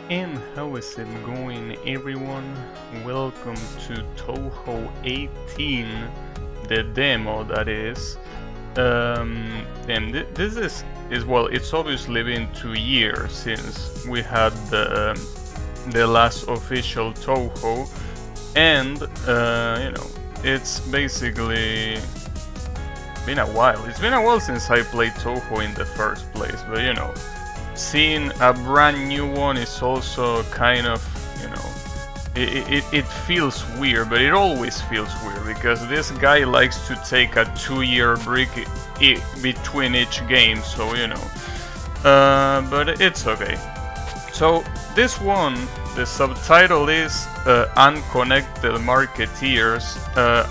And how is it going, everyone? Welcome to Touhou 18, the demo that is. And this is well, it's obviously been 2 years since we had the last official Touhou, and it's basically been a while. It's been a while since I played Touhou in the first place, but seeing a brand new one is also kind of, it feels weird, but it always feels weird because this guy likes to take a 2-year break between each game, so but it's okay. So this one, the subtitle is Unconnected Marketeers.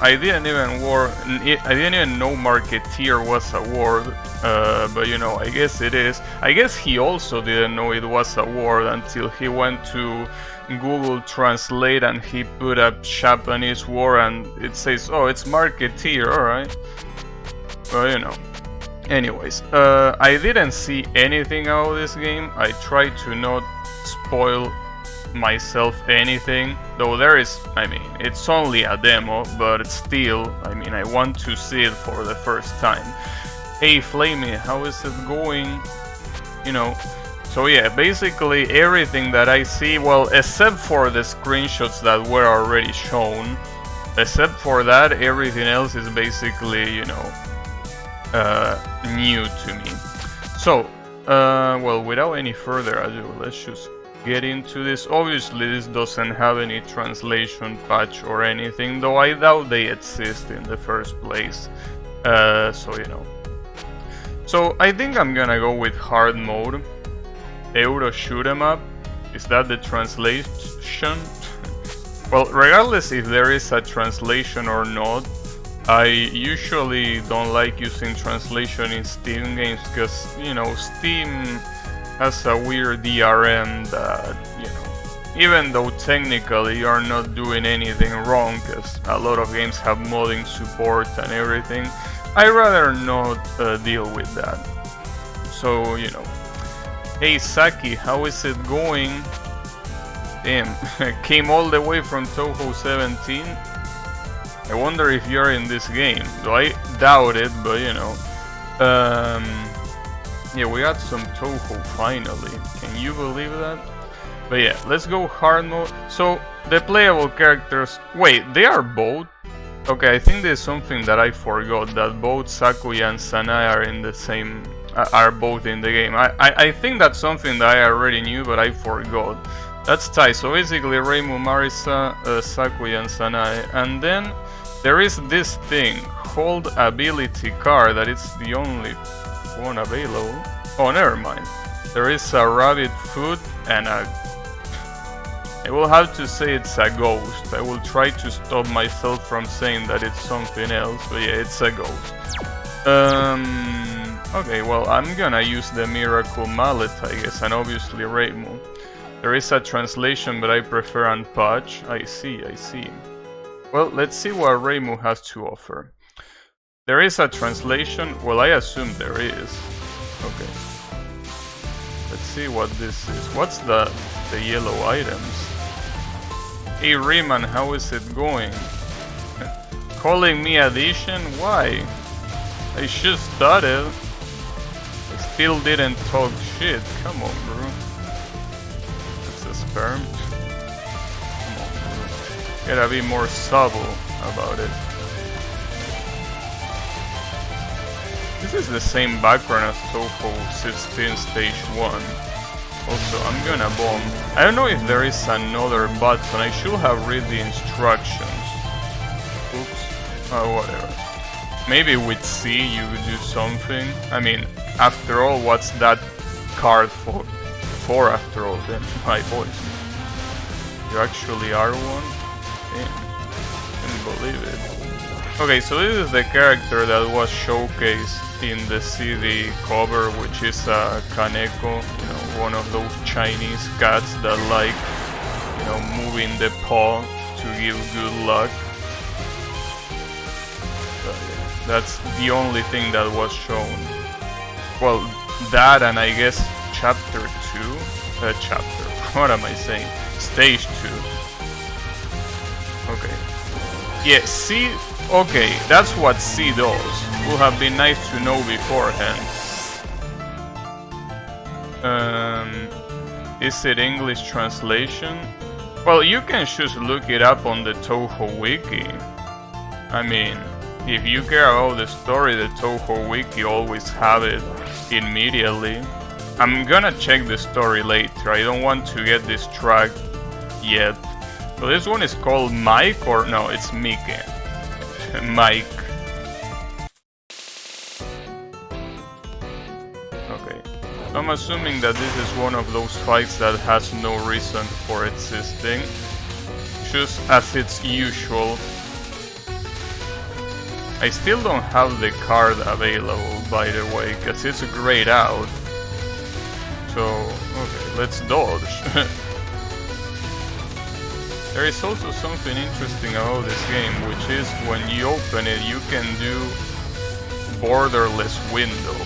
I didn't even know Marketeer was a word, but I guess it is. I guess he also didn't know it was a word until he went to Google Translate and he put a Japanese word and it says, oh, it's Marketeer, alright. Well, anyways, I didn't see anything out of this game. I tried to not spoil myself anything, though it's only a demo, but still, I want to see it for the first time. Hey Flamey, how is it going? So yeah, basically everything that I see, well, except for the screenshots that were already shown, except for that, everything else is basically, new to me. So, well, without any further ado, let's just get into this. Obviously, this doesn't have any translation patch or anything, though I doubt they exist in the first place. So I think I'm gonna go with hard mode. Euro shoot 'em up. Is that the translation? Well, regardless if there is a translation or not, I usually don't like using translation in Steam games because, Steam has a weird DRM that, even though technically you're not doing anything wrong because a lot of games have modding support and everything, I'd rather not deal with that. So, hey Saki, how is it going? Damn, came all the way from Touhou 17. I wonder if you're in this game, though I doubt it, but yeah, we got some Touhou finally. Can you believe that? But yeah, let's go hard mode. So the playable characters, wait, they are both? Okay, I think there's something that I forgot, that both Sakuya and Sanae are in the same, are both in the game. I think that's something that I already knew, but I forgot. That's tight. So basically Reimu, Marisa, Sakuya and Sanae, and then there is this thing, hold ability card, that it's the only one available. Oh, never mind. There is a rabbit foot and I will have to say it's a ghost. I will try to stop myself from saying that it's something else, but yeah, it's a ghost. Okay, well, I'm gonna use the Miracle Mallet, I guess, and obviously Reimu. There is a translation, but I prefer unpatch. I see. Well, let's see what Reimu has to offer. There is a translation. Well, I assume there is. Okay. Let's see what this is. What's the yellow items? Hey Riemann, how is it going? Calling me addition? Why? I just started. I still didn't talk shit. Come on, bro. That's a sperm. Come on, bro. Gotta be more subtle about it. This is the same background as Touhou 16 stage 1. Also, I'm gonna bomb. I don't know if there is another button. I should have read the instructions. Oops. Oh, whatever. Maybe with C you would do something. I mean, after all, what's that card for after all then? My voice. You actually are one? Damn. Can't believe it. Okay, so this is the character that was showcased in the CD cover, which is Kaneko, one of those Chinese cats that like, moving the paw to give good luck. But, yeah, that's the only thing that was shown. Well, that and I guess chapter 2, What am I saying? Stage 2. Okay. Yeah, C... Okay, that's what C does. Would have been nice to know beforehand. Is it English translation? Well, you can just look it up on the Touhou wiki. I mean, if you care about the story, the Touhou wiki always have it immediately. I'm gonna check the story later. I don't want to get distracted yet. So this one is called Mike, or no, it's Mike. Mike. Okay. So I'm assuming that this is one of those fights that has no reason for existing. Just as it's usual. I still don't have the card available, by the way, because it's grayed out. So, okay, let's dodge. There is also something interesting about this game, which is when you open it, you can do borderless window.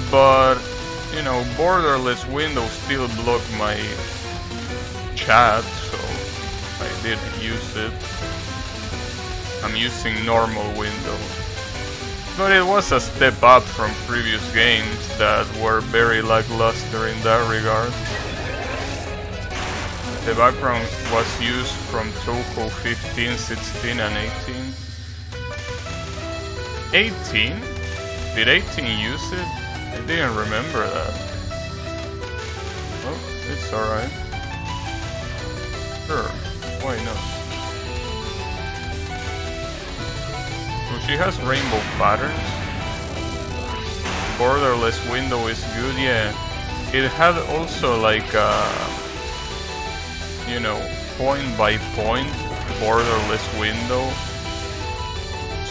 But, you know, borderless window still block my chat, so I didn't use it. I'm using normal window. But it was a step up from previous games that were very lackluster in that regard. The background was used from Touhou 15, 16 and 18. 18? Did 18 use it? I didn't remember that. Oh, it's alright. Sure, why not? So she has rainbow patterns. Borderless window is good, yeah. It had also like you know, point by point borderless window.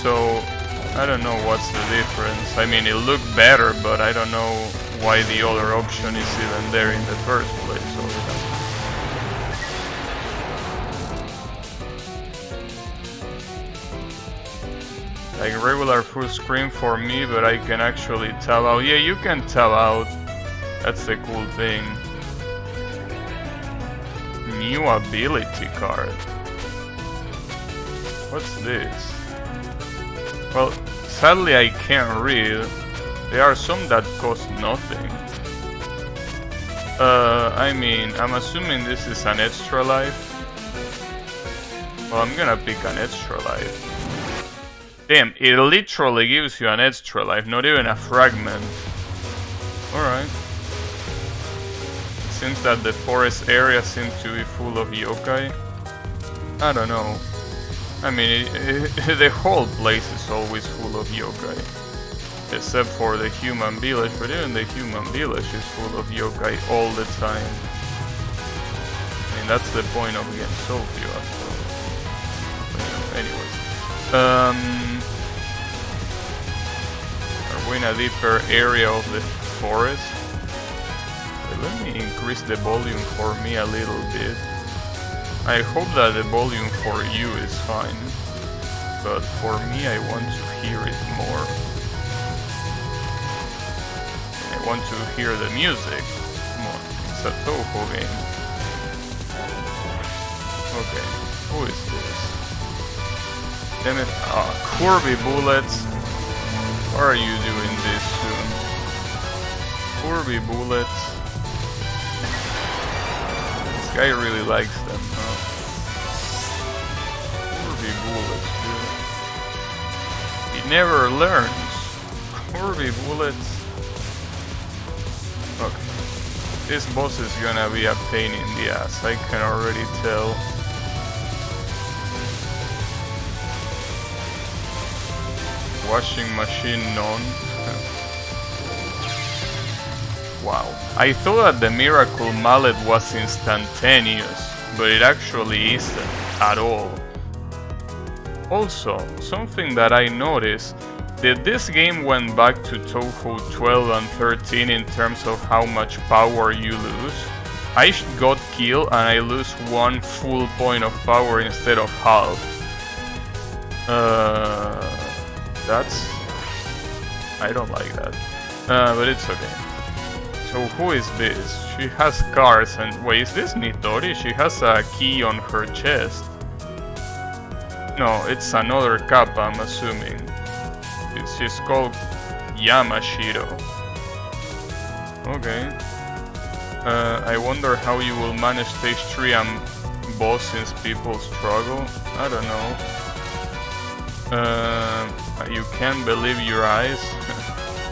So I don't know what's the difference. I mean, it looked better, but I don't know why the other option is even there in the first place. So, like regular full screen for me, but I can actually tab out. Yeah, you can tab out. That's the cool thing. New ability card. What's this? Well, sadly I can't read. There are some that cost nothing. I mean, I'm assuming this is an extra life. Well, I'm gonna pick an extra life. Damn, it literally gives you an extra life, not even a fragment. Alright. Seems that the forest area seems to be full of yokai. I don't know. I mean, the whole place is always full of yokai. Except for the human village, but even the human village is full of yokai all the time. I mean, that's the point of getting Sophia, so... Anyways. Are we in a deeper area of the forest? Let me increase the volume for me a little bit. I hope that the volume for you is fine, but for me I want to hear it more. I want to hear the music more. It's a Touhou game. Okay, who is this? Damn it, Kirby Bullets. Why are you doing this soon? Kirby Bullets. This guy really likes them, huh? Kirby Bullets, dude. He never learns. Kirby Bullets. Okay. This boss is gonna be a pain in the ass, I can already tell. Washing machine none. Wow. I thought that the Miracle Mallet was instantaneous, but it actually isn't at all. Also, something that I noticed, that this game went back to Touhou 12 and 13 in terms of how much power you lose. I got killed and I lose 1 full point of power instead of half. I don't like that. But it's okay. So who is this? She has cars and... Wait, is this Nitori? She has a key on her chest. No, it's another Kappa, I'm assuming. She's called Yamashiro. Okay. I wonder how you will manage stage 3 and boss since people struggle. I don't know. You can't believe your eyes.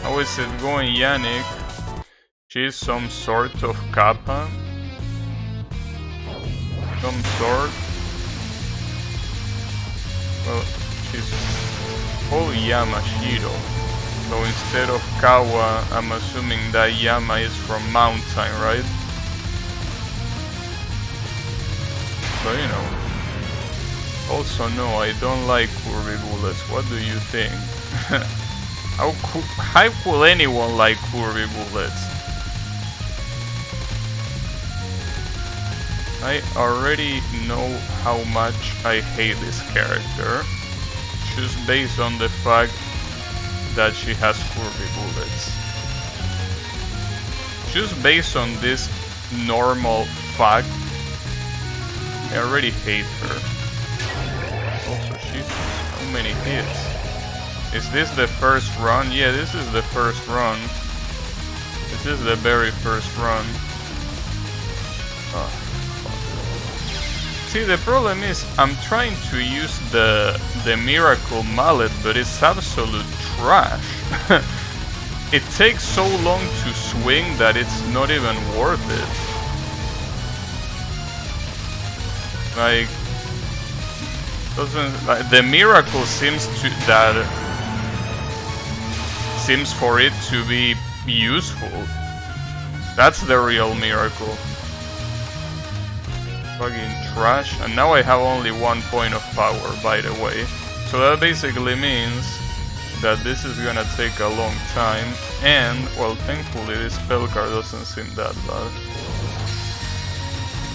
How is it going, Yannick? She's some sort of Kappa? Some sort? Well, she's called Yamashiro. So instead of Kawa, I'm assuming that Yama is from mountain, right? But you know. Also, no, I don't like curvy bullets. What do you think? How could anyone like curvy bullets? I already know how much I hate this character, just based on the fact that she has curvy bullets. Just based on this normal fact, I already hate her. Also, she's how many hits? Is this the first run? Yeah, this is the first run. This is the very first run. Oh. See, the problem is, I'm trying to use the miracle mallet, but it's absolute trash. It takes so long to swing that it's not even worth it. Like, the miracle seems for it to be useful. That's the real miracle. Fucking trash. And now I have only 1 point of power, by the way. So that basically means that this is gonna take a long time. And, well, thankfully this spell card doesn't seem that bad.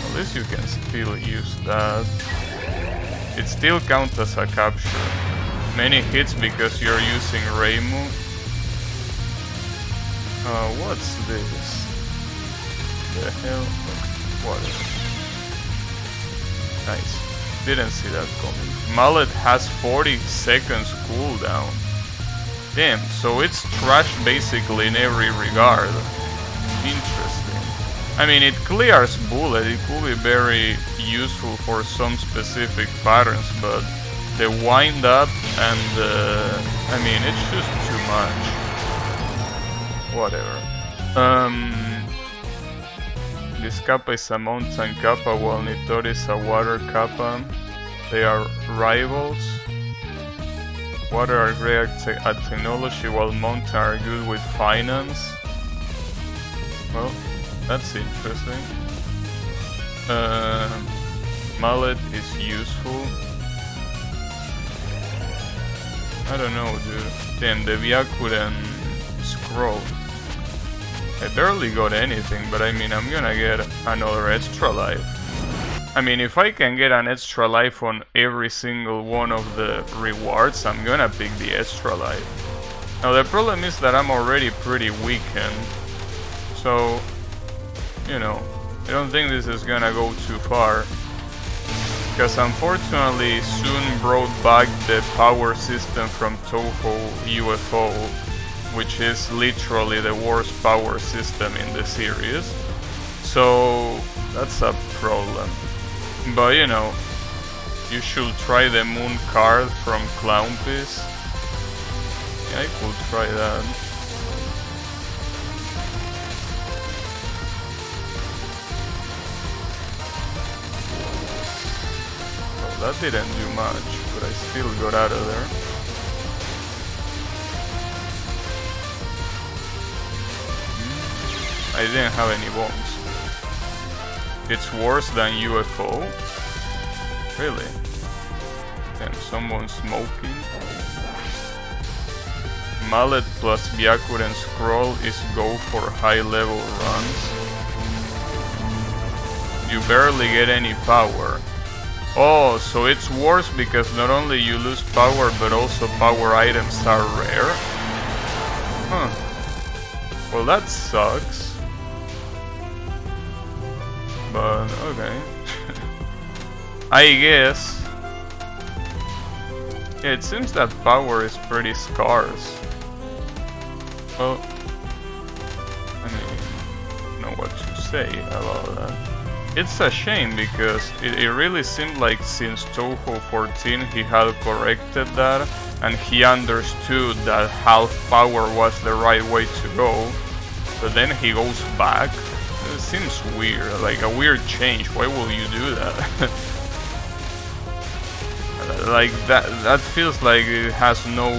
At least you can still use that. It still counts as a capture. Many hits because you're using Reimu. What's this? The hell? Whatever. Nice. Didn't see that coming. Mallet has 40 seconds cooldown. Damn, so it's trash basically in every regard. Interesting. I mean, it clears bullet. It could be very useful for some specific patterns, but the wind up and I mean, it's just too much. Whatever. This Kappa is a mountain Kappa, while Nitori is a water Kappa. They are rivals. Water are great at technology, while mountain are good with finance. Well, that's interesting. Mallet is useful. I don't know, dude. Damn, the Byakuren scroll. I barely got anything, but I mean, I'm gonna get another extra life. I mean, if I can get an extra life on every single one of the rewards, I'm gonna pick the extra life. Now, the problem is that I'm already pretty weakened. So, you know, I don't think this is gonna go too far. Because unfortunately, Soon brought back the power system from Touhou UFO, which is literally the worst power system in the series. So that's a problem. But you know, you should try the moon card from Clown Piece. Yeah, I could try that. Well, that didn't do much, but I still got out of there. I didn't have any bombs. It's worse than UFO? Really? And someone smoking? Mallet plus Byakuren Scroll is go for high level runs. You barely get any power. Oh, so it's worse because not only you lose power, but also power items are rare? Huh. Well, that sucks. but okay. I guess. Yeah, it seems that power is pretty scarce. Well, I mean, I don't know what to say about that. It's a shame because it really seemed like since Touhou 14 he had corrected that and he understood that half power was the right way to go, but then he goes back. It seems weird, like a weird change. Why will you do that? Like that feels like it has no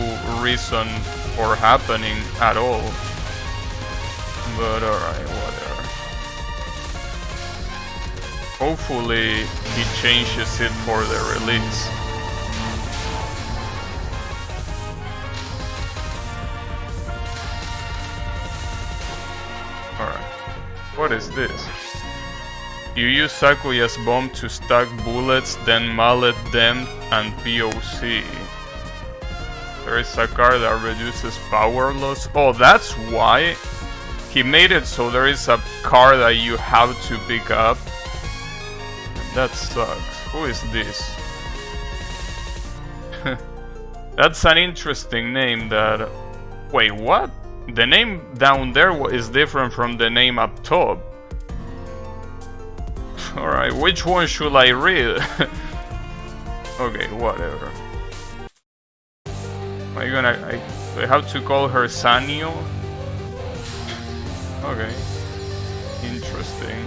reason for happening at all. But alright, whatever. Hopefully he changes it for the release. Alright. What is this? You use Sakuya's bomb to stack bullets, then mallet them and POC. There is a card that reduces power loss. Oh, that's why he made it so there is a card that you have to pick up. That sucks. Who is this? That's an interesting name that... Wait, what? The name down there is different from the name up top. Alright, which one should I read? Okay, whatever. Am I gonna... I have to call her Sanyo? Okay. Interesting.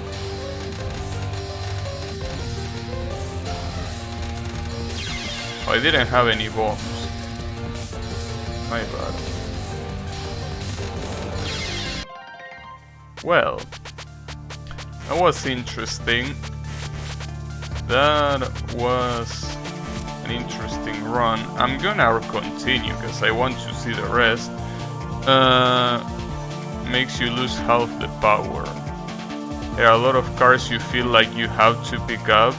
Oh, I didn't have any bombs. My bad. Well, that was interesting. That was an interesting run. I'm gonna continue because I want to see the rest. Makes you lose half the power. There are a lot of cards you feel like you have to pick up.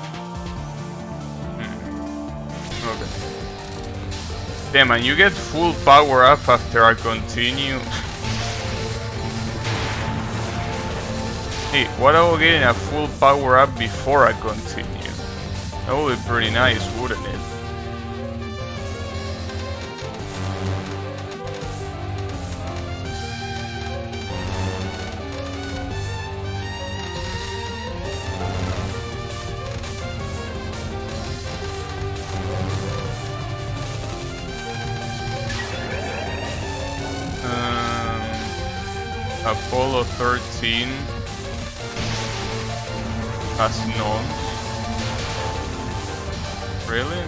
Okay. Damn, and you get full power up after I continue. Hey, what about getting a full power up before I continue? That would be pretty nice, wouldn't it? Apollo 13 as none. Really?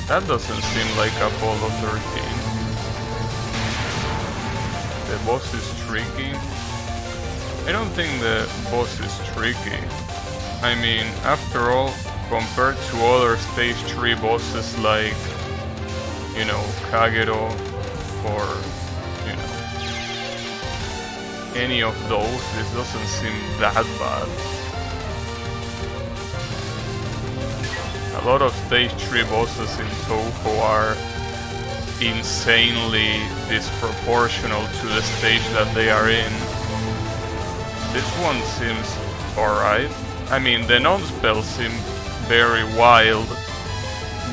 That doesn't seem like Apollo 13. The boss is tricky. I don't think the boss is tricky. I mean, after all, compared to other stage 3 bosses like, you know, Kagero or, you know, any of those, this doesn't seem that bad. A lot of stage 3 bosses in Touhou are insanely disproportional to the stage that they are in. This one seems alright. I mean, the non-spells seem very wild,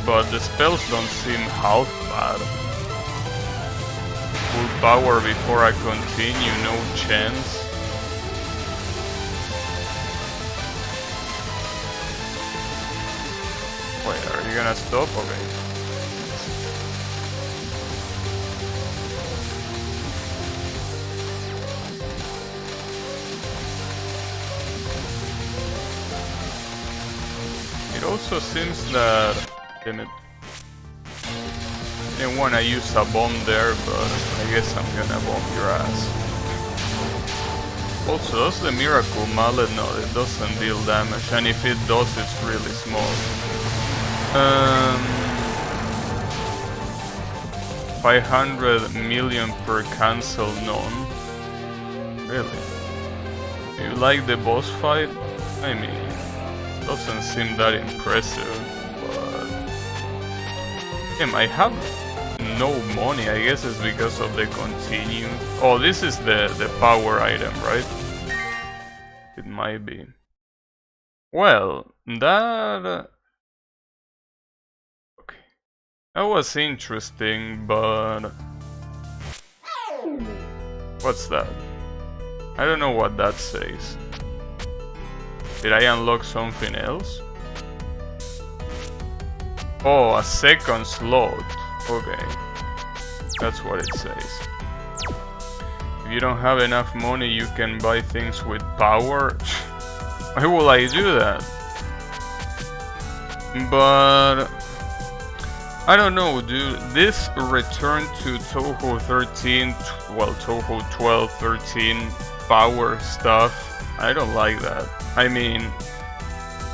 but the spells don't seem half bad. Full power before I continue, no chance. Wait, are you gonna stop? Okay. It also seems that... Damn it. I didn't wanna use a bomb there, but I guess I'm gonna bomb your ass. Also, does the Miracle Mallet? No, it doesn't deal damage, and if it does, it's really small. 500 million per cancel none. Really? Do you like the boss fight? I mean, doesn't seem that impressive, but... Damn, I have no money. I guess it's because of the continue. Oh, this is the power item, right? It might be. Well, that... okay. That was interesting, but... what's that? I don't know what that says. Did I unlock something else? Oh, a second slot. Okay. That's what it says. If you don't have enough money, you can buy things with power. Why will I do that? But... I don't know, dude. This return to Touhou 13, well, Touhou 12, 13 power stuff, I don't like that. I mean,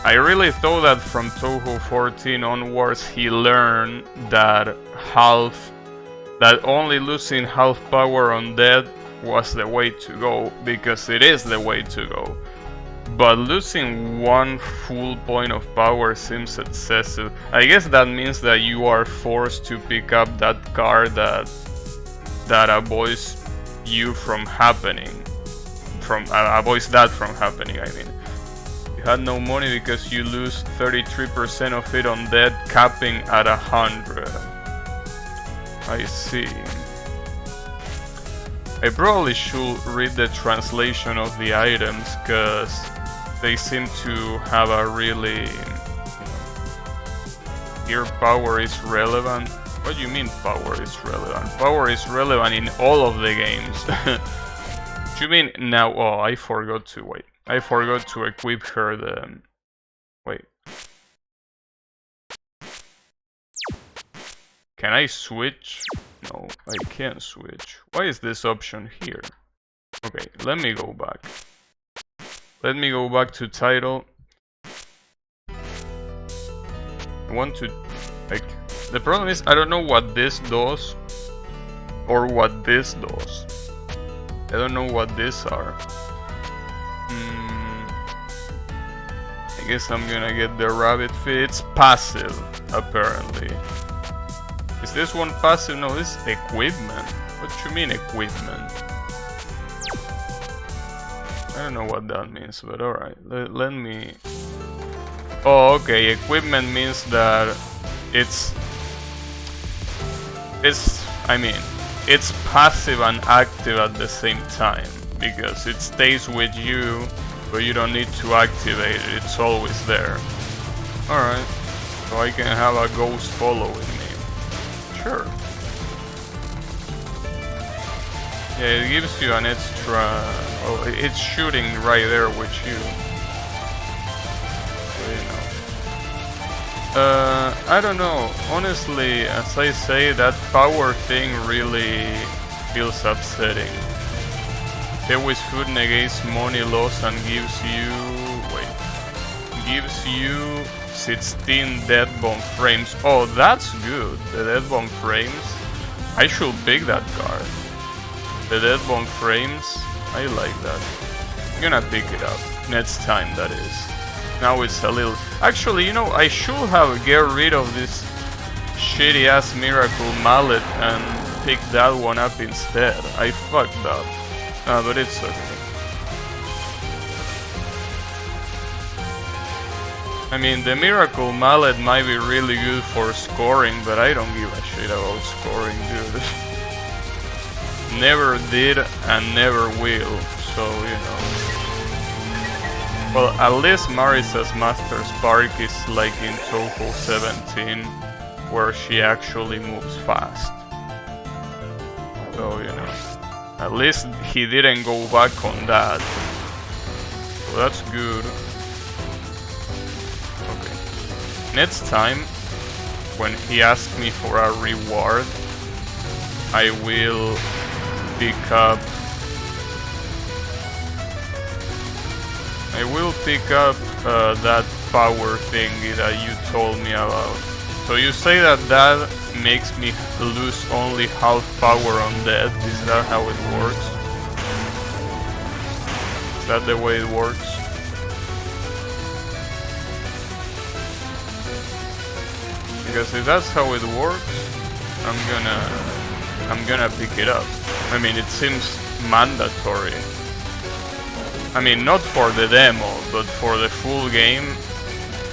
I really thought that from Touhou 14 onwards he learned that only losing half power on death was the way to go, because it is the way to go. But losing one full point of power seems excessive. I guess that means that you are forced to pick up that card that avoids you from happening. Avoids that from happening, I mean. You had no money because you lose 33% of it on death, capping at 100. I see. I probably should read the translation of the items, cause they seem to have a really, you know, here power is relevant. What do you mean power is relevant? Power is relevant in all of the games. Do you mean now? Oh, I forgot to wait. I forgot to equip her the... wait. Can I switch? No, I can't switch. Why is this option here? Okay, let me go back. Let me go back to title. I want to... like... the problem is I don't know what this does or what this does. I don't know what these are. I guess I'm gonna get the rabbit feet. It's passive, apparently. Is this one passive? No, this is equipment. What do you mean equipment? I don't know what that means, but alright. Let me... oh, okay. Equipment means that it's... I mean, it's passive and active at the same time. Because it stays with you, but you don't need to activate it. It's always there. Alright. So I can have a ghost following me. Sure. Yeah, it gives you an extra... oh, it's shooting right there with you. So, you know. I don't know. Honestly, as I say, that power thing really feels upsetting. It always food negates money loss and gives you... wait. Gives you 16 death bomb frames. Oh, that's good. The death bomb frames. I should pick that card. The death bomb frames. I like that. I'm gonna pick it up. Next time, that is. Now it's a little... actually, you know, I should have get rid of this shitty ass miracle mallet and pick that one up instead. I fucked up. But it's okay. I mean, the Miracle Mallet might be really good for scoring, but I don't give a shit about scoring, dude. Never did and never will, so, you know. Well, at least Marisa's Master Spark is like in Touhou 17, where she actually moves fast. So, you know. At least he didn't go back on that. So that's good. Okay. Next time, when he asks me for a reward, I will pick up... that power thingy that you told me about. So you say that that makes me lose only half power on death. Is that how it works? Is that the way it works? Because if that's how it works, I'm gonna pick it up. I mean, it seems mandatory. I mean, not for the demo, but for the full game,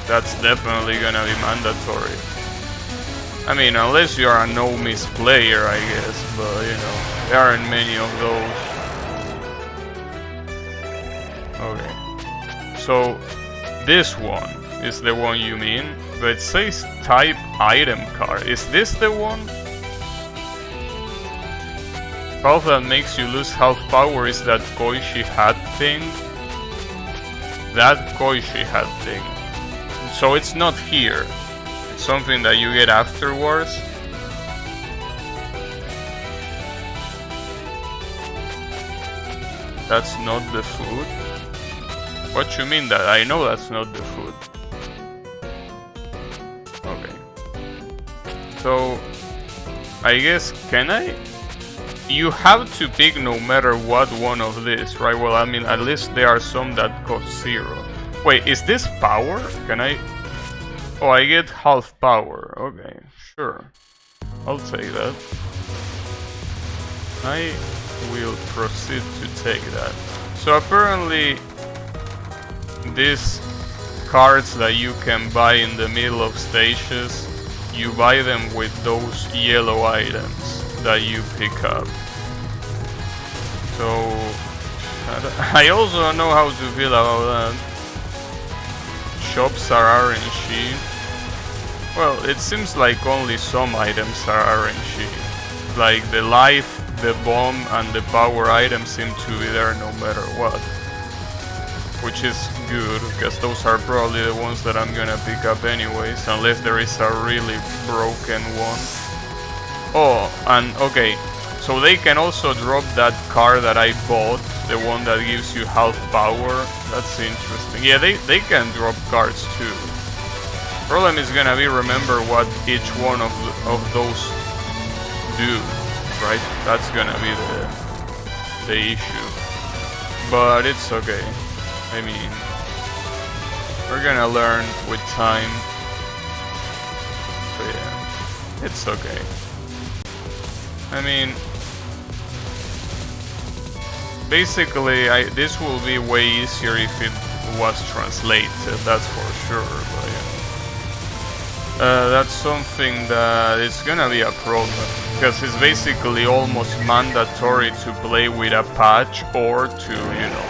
that's definitely gonna be mandatory. I mean, unless you are a no-miss player, I guess, but you know, there aren't many of those. Okay. So, this one is the one you mean, but it says type item card. Is this the one? Health that makes you lose half power is that Koishi hat thing. That Koishi hat thing. So it's not here. It's something that you get afterwards. That's not the food? What you mean that? I know that's not the food. Okay. So, I guess, can I? You have to pick no matter what one of this, right? Well, I mean, at least there are some that cost 0. Wait, is this power? Can I? Oh, I get half power. Okay, sure. I'll take that. I will proceed to take that. So apparently, these cards that you can buy in the middle of stages, you buy them with those yellow items that you pick up. So I also don't know how to feel about that. Shops are RNG. Well, it seems like only some items are RNG. Like the life, the bomb, and the power items seem to be there no matter what. Which is good, because those are probably the ones that I'm gonna pick up anyways, unless there is a really broken one. Oh, and okay, so they can also drop that car that I bought, the one that gives you half power. That's interesting. Yeah, they can drop cards too. Problem is gonna be remember what each one of those do, right? That's gonna be the issue. But it's okay. I mean, we're gonna learn with time. So yeah, it's okay. I mean, basically, this will be way easier if it was translated, that's for sure, but yeah. That's something that is gonna be a problem, because it's basically almost mandatory to play with a patch or to, you know,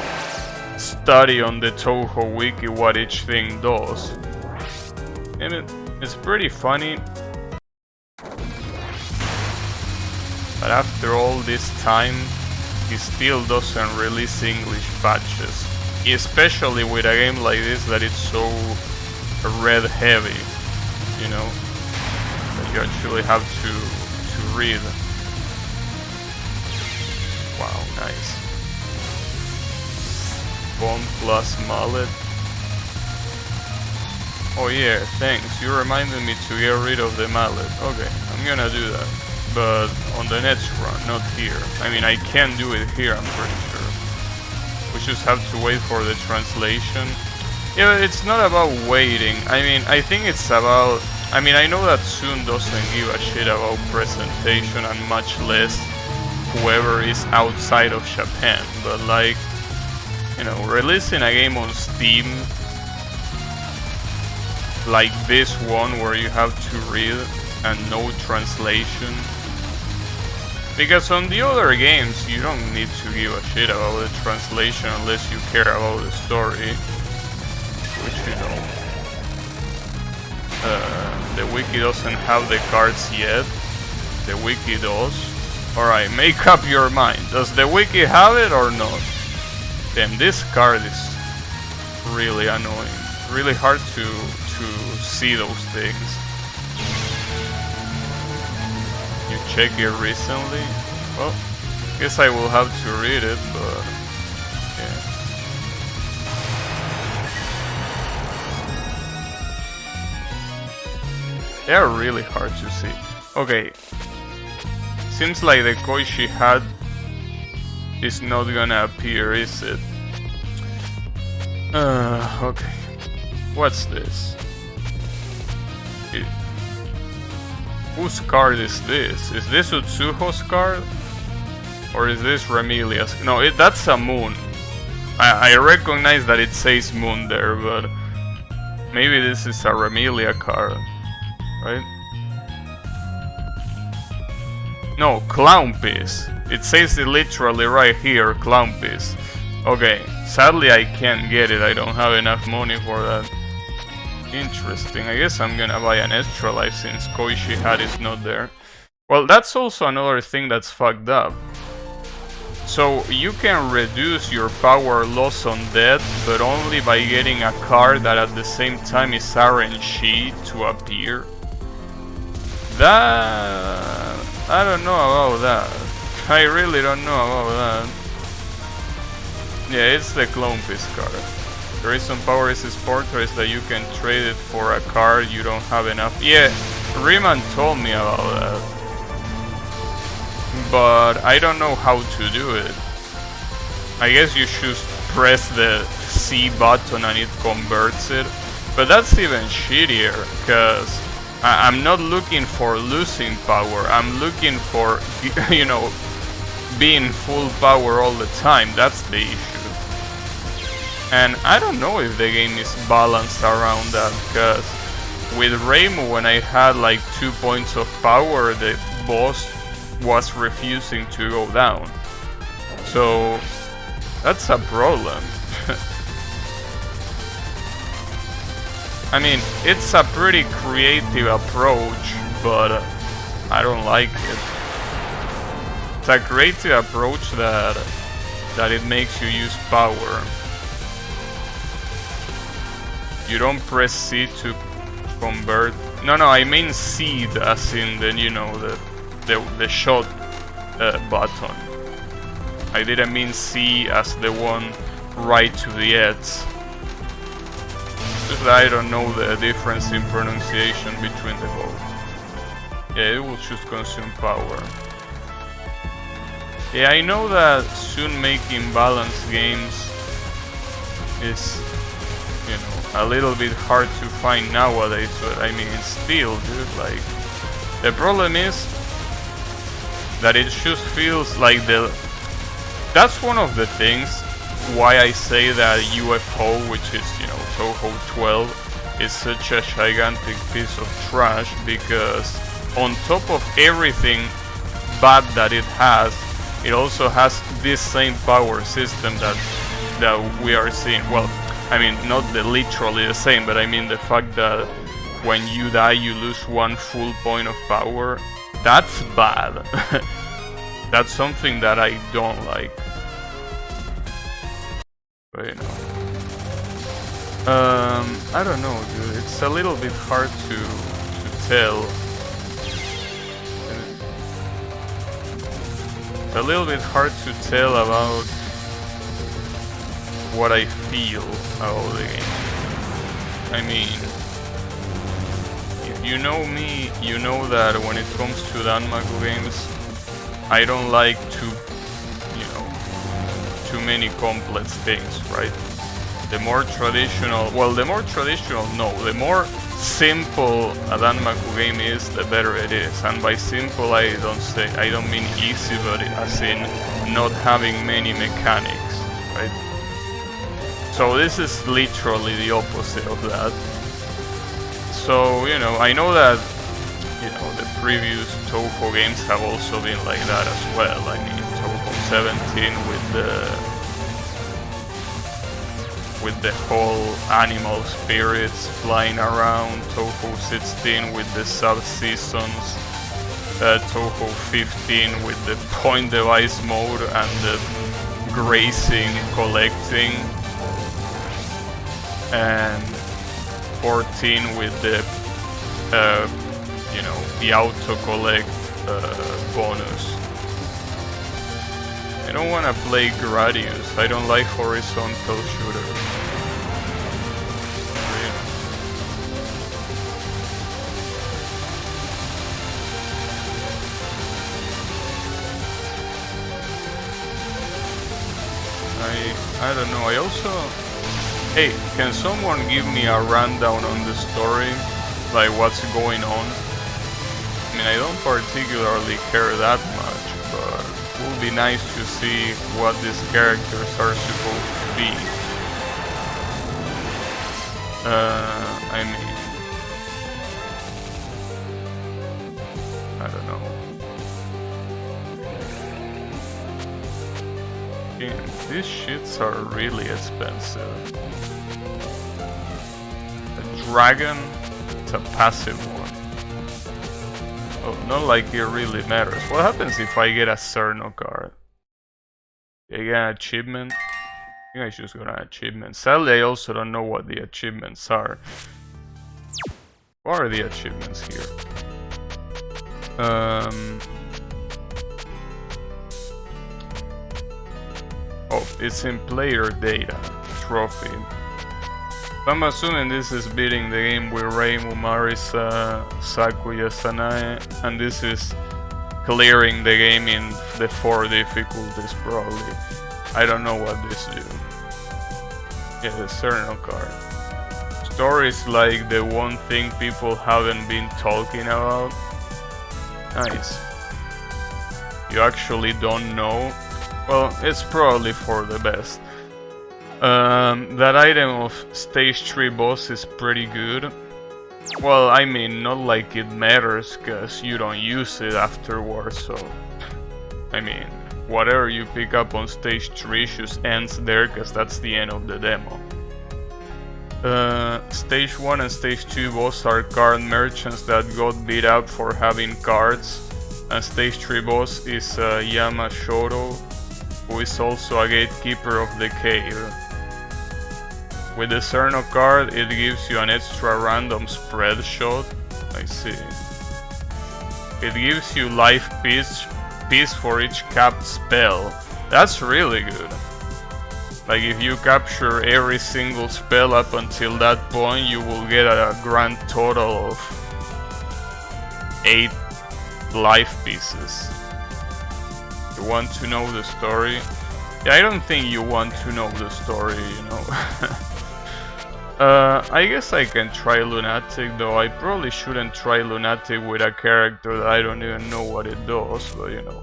study on the Touhou wiki what each thing does. And it's pretty funny. But after all this time, he still doesn't release English patches. Especially with a game like this that it's so red heavy, you know, that you actually have to read. Wow, nice. Bomb plus mallet. Oh yeah, thanks. You reminded me to get rid of the mallet. Okay, I'm gonna do that. But on the next run, not here. I mean, I can do it here, I'm pretty sure. We just have to wait for the translation. Yeah, it's not about waiting. I mean, I think it's about... I mean, I know that Soon doesn't give a shit about presentation and much less whoever is outside of Japan. But like, you know, releasing a game on Steam like this one where you have to read and no translation. Because on the other games, you don't need to give a shit about the translation unless you care about the story. Which you don't. The wiki doesn't have the cards yet. The wiki does. Alright, make up your mind. Does the wiki have it or not? Damn, this card is really annoying. Really hard to see those things. You check it recently? Well, guess I will have to read it, but yeah. They are really hard to see. Okay. Seems like the Koishi hat is not gonna appear, is it? Okay. What's this? Whose card is this? Is this Utsuho's card? Or is this Remilia's? No, that's a moon. I recognize that it says Moon there, but maybe this is a Remelia card, right? No, Clown Piece. It says it literally right here, Clown Piece. Okay, sadly I can't get it, I don't have enough money for that. Interesting, I guess I'm gonna buy an extra life since Koichi Hat is not there. Well, that's also another thing that's fucked up. So you can reduce your power loss on death, but only by getting a card that at the same time is RNG to appear. That... I don't know about that. I really don't know about that. Yeah, it's the Clone Piece card. The reason power is Portrait is that you can trade it for a card you don't have enough. Yeah, Riemann told me about that. But I don't know how to do it. I guess you should press the C button and it converts it. But that's even shittier, because I'm not looking for losing power. I'm looking for, you know, being full power all the time. That's the issue. And I don't know if the game is balanced around that, because with Reimu, when I had like 2 points of power, the boss was refusing to go down. So that's a problem. I mean, it's a pretty creative approach, but I don't like it. It's a creative approach that it makes you use power. You don't press C to convert. No, I mean seed, as in the, you know, the shot button. I didn't mean C as the one right to the edge. Just that I don't know the difference in pronunciation between the both. Yeah, it will just consume power. Yeah, I know that soon making balanced games is, you know, a little bit hard to find nowadays, but I mean, still, dude, like, the problem is that it just feels like that's one of the things why I say that UFO, which is, you know, Touhou 12, is such a gigantic piece of trash, because on top of everything bad that it has, it also has this same power system that we are seeing. Well, I mean, not literally the same, but I mean the fact that when you die you lose 1 full point of power. That's bad. That's something that I don't like. But, you know, I don't know, dude. It's a little bit hard to tell. It's a little bit hard to tell about what I feel about the game. I mean, if you know me, you know that when it comes to Danmaku games, I don't like too many complex things, right? The more traditional, the more simple a Danmaku game is, the better it is. And by simple, I don't mean easy, but as in not having many mechanics, right? So this is literally the opposite of that. So, you know, I know that, you know, the previous Touhou games have also been like that as well. I mean, Touhou 17 with the whole animal spirits flying around, Touhou 16 with the sub-seasons, Touhou 15 with the point device mode and the grazing, collecting, and 14 with the, you know, the auto-collect bonus. I don't want to play Gradius. I don't like horizontal shooters. I don't know. I also... Hey, can someone give me a rundown on the story? Like, what's going on? I mean, I don't particularly care that much, but it would be nice to see what these characters are supposed to be. I mean, I don't know. Again, these shits are really expensive. A dragon, it's a passive one. Oh, not like it really matters. What happens if I get a Cerno card? I get an achievement? I think I just got an achievement. Sadly, I also don't know what the achievements are. What are the achievements here? Oh, it's in player data. Trophy. I'm assuming this is beating the game with Reimu, Marisa, Sakuya, Sanae, and this is clearing the game in the 4 difficulties probably. I don't know what this do. Yeah, the Cerno card. Stories like the one thing people haven't been talking about. Nice. You actually don't know? Well, it's probably for the best. That item of stage 3 boss is pretty good. Well, I mean, not like it matters, cause you don't use it afterwards, so... I mean, whatever you pick up on stage 3 just ends there, cause that's the end of the demo. Stage 1 and stage 2 boss are card merchants that got beat up for having cards. And stage 3 boss is Yamashiro, who is also a gatekeeper of the cave. With the Cerno card, it gives you an extra random spread shot. I see. It gives you life piece for each capped spell. That's really good. Like if you capture every single spell up until that point, you will get a grand total of 8 life pieces. You want to know the story? Yeah, I don't think you want to know the story, you know. I guess I can try Lunatic, though I probably shouldn't try Lunatic with a character that I don't even know what it does, but you know.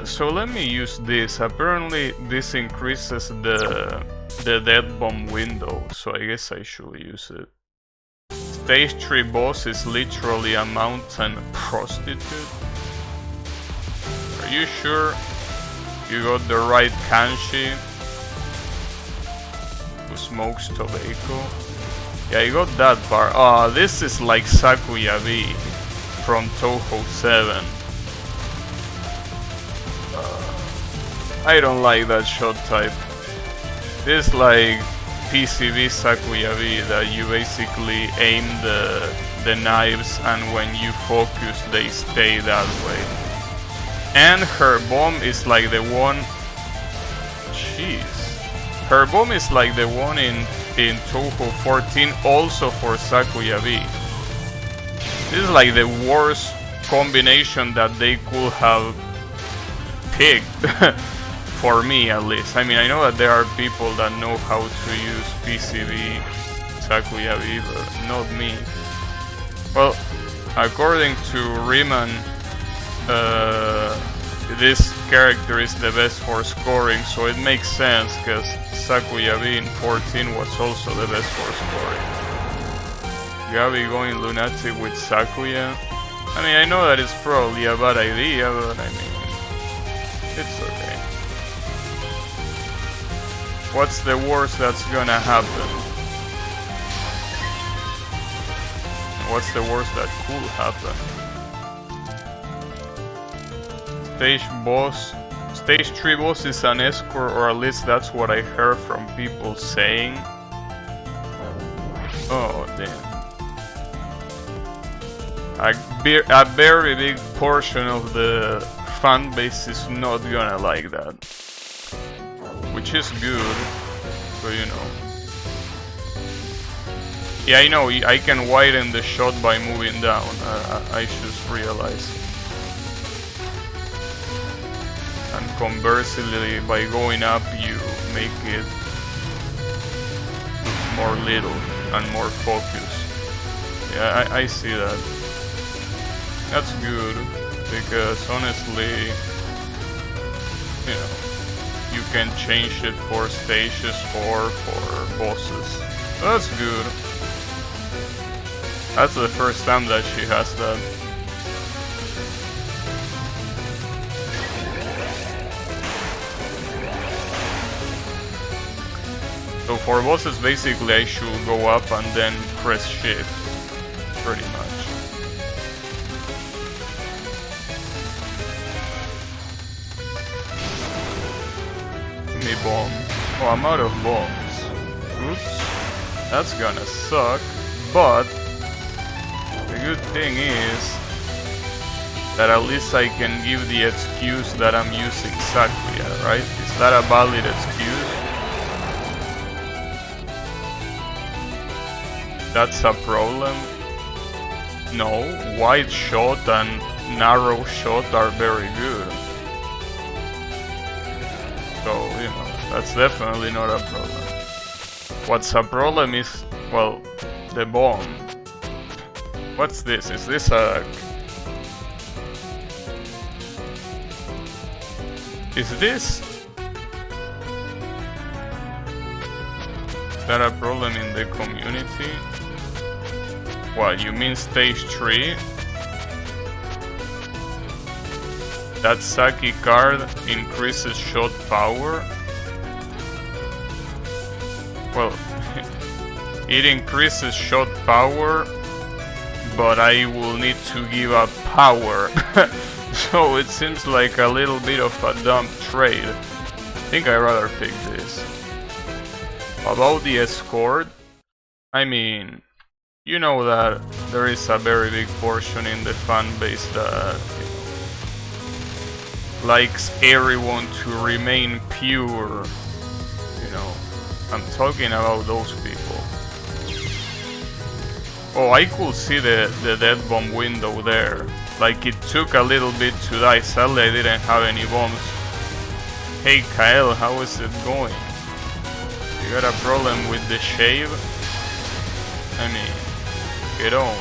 So let me use this. Apparently this increases the death bomb window, so I guess I should use it. Stage 3 boss is literally a mountain prostitute. Are you sure you got the right kanji? Who smokes tobacco? Yeah, I got that part. Ah, this is like Sakuya V from Touhou 7. I don't like that shot type. This like PCV Sakuya V that you basically aim the knives and when you focus they stay that way. And her bomb is like the one... Jeez. Her bomb is like the one in Touhou 14 also for Sakuya V. This is like the worst combination that they could have picked. For me at least. I mean, I know that there are people that know how to use PCV Sakuya V, but not me. Well, according to Riemann, this character is the best for scoring, so it makes sense, because Sakuya V in 14 was also the best for scoring. Gabi going Lunatic with Sakuya? I mean, I know that it's probably a bad idea, but I mean, it's okay. What's the worst that's gonna happen? What's the worst that could happen? Stage 3 boss is an escort, or at least that's what I heard from people saying. Oh damn. A very big portion of the fan base is not gonna like that. Which is good, but you know. Yeah, I know, I can widen the shot by moving down, I just realized. And conversely, by going up, you make it more little and more focused. Yeah, I see that. That's good, because honestly, you know, you can change it for stages or for bosses. That's good. That's the first time that she has that. So for bosses, basically I should go up and then press shift, pretty much. Give me bombs. Oh, I'm out of bombs. Oops. That's gonna suck. But the good thing is that at least I can give the excuse that I'm using Sakuya, right? Is that a valid excuse? That's a problem? No, wide shot and narrow shot are very good. So, you know, that's definitely not a problem. What's a problem is, well, the bomb. What's this? Is this a... Is this... Is that a problem in the community? What, you mean stage 3? That Saki card increases shot power? Well, it increases shot power, but I will need to give up power. So it seems like a little bit of a dumb trade. I think I'd rather pick this. About the escort, I mean, you know that there is a very big portion in the fan base that, you know, likes everyone to remain pure. You know, I'm talking about those people. Oh, I could see the dead bomb window there. Like, it took a little bit to die. Sadly, I didn't have any bombs. Hey Kyle, how is it going? You got a problem with the shave? I mean, get on.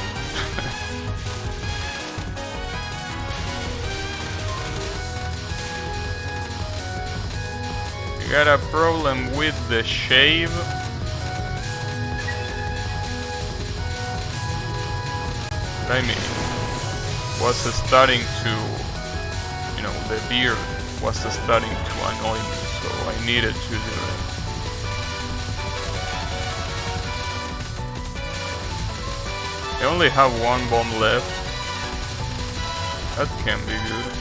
You got a problem with the shave? I mean, was starting to, you know, the beard was starting to annoy me, so I needed to do it. I only have one bomb left. That can be good.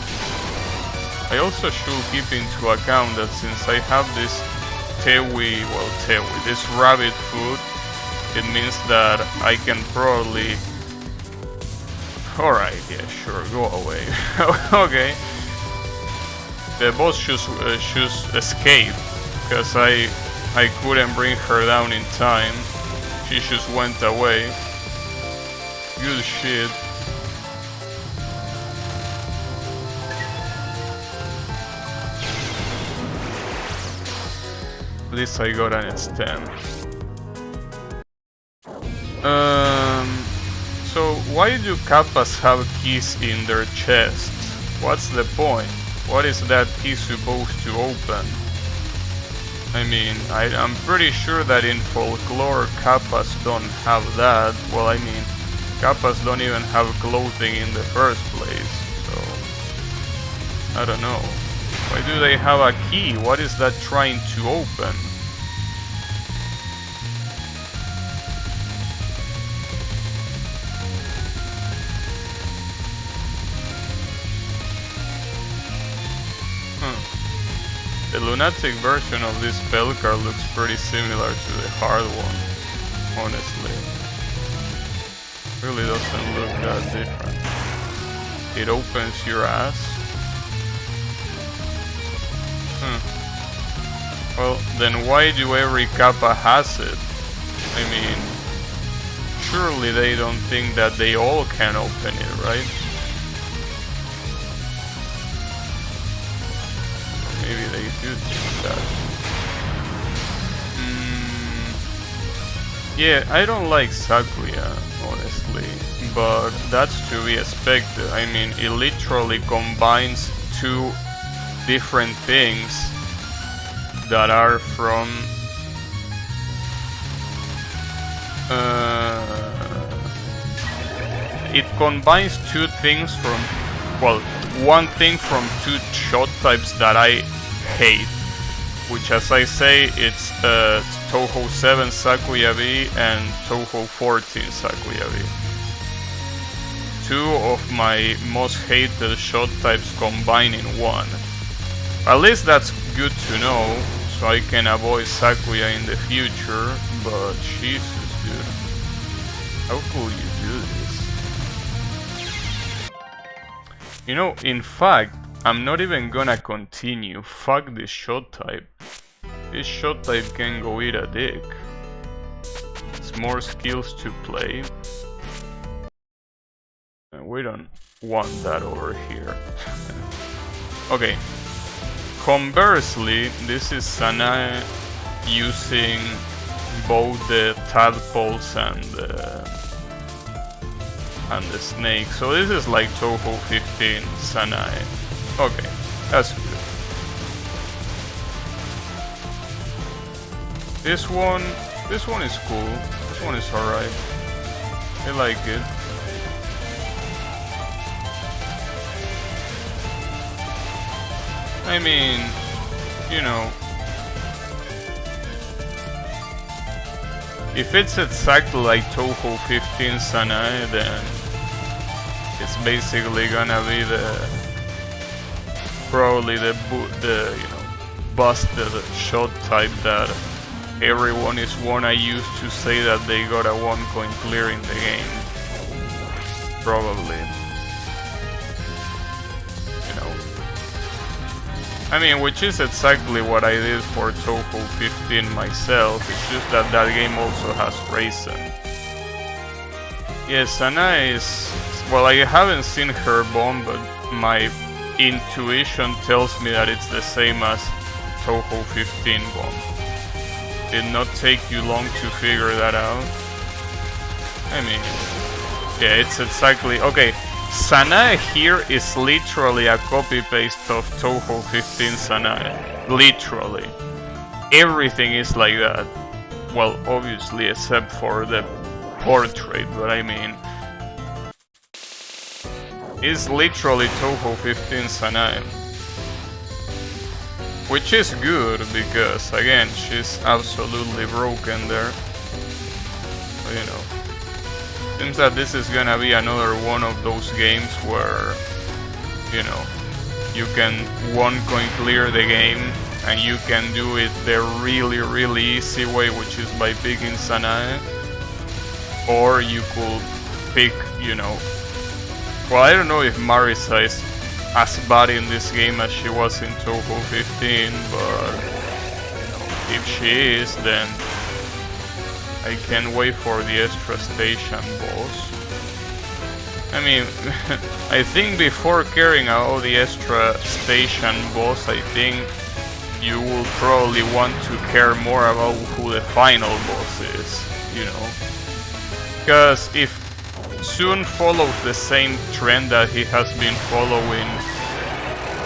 I also should keep into account that since I have this Touhou, this rabbit food, it means that I can probably... Alright, yeah, sure, go away. Okay. The boss should escape, because I couldn't bring her down in time. She just went away. Good shit. At least I got an stem. So why do kappas have keys in their chests? What's the point? What is that key supposed to open? I mean, I'm pretty sure that in folklore kappas don't have that. Well, I mean, kappas don't even have clothing in the first place, so... I don't know. Why do they have a key? What is that trying to open? The lunatic version of this spell card looks pretty similar to the hard one, honestly. Really doesn't look that different. It opens your ass. Well, then why do every kappa has it? I mean, surely they don't think that they all can open it, right? Maybe they do think that. Yeah, I don't like Sakuya, honestly, but that's to be expected. I mean, it literally combines two different things that are from it combines two things from, well, one thing from two shot types that I hate, which, as I say, it's Touhou 7 Sakuya V and Touhou 14 Sakuya V. Two of my most hated shot types combined in one. At least that's good to know, so I can avoid Sakuya in the future, but Jesus, dude. How could you do this? You know, in fact, I'm not even gonna continue. Fuck this shot type. This shot type can go eat a dick. It's more skills to play. And we don't want that over here. Okay. Conversely, this is Sanae using both the tadpoles and the snake. So this is like Touhou 15 Sanae. Okay, that's good. This one is cool. This one is alright. I like it. I mean, you know, if it's exactly like Touhou 15 Sanae, then it's basically gonna be probably the you know, busted shot type that everyone is wanna use to say that they got a 1 coin clear in the game. Probably. You know. I mean, which is exactly what I did for Touhou 15 myself, it's just that that game also has Raisin. Yes, Sanae is... well, I haven't seen her bomb, but my intuition tells me that it's the same as Touhou 15 bomb. Did not take you long to figure that out. I mean, yeah, it's exactly... okay, Sanae here is literally a copy-paste of Touhou 15 Sanae. Literally. Everything is like that. Well, obviously, except for the portrait, but I mean... it's literally Touhou 15 Sanae. Which is good, because, again, she's absolutely broken there. So, you know. Seems that this is gonna be another one of those games where, you know, you can 1 coin clear the game, and you can do it the really easy way, which is by picking Sanae. Or you could pick, you know... well, I don't know if Marisa is as bad in this game as she was in Touhou 15, but you know, if she is, then I can't wait for the extra station boss. I mean, I think before caring about the extra station boss, I think you will probably want to care more about who the final boss is, you know. Because if Soon follows the same trend that he has been following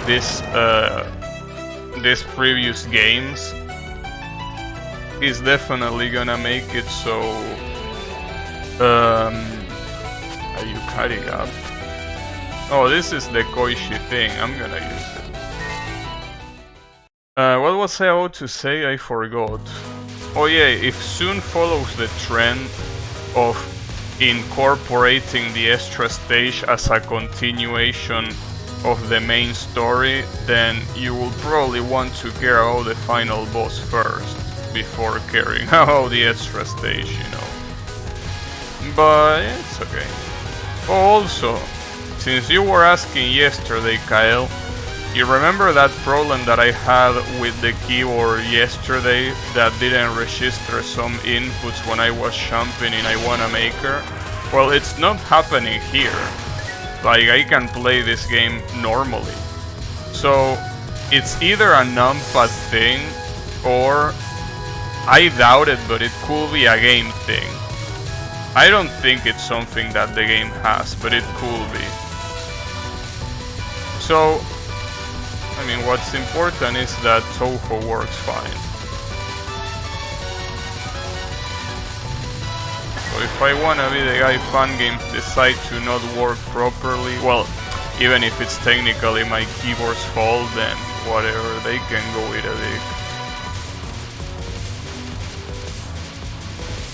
this previous games, he's definitely gonna make it so are you cutting up? Oh, this is the Koishi thing, I'm gonna use it. What was I about to say? I forgot. Oh yeah, if Soon follows the trend of incorporating the extra stage as a continuation of the main story, then you will probably want to care about the final boss first, before caring about the extra stage, you know. But it's okay. Oh, also, since you were asking yesterday, Kyle, you remember that problem that I had with the keyboard yesterday that didn't register some inputs when I was championing I Wanna Maker? Well, it's not happening here. Like, I can play this game normally. So, it's either a numpad thing, or I doubt it, but it could be a game thing. I don't think it's something that the game has, but it could be. So, I mean, what's important is that Touhou works fine. So if I wanna be the guy fun games decide to not work properly, well, even if it's technically my keyboard's fault, then whatever, they can go with a dick.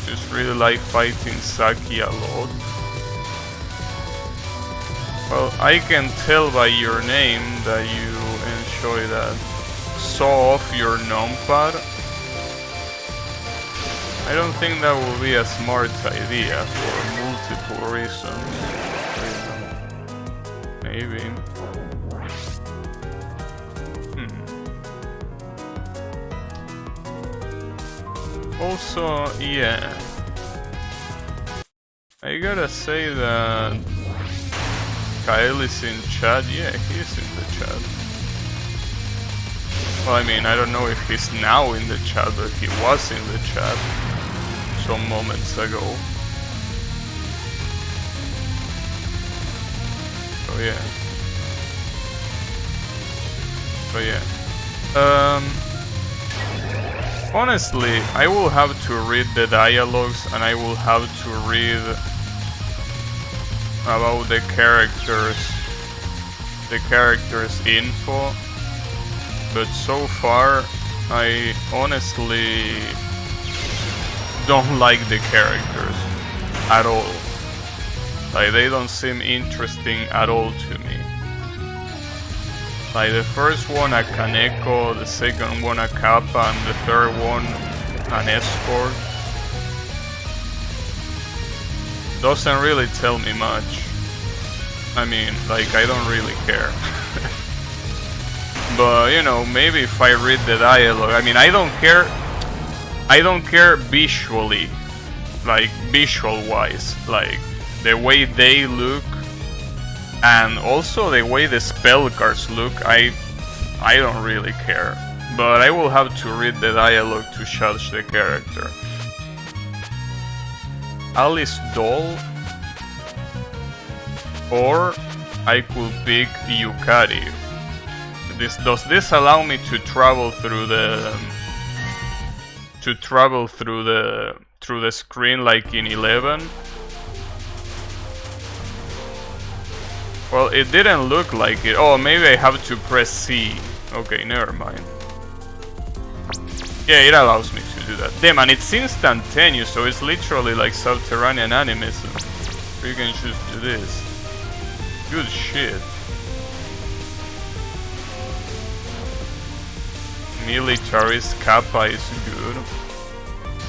Just really like fighting Saki a lot. Well, I can tell by your name that you enjoy that. Saw off your numpad. I don't think that will be a smart idea for multiple reasons. Maybe. Also, yeah. I gotta say that Kyle is in chat. Yeah, he's in the chat. Well, I mean, I don't know if he's now in the chat, but he was in the chat some moments ago. So yeah. Honestly, I will have to read the dialogues and I will have to read about the characters info, but so far I honestly don't like the characters at all. Like, they don't seem interesting at all to me. Like, the first one a Kaneko, the second one a Kappa, and the third one an escort. Doesn't really tell me much. I mean, like, I don't really care. But, you know, maybe if I read the dialogue, I mean, I don't care visually, like, visual-wise, like, the way they look, and also the way the spell cards look, I don't really care. But I will have to read the dialogue to judge the character. Alice Doll, or I could pick Yukari. Does this allow me to travel through the screen like in 11? Well, it didn't look like it. Oh, maybe I have to press C. Okay, never mind. Yeah, it allows me to do that. Damn, and it's instantaneous, so it's literally like subterranean animism. You can just do this. Good shit. Militarist Kappa is good.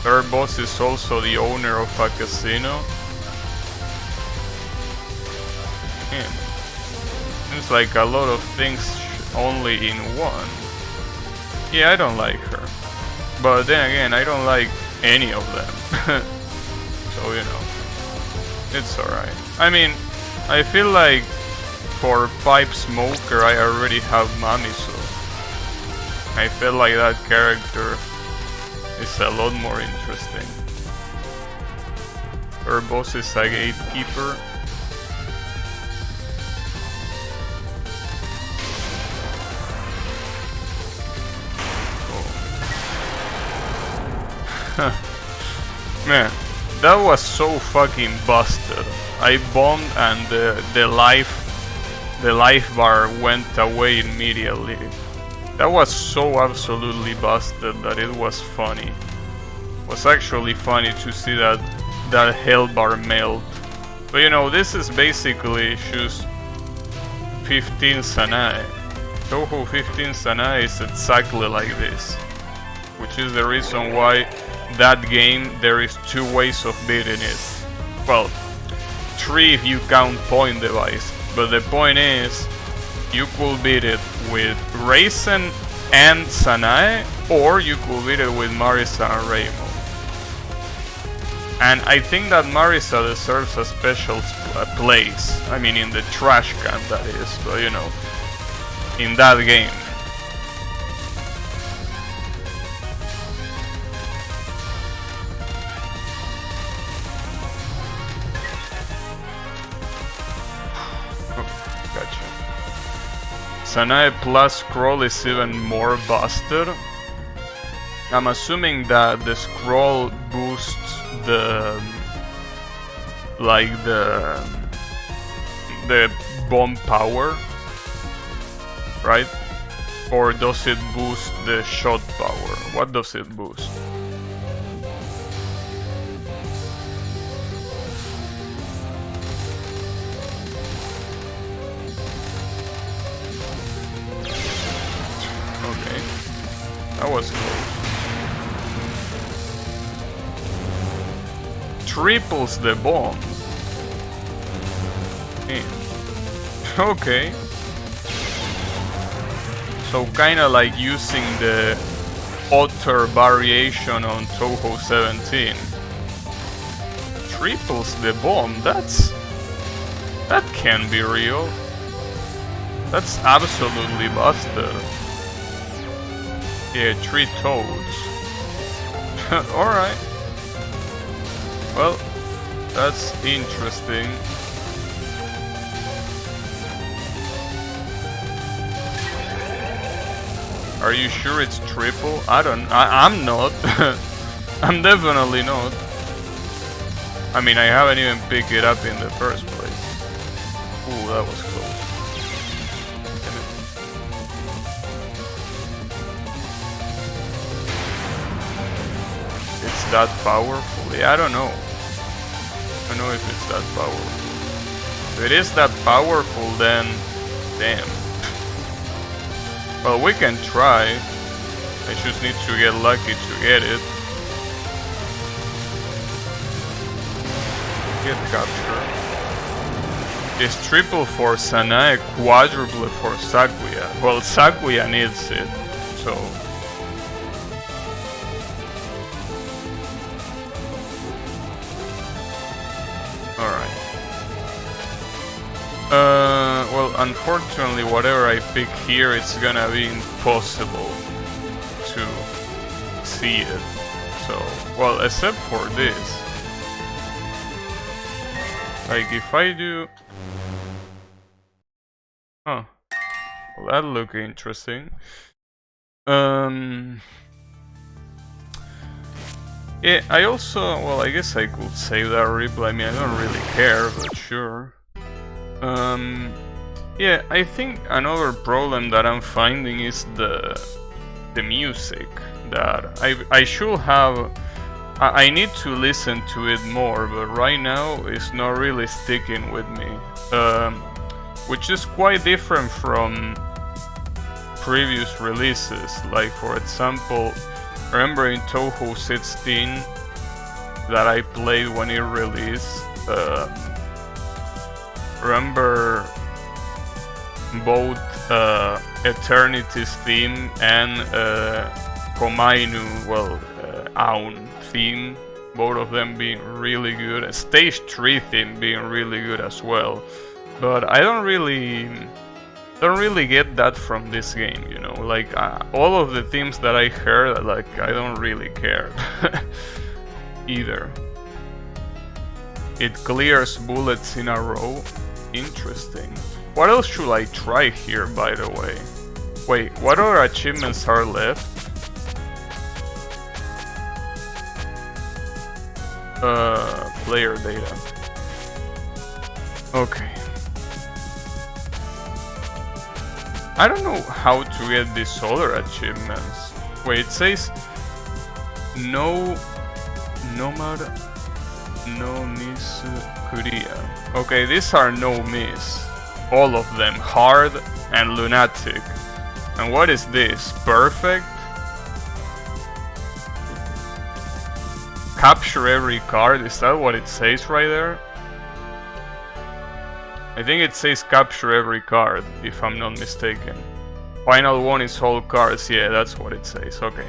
Third boss is also the owner of a casino. Him. Seems like a lot of things only in one. Yeah, I don't like her. But then again, I don't like any of them. So, you know, it's alright. I mean, I feel like for Pipe Smoker I already have Mamiso. I feel like that character is a lot more interesting. Her boss is a gatekeeper. Man, that was so fucking busted. I bombed and the life bar went away immediately. That was so absolutely busted that it was funny. It was actually funny to see that hell bar melt. But you know, this is basically just 15 Sanae. Touhou 15 Sanae is exactly like this. Which is the reason why that game there is 2 ways of beating it. Well, 3 if you count point device. But the point is, you could beat it with Raisin and Sanae, or you could beat it with Marisa and Raymond. And I think that Marisa deserves a special place. I mean, in the trash can, that is, but you know, in that game. Sanae plus scroll is even more busted. I'm assuming that the scroll boosts the the bomb power, right? Or does it boost the shot power? What does it boost? Okay, that was close. Triples the bomb. Okay. So kinda like using the otter variation on Touhou 17. Triples the bomb, that can be real. That's absolutely busted. Yeah, 3 toads. Alright. Well, that's interesting. Are you sure it's triple? I'm not. I'm definitely not. I mean, I haven't even picked it up in the first place. Ooh, that was close. It's that powerful? Yeah, I don't know. I don't know if it's that powerful. If it is that powerful, then damn. Well, we can try. I just need to get lucky to get it. Get capture. It's triple for Sanae, quadruple for Sakuya. Well, Sakuya needs it, so... Alright. Well, unfortunately, whatever I pick here, it's gonna be impossible to see it. So, well, except for this. Like, if I do... Huh. Well, that look interesting. Yeah, I also... Well, I guess I could save that replay. I mean, I don't really care, but sure. Yeah, I think another problem that I'm finding is the music. That I should have... I need to listen to it more, but right now it's not really sticking with me. Which is quite different from previous releases. Like, for example, remember in Touhou 16 that I played when it released? Remember both Eternity's theme and Komainu, well, Aun theme, both of them being really good. Stage 3 theme being really good as well. But I don't really get that from this game, you know. Like all of the themes that I heard, like I don't really care either. It clears bullets in a row. Interesting. What else should I try here, by the way? Wait, what other achievements are left? Player data. Okay. I don't know how to get these other achievements. Wait, it says no nomad, no miss Korea. Okay, these are no miss. All of them, hard and lunatic. And what is this? Perfect? Capture every card, is that what it says right there? I think it says capture every card, if I'm not mistaken. Final one is all cards, yeah, that's what it says, okay.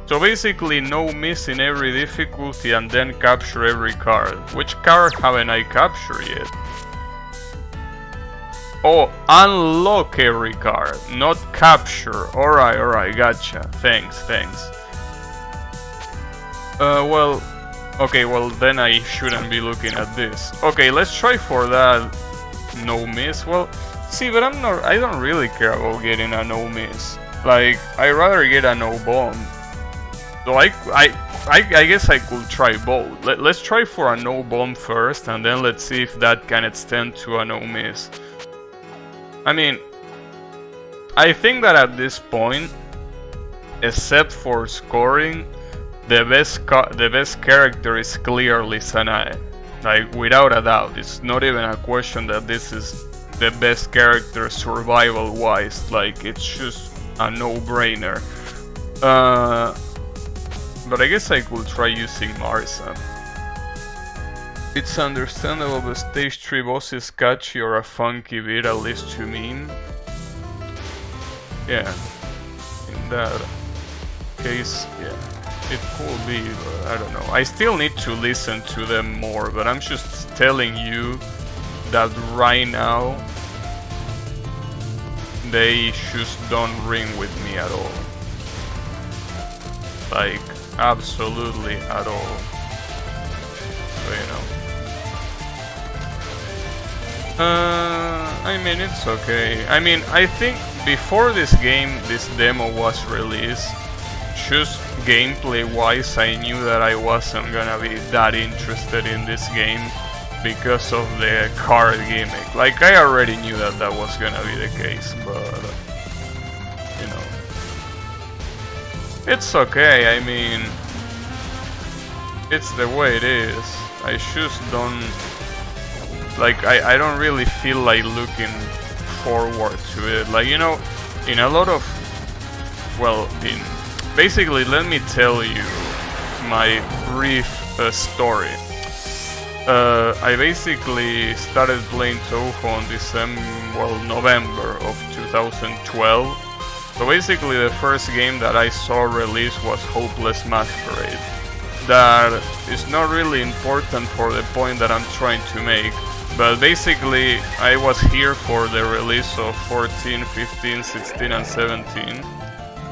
So basically no miss in every difficulty and then capture every card. Which card haven't I captured yet? Oh, unlock every card, not capture. Alright, gotcha. Thanks. Well, okay, well then I shouldn't be looking at this. Okay, let's try for that no miss. Well, See, but I don't really care about getting a no miss. Like, I'd rather get a no bomb. So I guess I could try both. Let's try for a no bomb first, and then let's see if that can extend to a no miss. I mean, I think that at this point, except for scoring, the best character is clearly Sanae. Like, without a doubt, it's not even a question that this is the best character survival-wise. Like, it's just a no-brainer. But I guess I could try using Marisa. It's understandable the stage 3 boss is catchy or a funky beat, at least to me. Yeah, in that case, yeah, it could be, but I don't know. I still need to listen to them more, but I'm just telling you that right now they just don't ring with me at all. Like, absolutely at all. So, you know. I mean, it's okay. I mean, I think before this demo was released, just gameplay-wise, I knew that I wasn't gonna be that interested in this game because of the card gimmick. Like, I already knew that that was gonna be the case, but, you know. It's okay, I mean, it's the way it is. I just don't... Like, I don't really feel like looking forward to it. Like, you know, in a lot of... Well, basically, let me tell you my brief story. I basically started playing Touhou on November of 2012. So basically, the first game that I saw released was Hopeless Masquerade. That is not really important for the point that I'm trying to make. But basically, I was here for the release of 14, 15, 16 and 17,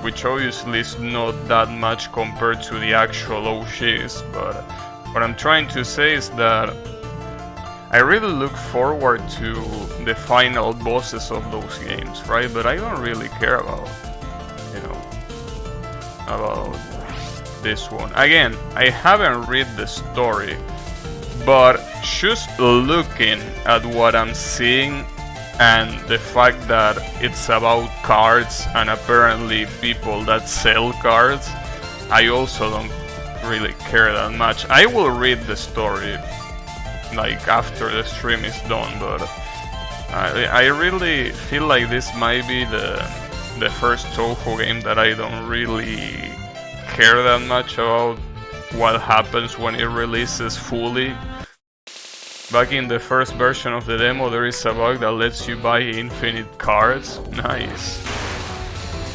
which obviously is not that much compared to the actual OGs, but what I'm trying to say is that I really look forward to the final bosses of those games, right? But I don't really care about, you know, about this one. Again, I haven't read the story, but just looking at what I'm seeing and the fact that it's about cards and apparently people that sell cards, I also don't really care that much. I will read the story like after the stream is done, but I really feel like this might be the first Touhou game that I don't really care that much about what happens when it releases fully. Back in the first version of the demo, there is a bug that lets you buy infinite cards. Nice.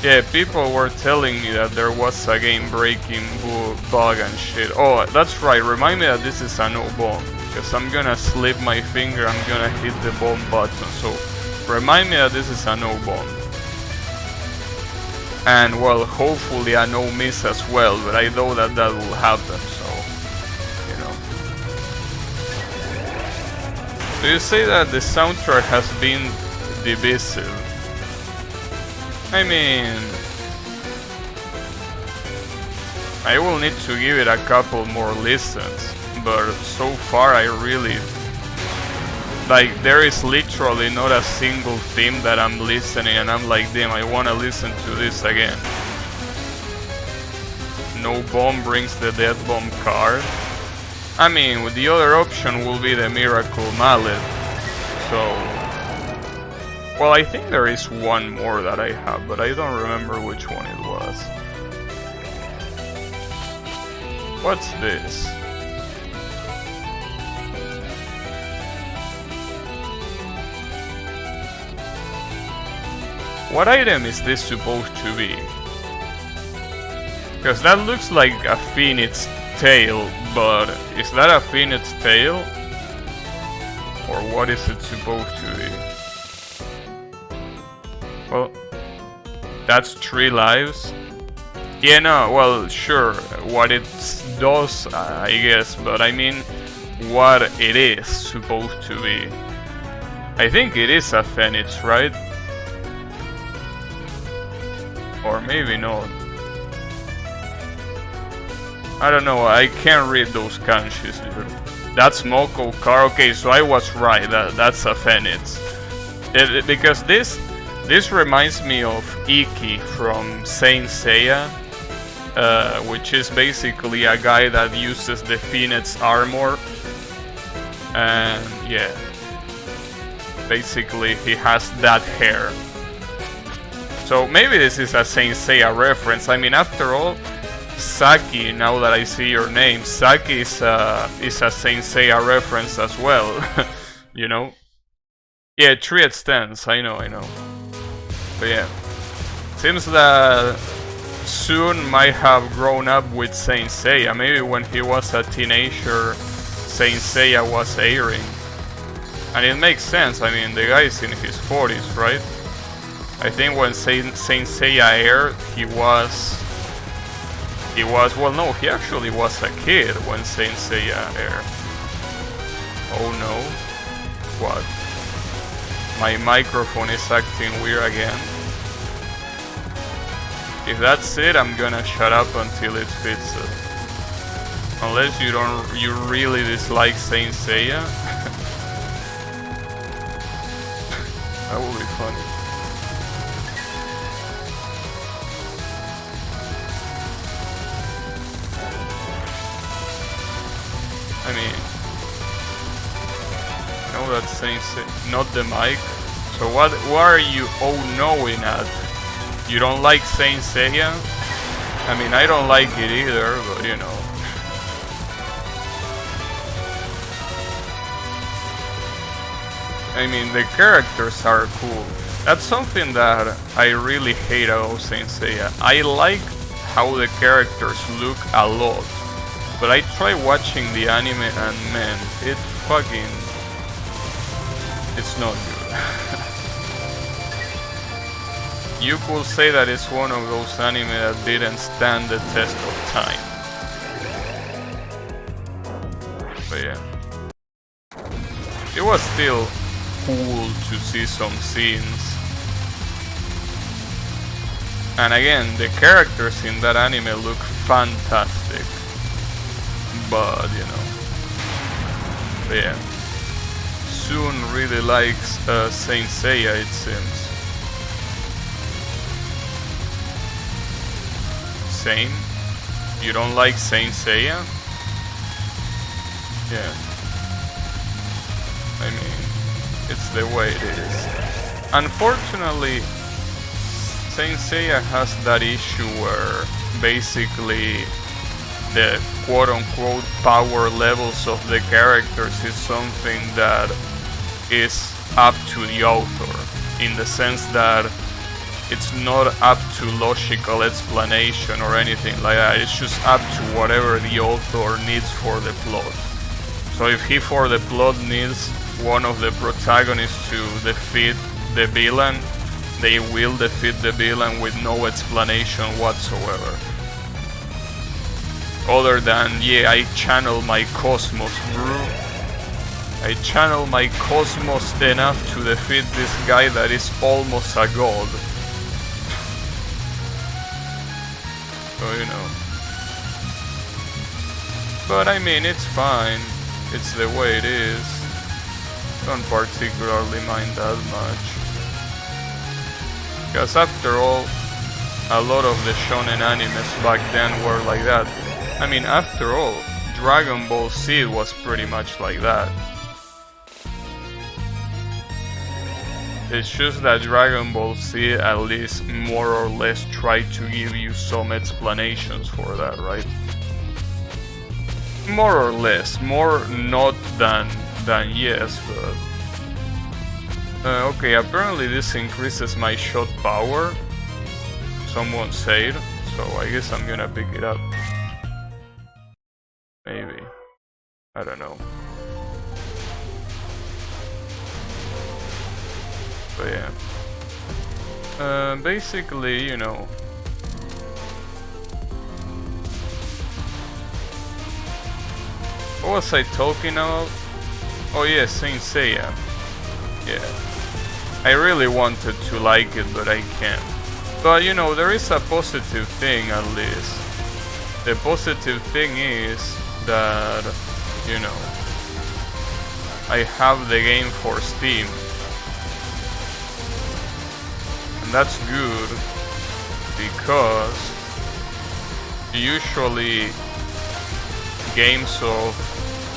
Yeah, people were telling me that there was a game-breaking bug and shit. Oh, that's right, remind me that this is a no bomb, because I'm gonna slip my finger, I'm gonna hit the bomb button, so remind me that this is a no bomb. And well, hopefully a no miss as well, but I know that that will happen, so, you know. Do you say that the soundtrack has been divisive? I mean, I will need to give it a couple more listens, but so far I really... Like, there is literally not a single theme that I'm listening and I'm like, damn, I wanna listen to this again. No bomb brings the dead bomb card. I mean, the other option will be the Miracle Mallet, so... Well, I think there is one more that I have, but I don't remember which one it was. What's this? What item is this supposed to be? Because that looks like a phoenix tail, but is that a phoenix tail? Or what is it supposed to be? Well, that's 3 lives. Yeah, no, well, sure, what it does, I guess, but I mean, what it is supposed to be. I think it is a Phoenix, right? Or maybe not. I don't know, I can't read those kanjis, dude. That's Moko car. Okay, so I was right. That's a Phoenix. Because this reminds me of Iki from Saint Seiya, which is basically a guy that uses the Phoenix armor. And yeah, basically he has that hair. So maybe this is a Saint Seiya reference. I mean, after all, Saki, now that I see your name, Saki is a Saint Seiya reference as well, you know? Yeah, 3 extends, I know. But yeah, seems that Soon might have grown up with Saint Seiya. Maybe when he was a teenager, Saint Seiya was airing. And it makes sense, I mean, the guy's in his 40s, right? I think when Saint Seiya aired, he was, well no, he actually was a kid when Saint Seiya aired. Oh no. What? My microphone is acting weird again. If that's it, I'm gonna shut up until it fixes. Unless you really dislike Saint Seiya. That would be funny. I mean, no, that's Saint Seiya, not the mic. So what are you oh-knowing at? You don't like Saint Seiya? I mean, I don't like it either, but you know. I mean, the characters are cool. That's something that I really hate about Saint Seiya. I like how the characters look a lot, but I try watching the anime and man, it's not good. You could say that it's one of those anime that didn't stand the test of time. But yeah, it was still cool to see some scenes. And again, the characters in that anime look fantastic. But, you know. But yeah. Soon really likes Saint Seiya, it seems. Same? You don't like Saint Seiya? Yeah. I mean, it's the way it is. Unfortunately, Saint Seiya has that issue where basically the quote-unquote power levels of the characters is something that is up to the author, in the sense that it's not up to logical explanation or anything like that. It's just up to whatever the author needs for the plot. So if he for the plot needs one of the protagonists to defeat the villain, they will defeat the villain with no explanation whatsoever. Other than, yeah, I channel my cosmos, bro. I channel my cosmos enough to defeat this guy that is almost a god. So, you know. But I mean, it's fine. It's the way it is. Don't particularly mind that much. Because after all, a lot of the shonen animes back then were like that. I mean, after all, Dragon Ball Z was pretty much like that. It's just that Dragon Ball Z at least more or less tried to give you some explanations for that, right? More or less, more not than yes, but... okay, apparently this increases my shot power, someone said, so I guess I'm gonna pick it up. Maybe. I don't know. But yeah. Basically, you know. What was I talking about? Oh yeah, Saint Seiya. Yeah. I really wanted to like it, but I can't. But you know, there is a positive thing at least. The positive thing is that, you know, I have the game for Steam. And that's good because usually games of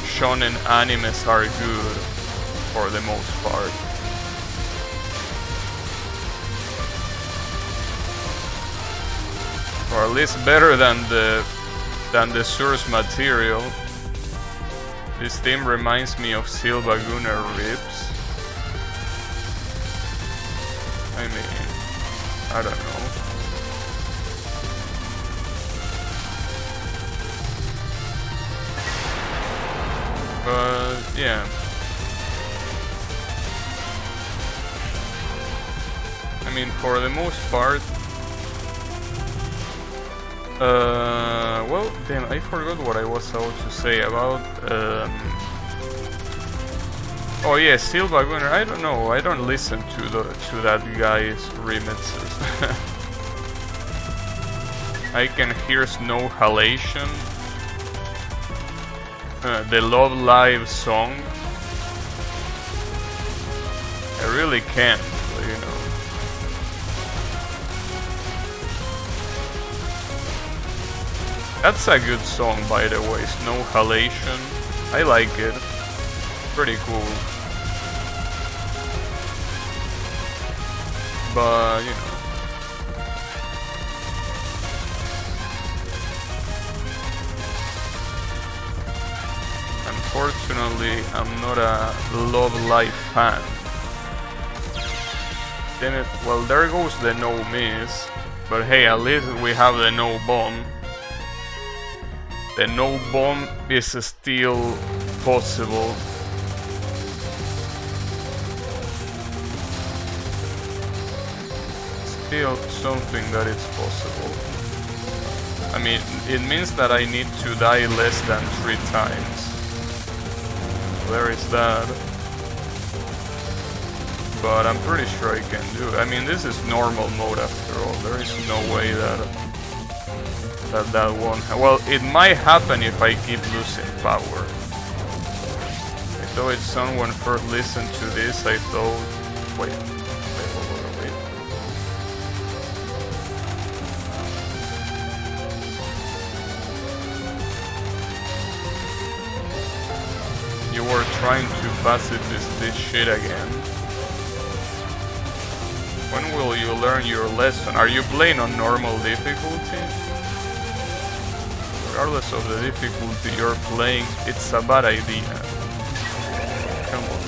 shonen animes are good for the most part. Or at least better than the source material. This theme reminds me of Silva Gunnar Rips. I mean, I don't know. But yeah. I mean, for the most part. Well, damn, I forgot what I was about to say about, oh yeah, Silva Gunnar, I don't know, I don't listen to that guy's remixes. I can hear Snow Halation, the Love Live song. I really can't, you know. That's a good song, by the way, Snow Halation. I like it. Pretty cool. But, you know. Unfortunately, I'm not a Love Live fan. Damn it. Well, there goes the no miss. But hey, at least we have the no bomb. The no bomb is still possible. Still something that is possible. I mean, it means that I need to die less than 3 times. There is that. But I'm pretty sure I can do it. I mean, this is normal mode after all. There is no way that won't. Well, it might happen if I keep losing power. I thought if someone first listened to this, I thought. Wait. You were trying to pacifist this shit again. When will you learn your lesson? Are you playing on normal difficulty? Regardless of the difficulty you're playing, it's a bad idea. Come on,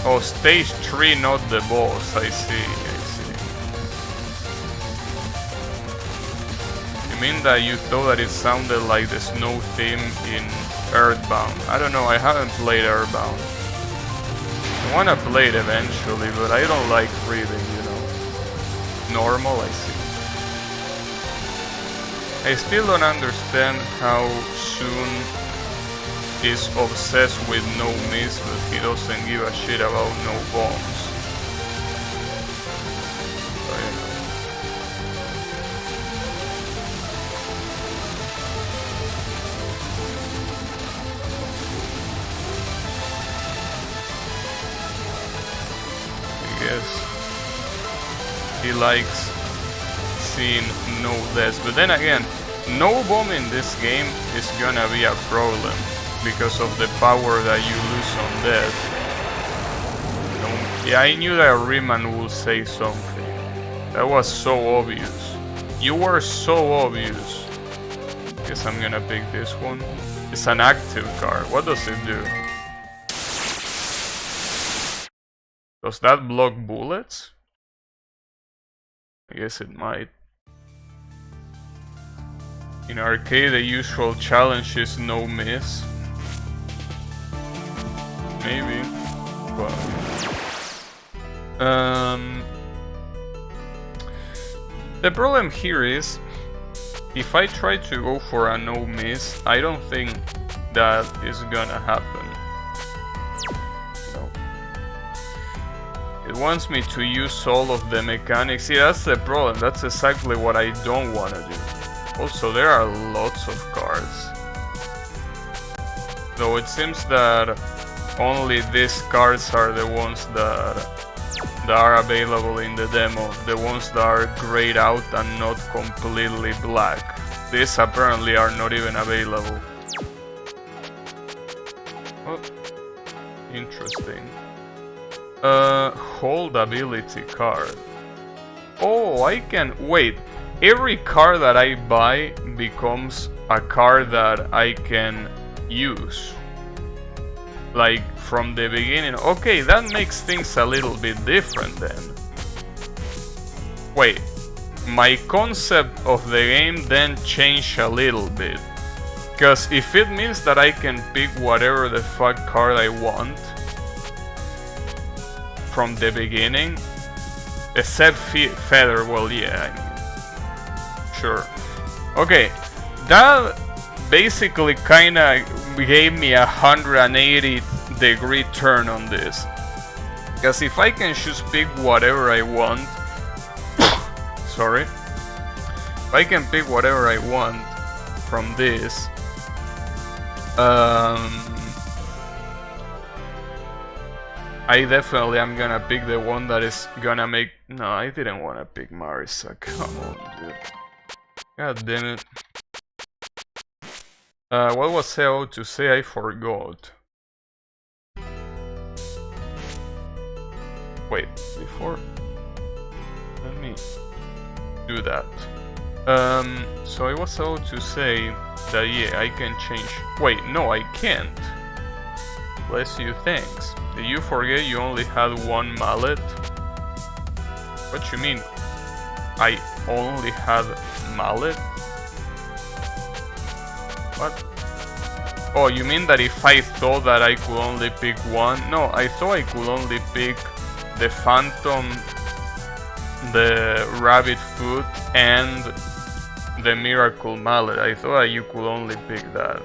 bro. Oh, stage 3, not the boss. I see. You mean that you thought that it sounded like the snow theme in Earthbound? I don't know, I haven't played Earthbound. I wanna play it eventually, but I don't like reading, you know. Normal, I see. I still don't understand how Soon is obsessed with no miss, but he doesn't give a shit about no bombs. So, you know. I guess he likes seeing no deaths, but then again, no bomb in this game is gonna be a problem because of the power that you lose on death. Yeah, I knew that Riemann would say something. That was so obvious. You were so obvious. Guess I'm gonna pick this one. It's an active card. What does it do? Does that block bullets? I guess it might. In arcade, the usual challenge is no miss. Maybe, but the problem here is, if I try to go for a no miss, I don't think that is gonna happen. it wants me to use all of the mechanics. See, that's the problem. That's exactly what I don't want to do. Also, there are lots of cards. Though it seems that only these cards are the ones that are available in the demo. The ones that are grayed out and not completely black. These apparently are not even available. Oh, interesting. Hold ability card. Oh, I can... Wait. Every card that I buy becomes a card that I can use. Like, from the beginning. Okay, that makes things a little bit different then. Wait. My concept of the game then changed a little bit. Because if it means that I can pick whatever the fuck card I want from the beginning, except Feather, well, yeah, I mean, sure. Okay, that basically kinda gave me a 180-degree turn on this. Because if I can just pick whatever I want, sorry, if I can pick whatever I want from this, I definitely am gonna pick the one that is gonna make... No, I didn't wanna pick Marisa, come on, dude. God damn it. What was I about to say? I forgot. Wait, before... Let me do that. So I was about to say that, yeah, I can change... Wait, no, I can't. Bless you, thanks. Did you forget you only had one mallet? What you mean? I only had mallet? What? Oh, you mean that if I thought that I could only pick one? No, I thought I could only pick the Phantom, the Rabbit Foot, and the Miracle Mallet. I thought you could only pick that.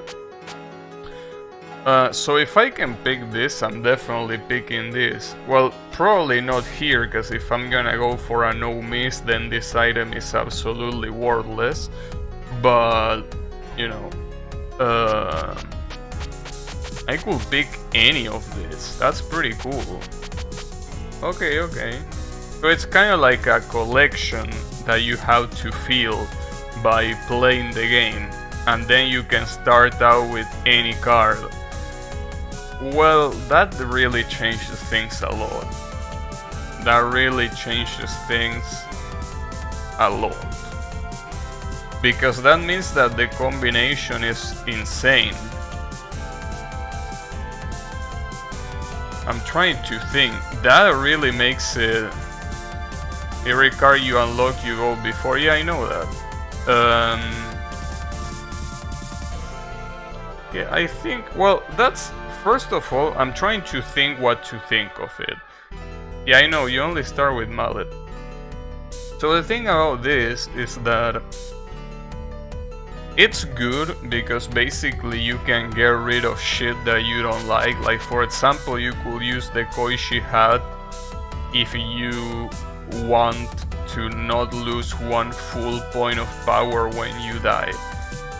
So if I can pick this, I'm definitely picking this. Well, probably not here, because if I'm gonna go for a no miss, then this item is absolutely worthless. But, you know, I could pick any of this. That's pretty cool. Okay, okay. So it's kind of like a collection that you have to fill by playing the game. And then you can start out with any card. Well, that really changes things a lot. That really changes things a lot. Because that means that the combination is insane. I'm trying to think. That really makes it... Every card you unlock, you go before. Yeah, I know that. Yeah, I think... Well, that's... First of all, I'm trying to think what to think of it. Yeah, I know, you only start with Mallet. So the thing about this is that it's good because basically you can get rid of shit that you don't like. Like, for example, you could use the Koishi hat if you want to not lose one full point of power when you die.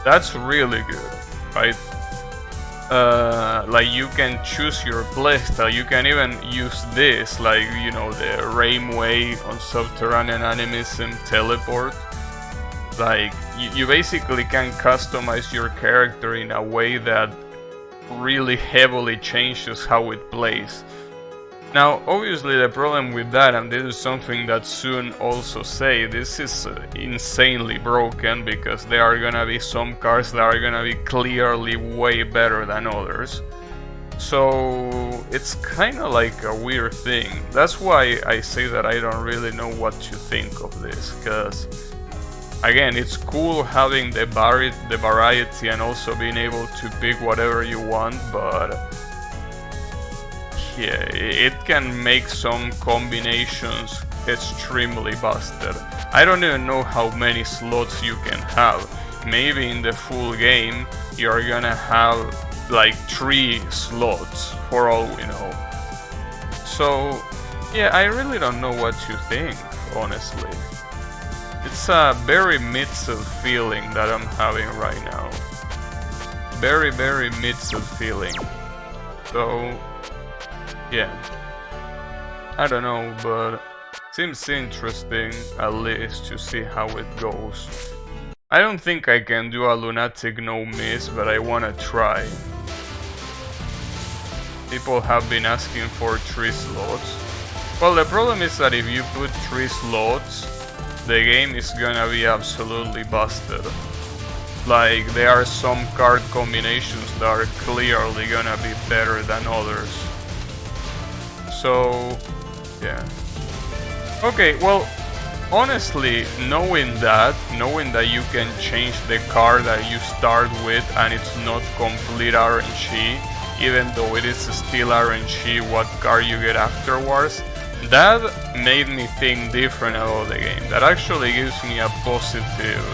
That's really good, right? Like, you can choose your playstyle. You can even use this, like, you know, the Rainway on Subterranean Animism teleport. Like, you basically can customize your character in a way that really heavily changes how it plays. Now, obviously the problem with that, and this is something that Soon also say, this is insanely broken because there are gonna be some cards that are gonna be clearly way better than others. So it's kinda like a weird thing. That's why I say that I don't really know what to think of this, because again, it's cool having the variety and also being able to pick whatever you want, but yeah, it can make some combinations extremely busted. I don't even know how many slots you can have. Maybe in the full game you're gonna have like 3 slots for all we know. So Yeah, I really don't know what to think, honestly. It's a very mixed feeling that I'm having right now. Very, very mixed feeling. So, yeah. I don't know, but seems interesting at least to see how it goes. I don't think I can do a lunatic no miss, but I wanna try. People have been asking for 3 slots. Well, the problem is that if you put 3 slots, the game is gonna be absolutely busted. Like, there are some card combinations that are clearly gonna be better than others. So, yeah. Okay, well, honestly, knowing that you can change the card that you start with and it's not complete RNG, even though it is still RNG what card you get afterwards, that made me think different about the game. That actually gives me a positive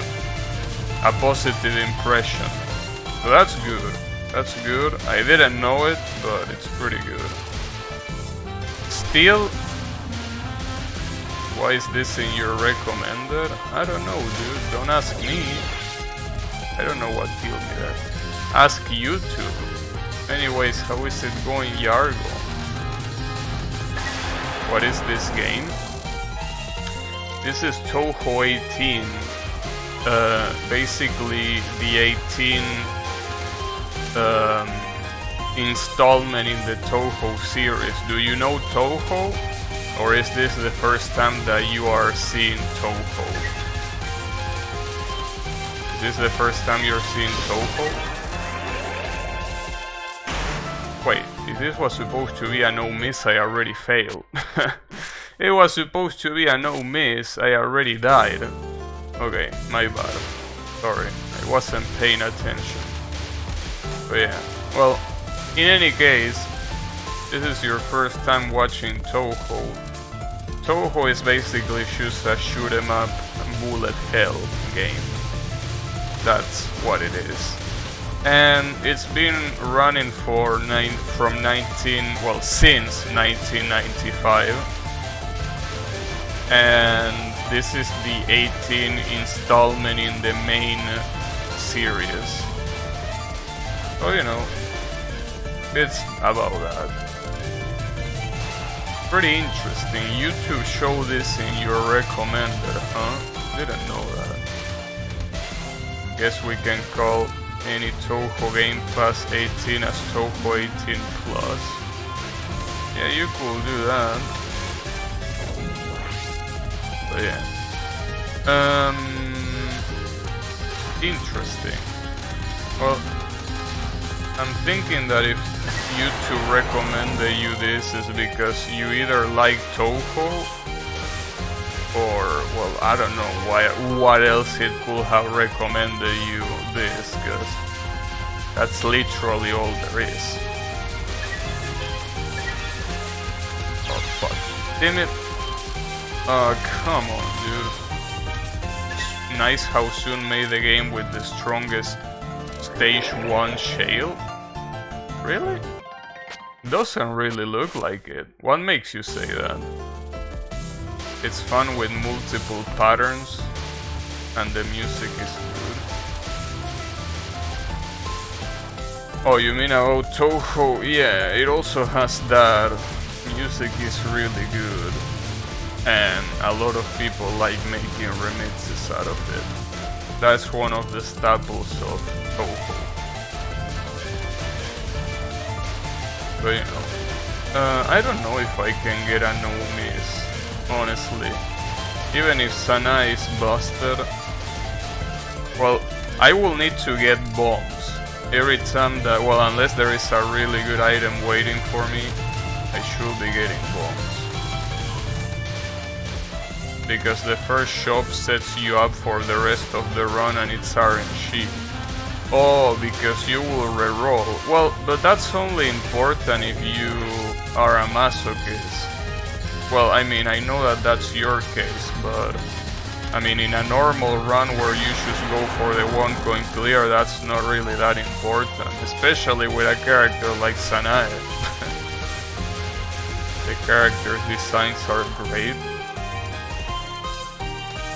impression. So that's good. That's good. I didn't know it, but it's pretty good. Still, why is this in your recommended? I don't know, dude. Don't ask me. I don't know what killed me there. Ask YouTube. Anyways, how is it going, Yargo? What is this game? This is Touhou 18. Basically the 18 installment in the Touhou series. Do you know Touhou? Or is this the first time that you are seeing Touhou? Is this the first time you're seeing Touhou? Wait, if this was supposed to be a no miss, I already failed. It was supposed to be a no miss, I already died. Okay, my bad. Sorry, I wasn't paying attention. But yeah, well, in any case, this is your first time watching Touhou. Touhou is basically just a shoot 'em up bullet hell game. That's what it is. And it's been running for since 1995. And this is the 18th installment in the main series. So, you know, it's about that. Pretty interesting. YouTube show this in your recommended, huh? Didn't know that. Guess we can call any Touhou Game Pass 18 as Touhou 18 Plus. Yeah, you could do that. But yeah. Interesting. Well, I'm thinking that if YouTube recommended you this is because you either like Touhou or, well, I don't know what else it could have recommended you this, because that's literally all there is. Oh fuck. Damn it. Oh, come on, dude. Nice how soon made the game with the strongest Stage 1 shale? Really? Doesn't really look like it. What makes you say that? It's fun with multiple patterns and the music is good. Oh, you mean about Touhou? Yeah, it also has that. Music is really good. And a lot of people like making remixes out of it. That's one of the staples of Touhou. But you know, I don't know if I can get a no miss, honestly. Even if Sana is busted, well, I will need to get bombs every time that, well, unless there is a really good item waiting for me, I should be getting bombs. Because the first shop sets you up for the rest of the run and it's RNG. Oh, because you will reroll. Well, but that's only important if you are a masochist. Well, I mean, I know that that's your case, but I mean, in a normal run where you just go for the one coin clear, that's not really that important. Especially with a character like Sanae. The character designs are great.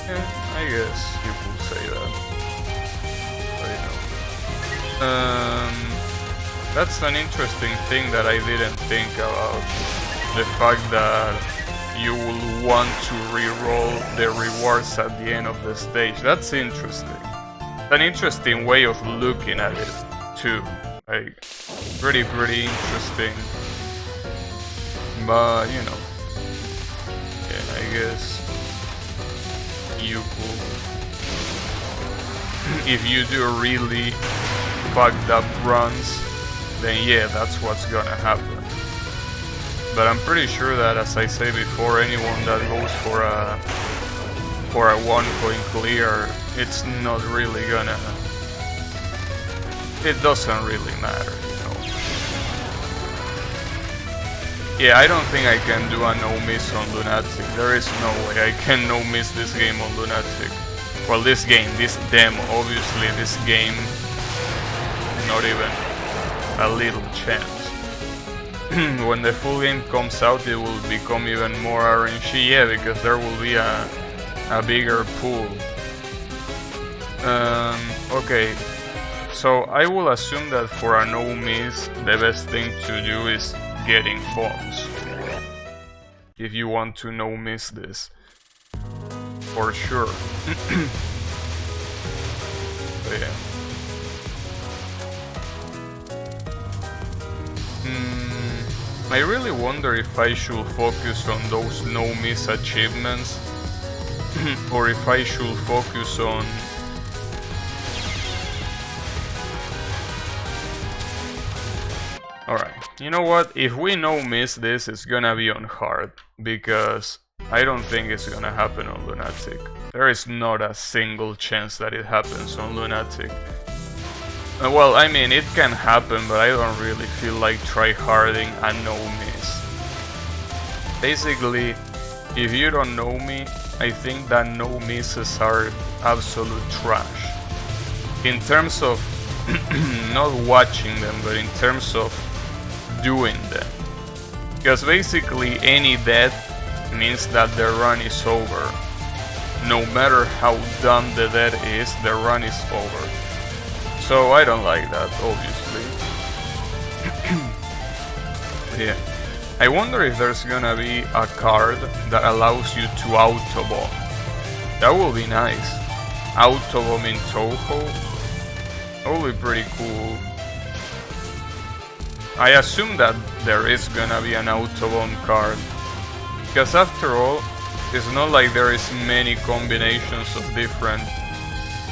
Yeah, I guess you could say that. But, you know. That's an interesting thing that I didn't think about. The fact that you will want to re-roll the rewards at the end of the stage. That's interesting. An interesting way of looking at it too. Like, pretty interesting. But you know, yeah, I guess you could, if you do really fucked up runs, then yeah, that's what's gonna happen. But I'm pretty sure that, as I say before, anyone that goes for a 1 coin clear, it's not really gonna, it doesn't really matter, you know. Yeah, I don't think I can do a no miss on Lunatic. There is no way I can no miss this game on Lunatic. Well, this demo, obviously this game, not even a little chance. When the full game comes out, it will become even more RNG, yeah, because there will be a bigger pool. Okay, so I will assume that for a no miss, the best thing to do is getting bombs. If you want to no miss this, for sure. But yeah. I really wonder if I should focus on those no-miss achievements or if I should focus on alright, you know what, if we no-miss this, it's gonna be on hard, because I don't think it's gonna happen on Lunatic. There is not a single chance that it happens on Lunatic. Well, I mean, it can happen, but I don't really feel like tryharding a no-miss. Basically, if you don't know me, I think that no-misses are absolute trash. In terms of not watching them, but in terms of doing them. Because basically, any death means that the run is over. No matter how dumb the death is, the run is over. So I don't like that, obviously. Yeah. I wonder if there's gonna be a card that allows you to auto-bomb. That will be nice. Auto-bomb in Touhou. That will be pretty cool. I assume that there is gonna be an auto-bomb card. Because after all, it's not like there is many combinations of different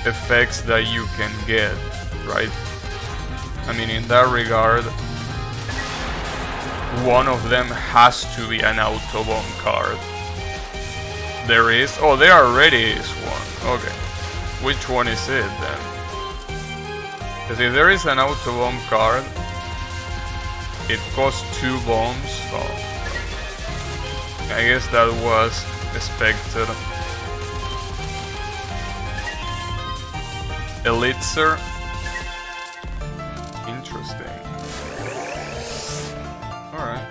effects that you can get. Right? I mean, in that regard, one of them has to be an auto-bomb card. There is? Oh, there already is one. Okay. Which one is it then? Because if there is an auto-bomb card, it costs 2 bombs. Oh. I guess that was expected. Elitzer. Interesting. Alright.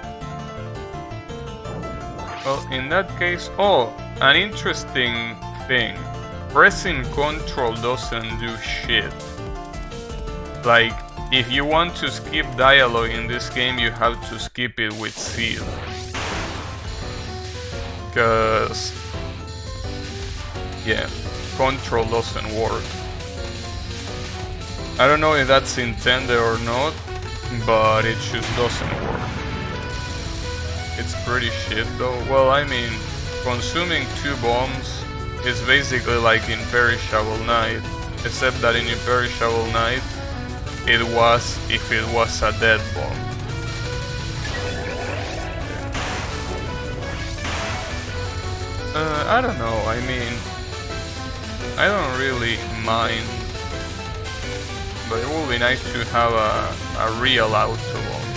Well, in that case... Oh, an interesting thing. Pressing control doesn't do shit. Like, if you want to skip dialogue in this game, you have to skip it with seal. Because... yeah, control doesn't work. I don't know if that's intended or not, but it just doesn't work. It's pretty shit though. Well, I mean, consuming 2 bombs is basically like in Perishable Night, except that in Perishable Night, it was if it was a dead bomb. I don't know, I mean, I don't really mind. But it would be nice to have a real auto-bomb.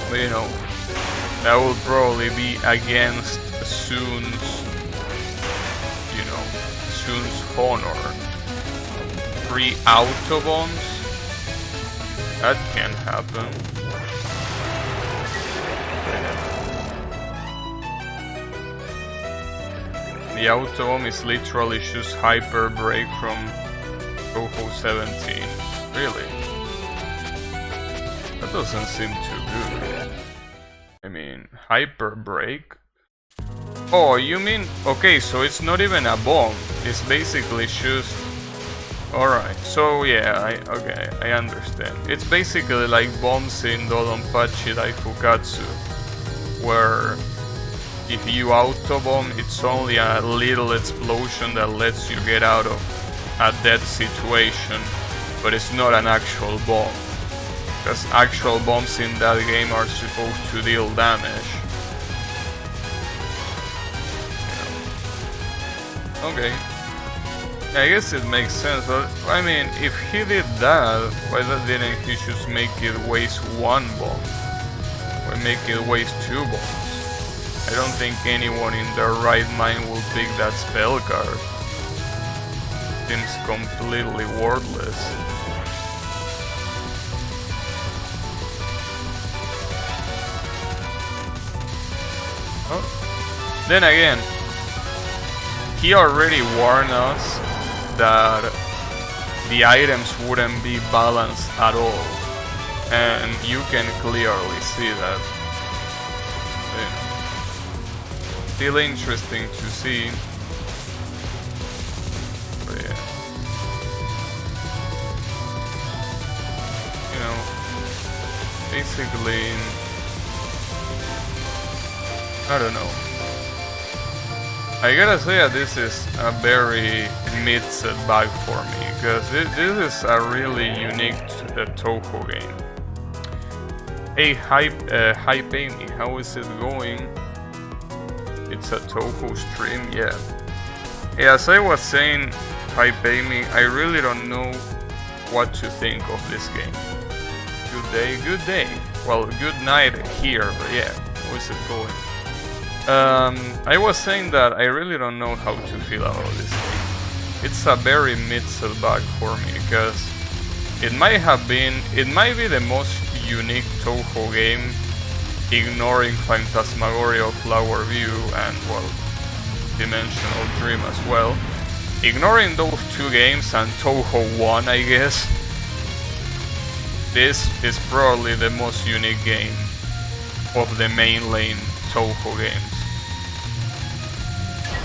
But you know, that would probably be against Soon's, you know, Soon's honor. 3 auto-bombs? That can happen. The auto bomb is literally just hyper break from Touhou 17. Really? That doesn't seem too good. I mean, hyper break? Oh, you mean... Okay, so it's not even a bomb. It's basically just... Alright, so yeah, I understand. It's basically like bombs in Dodonpachi Daifukatsu, where if you auto-bomb, it's only a little explosion that lets you get out of a dead situation, but it's not an actual bomb. Because actual bombs in that game are supposed to deal damage. Okay. I guess it makes sense, but I mean, if he did that, why didn't he just make it waste one bomb? Or make it waste two bombs? I don't think anyone in their right mind will pick that spell card. Seems completely worthless. Oh. Then again, he already warned us that the items wouldn't be balanced at all, and you can clearly see that. Still interesting to see. But yeah. You know, basically, I don't know. I gotta say that this is a very mid setback for me, because this is a really unique Touhou game. Hey, Hype Amy, how is it going? It's a Touhou stream, yeah. Yeah, as I was saying, Hype Amy, I really don't know what to think of this game. Good day, good day. Well, good night here, but yeah, how is it going? I was saying that I really don't know how to feel about this game. It's a very mid-setback for me, because it might be the most unique Touhou game, ignoring Phantasmagoria Flower View and, well, Dimensional Dream as well. Ignoring those two games and Touhou 1, I guess, this is probably the most unique game of the main lane Touhou games.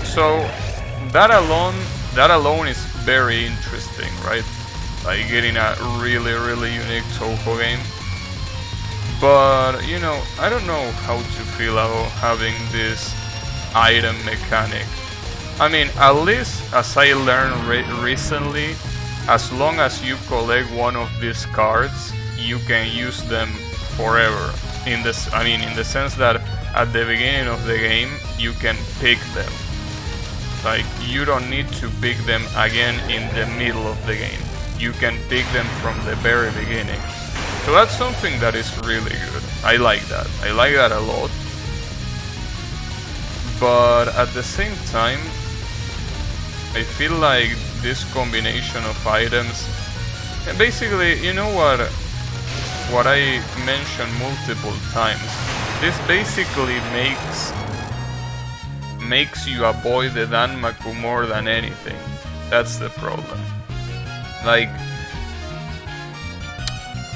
So that alone is very interesting, right? Like getting a really unique Touhou game. But you know, I don't know how to feel about having this item mechanic. I mean, at least as I learned recently, as long as you collect one of these cards, you can use them forever. In the sense that at the beginning of the game, you can pick them. Like, you don't need to pick them again in the middle of the game. You can pick them from the very beginning. So that's something that is really good. I like that. I like that a lot. But at the same time, I feel like this combination of items... And basically, you know what I mentioned multiple times? This basically makes you avoid the Danmaku more than anything. That's the problem. Like,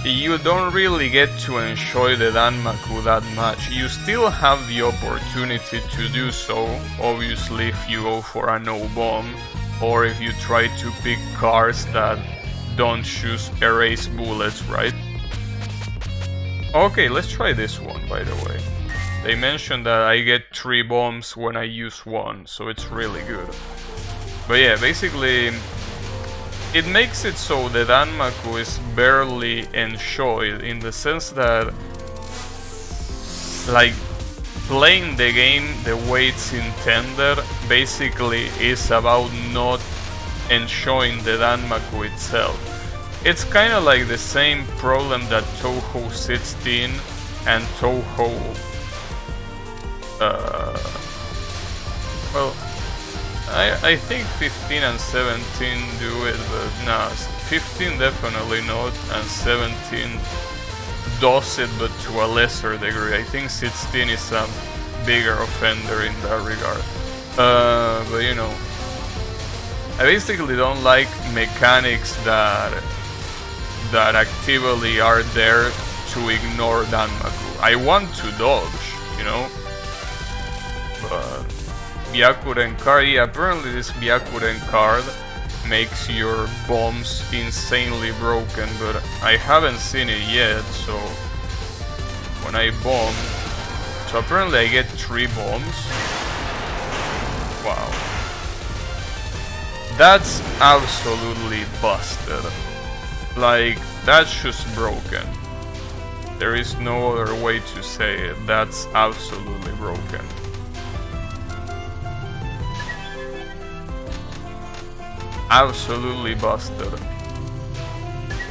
you don't really get to enjoy the Danmaku that much. You still have the opportunity to do so, obviously, if you go for a no bomb, or if you try to pick cards that don't choose erase bullets, right? Okay, let's try this one, by the way. They mentioned that I get 3 bombs when I use 1, so it's really good. But yeah, basically, it makes it so the Danmaku is barely enjoyed, in the sense that, like, playing the game the way it's intended basically is about not enjoying the Danmaku itself. It's kind of like the same problem that Touhou 16 and Touhou... well, I think 15 and 17 do it, but nah, 15 definitely not, and 17 does it, but to a lesser degree. I think 16 is a bigger offender in that regard. But you know, I basically don't like mechanics that actively are there to ignore Danmaku. I want to dodge, you know? But Byakuren card, yeah, apparently this Byakuren card makes your bombs insanely broken, but I haven't seen it yet, so when I bomb, so apparently I get 3 bombs. Wow. That's absolutely busted. Like, that's just broken. There is no other way to say it. That's absolutely broken. Absolutely busted.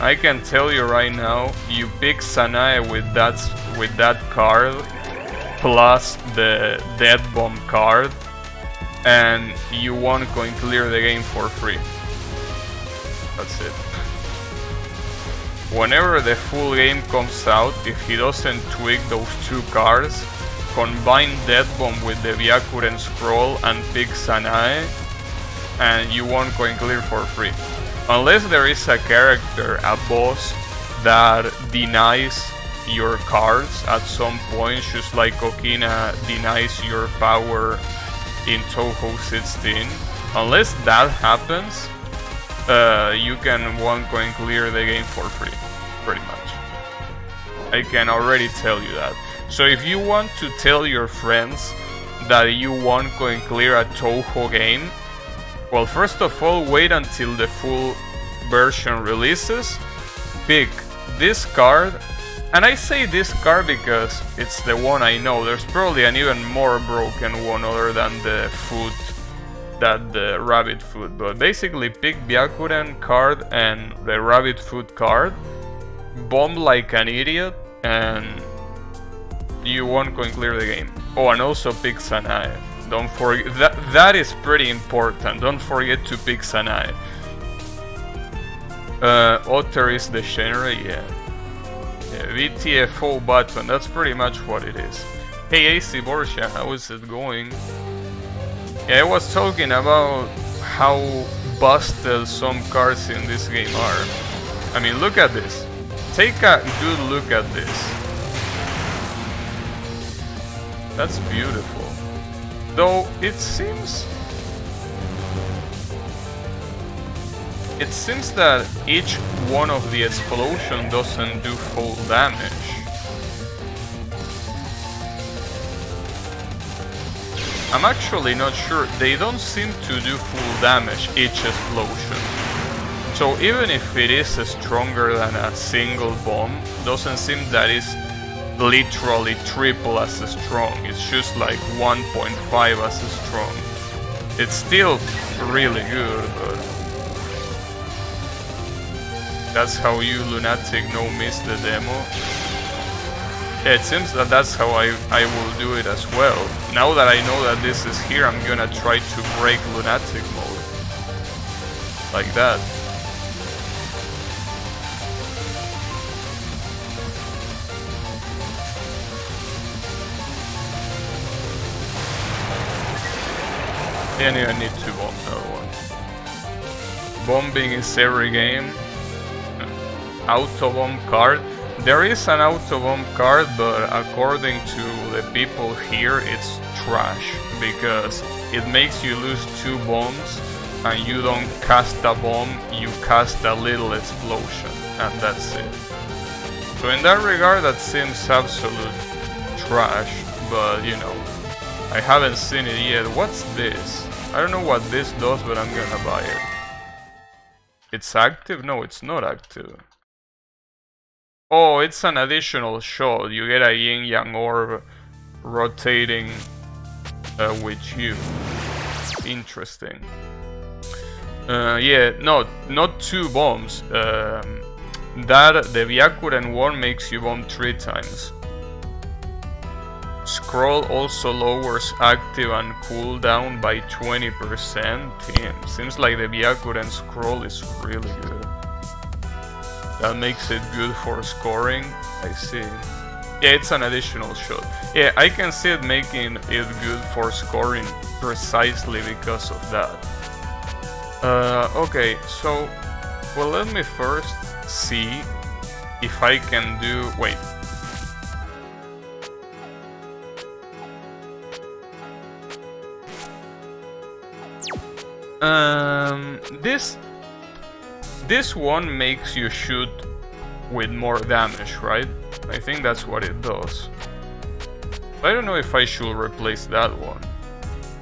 I can tell you right now, you pick Sanae with that card plus the Dead Bomb card, and you won't go and clear the game for free. That's it. Whenever the full game comes out, if he doesn't tweak those 2 cards, combine Dead Bomb with the Byakuren scroll and pick Sanae, and you won't go and clear for free. Unless there is a character, a boss, that denies your cards at some point, just like Okina denies your power in Touhou 16. Unless that happens, you can won't go and clear the game for free, pretty much. I can already tell you that. So if you want to tell your friends that you won't go and clear a Touhou game, well, first of all, wait until the full version releases, pick this card, and I say this card because it's the one I know. There's probably an even more broken one other than the foot, the rabbit foot, but basically pick Byakuren card and the rabbit foot card, bomb like an idiot, and you won't go and clear the game. Oh, and also pick Sanae. Don't forget, that is pretty important. Don't forget to pick Sanae. Otter is the genre, yeah. VTFO button, that's pretty much what it is. Hey AC Borsha, how is it going? Yeah, I was talking about how busted some cards in this game are. I mean, look at this. Take a good look at this. That's beautiful. Though it seems that each one of the explosion doesn't do full damage. I'm actually not sure. They don't seem to do full damage each explosion. So even if it is stronger than a single bomb, doesn't seem that it's literally triple as strong. It's just like 1.5 as strong. It's still really good, but that's how you lunatic no miss the demo. Yeah, it seems that that's how I will do it as well. Now that I know that this is here, I'm gonna try to break lunatic mode like that. Anyway, I need to bomb another one. Bombing is every game. Auto bomb card. There is an auto bomb card, but according to the people here, it's trash because it makes you lose 2 bombs, and you don't cast a bomb, you cast a little explosion, and that's it. So in that regard, that seems absolute trash, but you know, I haven't seen it yet. What's this? I don't know what this does, but I'm gonna buy it. It's active? No, it's not active. Oh, it's an additional shot. You get a yin-yang orb rotating with you. Interesting. Yeah, no, not 2 bombs. The Byakuren one makes you bomb 3 times. Scroll also lowers active and cooldown by 20%. Damn, seems like the Byakuren scroll is really good. That makes it good for scoring, I see. Yeah, it's an additional shot. Yeah, I can see it making it good for scoring precisely because of that. Okay, so, well, let me first see if I can do... Wait. This one makes you shoot with more damage, right? I think that's what it does. I don't know if I should replace that one.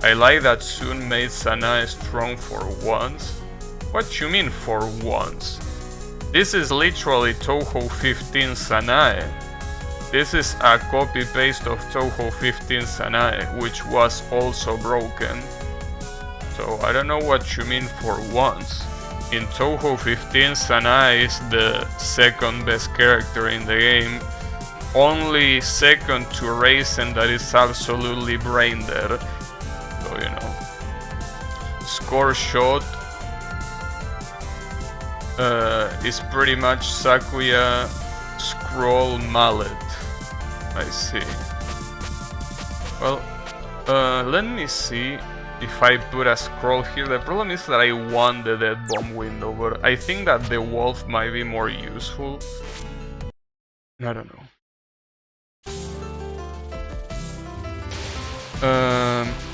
I like that Sun made Sanae strong for once. What you mean for once? This is literally Touhou 15 Sanae. This is a copy-paste of Touhou 15 Sanae, which was also broken. So I don't know what you mean for once. In Touhou 15, Sanae is the second best character in the game, only second to Raisin, that is absolutely brain dead. So, you know. Score shot is pretty much Sakuya scroll mallet. I see. Well, let me see if I put a scroll here. The problem is that I want the dead bomb window, but I think that the wolf might be more useful. I don't know.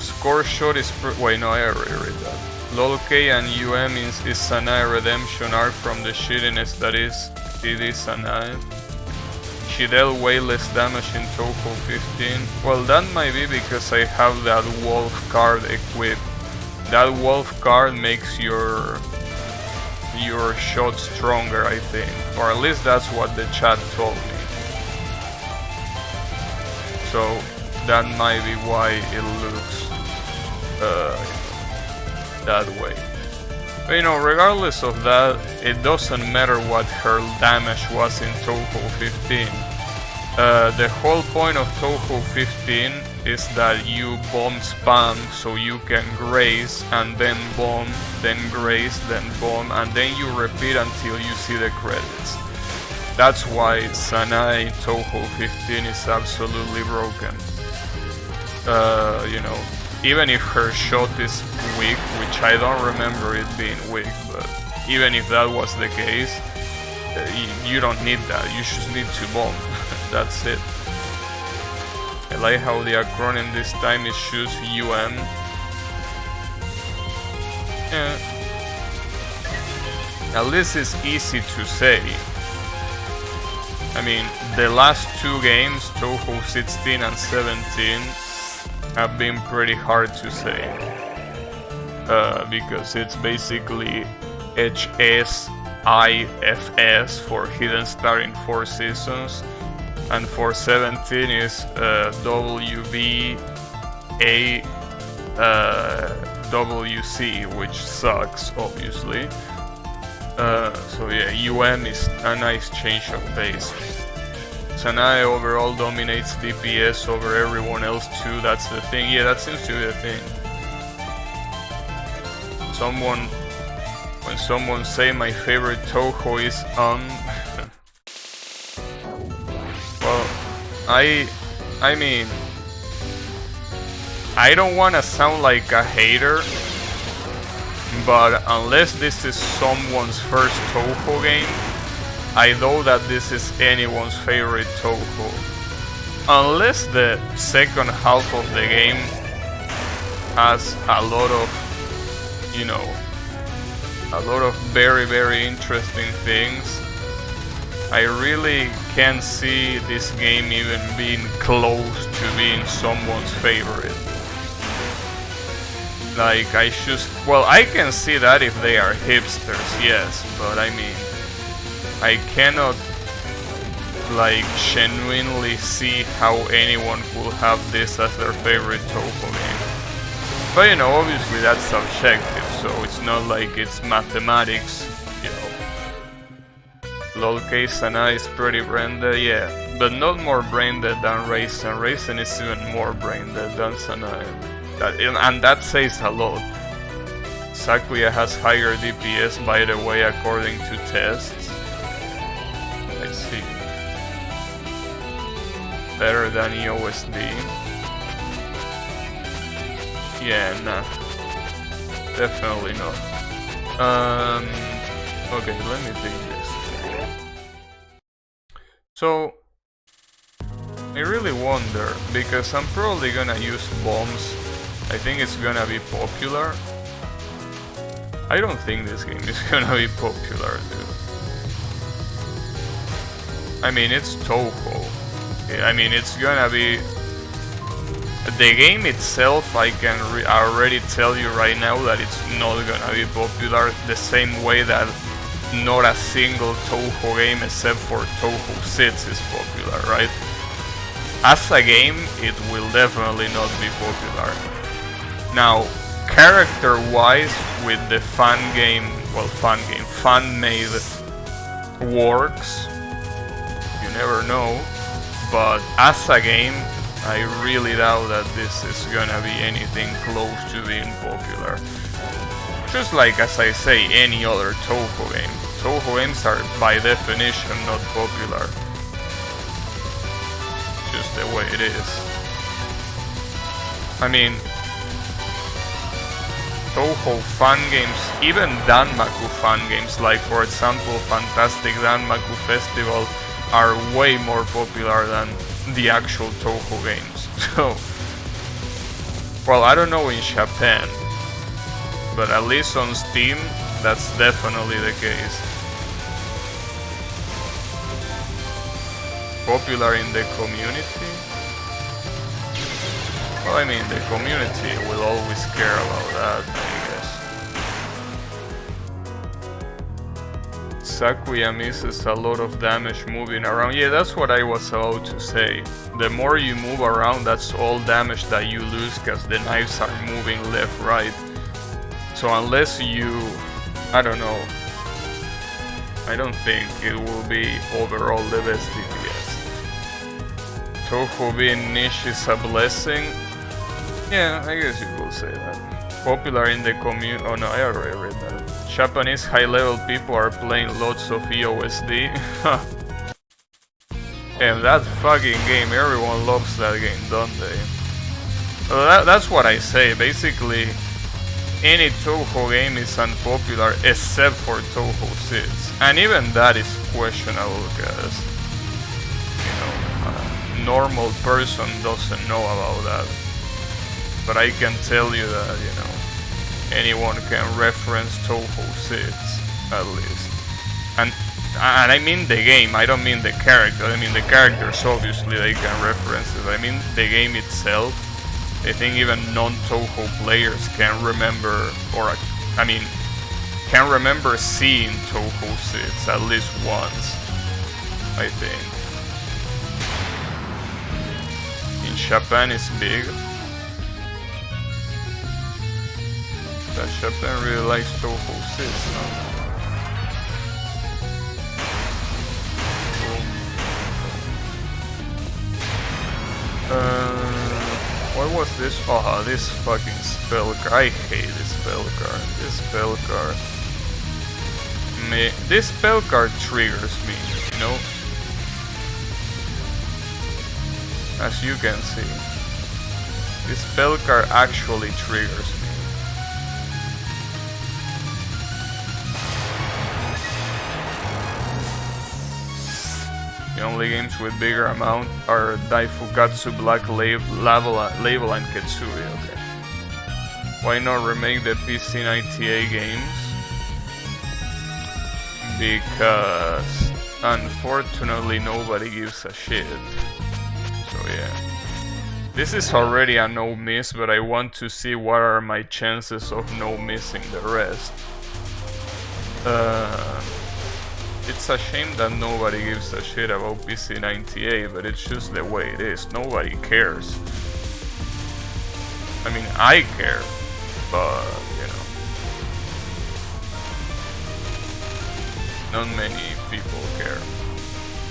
Score shot is wait, no, I already read that. LOL-K and UM is Sanae redemption arc from the shittiness that is TD Sanae. She dealt way less damage in Touhou 15. Well, that might be because I have that wolf card equipped. That wolf card makes your shot stronger, I think. Or at least that's what the chat told me. So that might be why it looks that way. But, you know, regardless of that, it doesn't matter what her damage was in Touhou 15. The whole point of Touhou 15 is that you bomb spam, so you can graze and then bomb, then graze, then bomb, and then you repeat until you see the credits. That's why Sanae in Touhou 15 is absolutely broken. You know, even if her shot is weak, which I don't remember it being weak, but even if that was the case, you don't need that, you just need to bomb. That's it. I like how the acronym this time is choose UM. Yeah. At least it's easy to say. I mean, the last two games, Touhou 16 and 17, have been pretty hard to say. Because it's basically HSIFS for Hidden Star in 4 seasons, and for 17 is WBAWC, which sucks, obviously. So yeah, UM is a nice change of pace. Sanae overall dominates DPS over everyone else too, that's the thing. Yeah, that seems to be the thing. When someone say my favorite Touhou is well, I mean, I don't wanna sound like a hater, but unless this is someone's first Touhou game, I know that this is anyone's favorite Touhou. Unless the second half of the game has a lot of, you know, a lot of very, very interesting things, I really can't see this game even being close to being someone's favorite. Like, well, I can see that if they are hipsters, yes, but I mean, I cannot, like, genuinely see how anyone could have this as their favorite Touhou game. But, you know, obviously that's subjective, so it's not like it's mathematics, you know. LOL-K Sanae is pretty brain-dead, yeah, but not more brain-dead than Raisin. Raisin is even more brain-dead than Sanae. And that says a lot. Sakuya has higher DPS, by the way, according to tests. Let's see. better than EOSD. Yeah, nah. Definitely not. Okay, let me take this. So, I really wonder, because I'm probably gonna use bombs. I think it's gonna be popular. I don't think this game is gonna be popular, dude. I mean, it's Touhou. I mean, it's gonna be... The game itself, I can already tell you right now that it's not gonna be popular, the same way that not a single Touhou game except for Touhou 6 is popular, right? As a game, it will definitely not be popular. Now, character-wise, with the fan-made works, you never know, but as a game, I really doubt that this is gonna be anything close to being popular. Just like, as I say, any other Touhou game. Touhou games are, by definition, not popular. Just the way it is. I mean, Touhou fan games, even Danmaku fan games, like for example Fantastic Danmaku Festival, are way more popular than the actual Touhou games. So, well, I don't know in Japan, but at least on Steam, that's definitely the case. Popular in the community? Well, I mean, the community will always care about that, I guess. Sakuya misses a lot of damage moving around. Yeah, that's what I was about to say. The more you move around, that's all damage that you lose, because the knives are moving left, right. So unless you... I don't know. I don't think it will be overall the best DPS. Touhou being niche is a blessing. Yeah, I guess you could say that. Popular in the community. Oh no, I already read that. Japanese high-level people are playing lots of EOSD. And that fucking game, everyone loves that game, don't they? So that's what I say. Basically, any Touhou game is unpopular except for Touhou 6. And even that is questionable, because, you know, a normal person doesn't know about that. But I can tell you that, you know, anyone can reference Touhou 6, at least. And I mean the game, I don't mean the character. I mean the characters, obviously they can reference it. I mean the game itself. I think even non-Touhou players can remember, or I mean, can remember seeing Touhou 6 at least once, I think. In Japan it's big. That Japan really likes Touhou 6, no? What was this? Oh, this fucking spell card. I hate this spell card. This spell card. This spell card triggers me, you know? As you can see. This spell card actually triggers me. The only games with bigger amount are Daifukatsu, Black Label and Ketsui, okay. Why not remake the PC 90A games? Because unfortunately nobody gives a shit. So yeah. This is already a no miss, but I want to see what are my chances of no missing the rest. It's a shame that nobody gives a shit about PC 90A, but it's just the way it is. Nobody cares. I mean, I care, but, you know, not many people care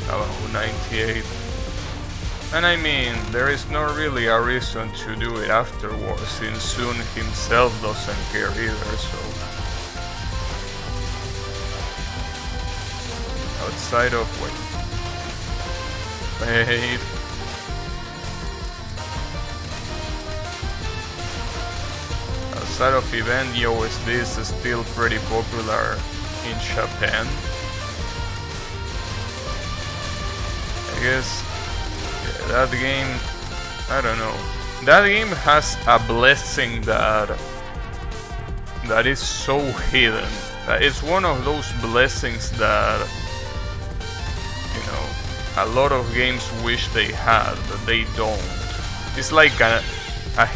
about 98. And I mean, there is not really a reason to do it afterwards, since Sun himself doesn't care either, so... Outside of wait. outside of event, EOSD is still pretty popular in Japan. I guess that game, I don't know. That game has a blessing that is so hidden. It's one of those blessings that, you know, a lot of games wish they had, but they don't. It's like a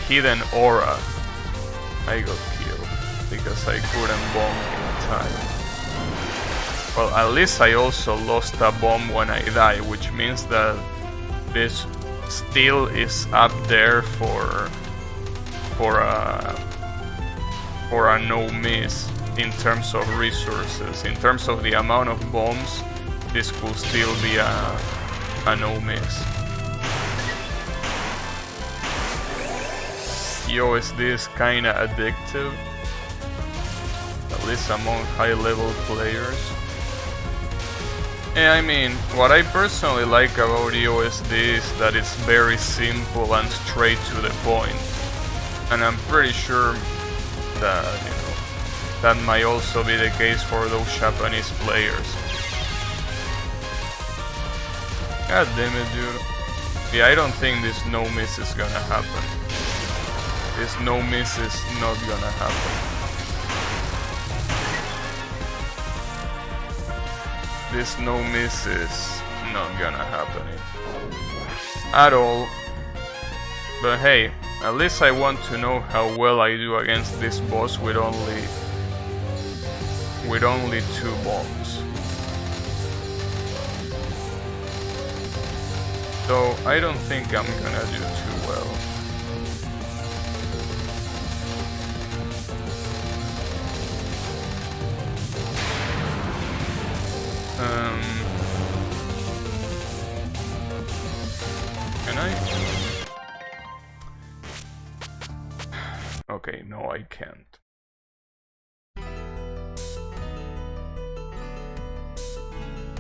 hidden aura. I got killed because I couldn't bomb in time. Well, at least I also lost a bomb when I die, which means that this still is up there for a no miss in terms of resources. In terms of the amount of bombs, this could still be a no miss. EOSD is kinda addictive, at least among high level players. Yeah, I mean, what I personally like about EOSD is that it's very simple and straight to the point. And I'm pretty sure that, you know, that might also be the case for those Japanese players. God damn it, dude. Yeah, I don't think this no miss is gonna happen. This no miss is not gonna happen. This no miss is not gonna happen at all. But hey, at least I want to know how well I do against this boss with only 2 bombs. So I don't think I'm gonna do too well. Can I? Okay, no, I can't.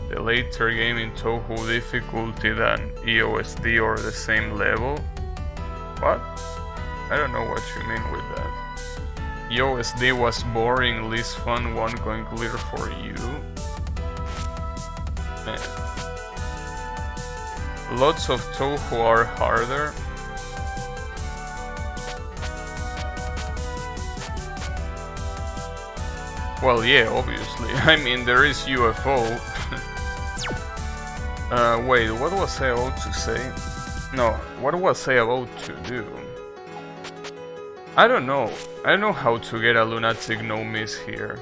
The later game in Touhou difficulty than EOSD or the same level? What? I don't know what you mean with that. EOSD was boring, least fun, one going clear for you. Man. Lots of Touhou are harder. Well, yeah, obviously. I mean, there is UFO. Wait, what was I about to say? No, what was I about to do? I don't know. I don't know how to get a lunatic no miss here.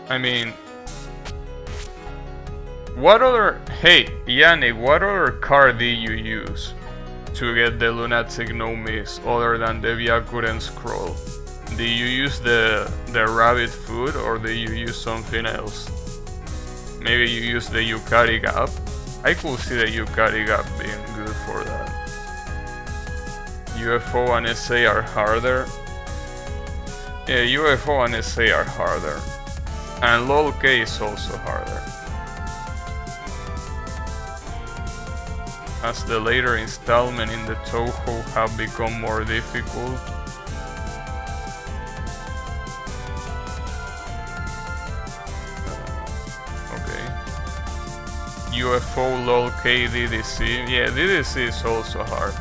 I mean, what other... Hey, Yannick, what other card did you use to get the lunatic no miss other than the Byakuren scroll? Did you use the rabbit food or did you use something else? Maybe you used the Yukari Gap? I could see the Yukari Gap being good for that. UFO and SA are harder. Yeah, UFO and SA are harder. And LOL-K is also harder. As the later installment in the Touhou have become more difficult. UFO, LOL-K, DDC. Yeah, DDC is also hard.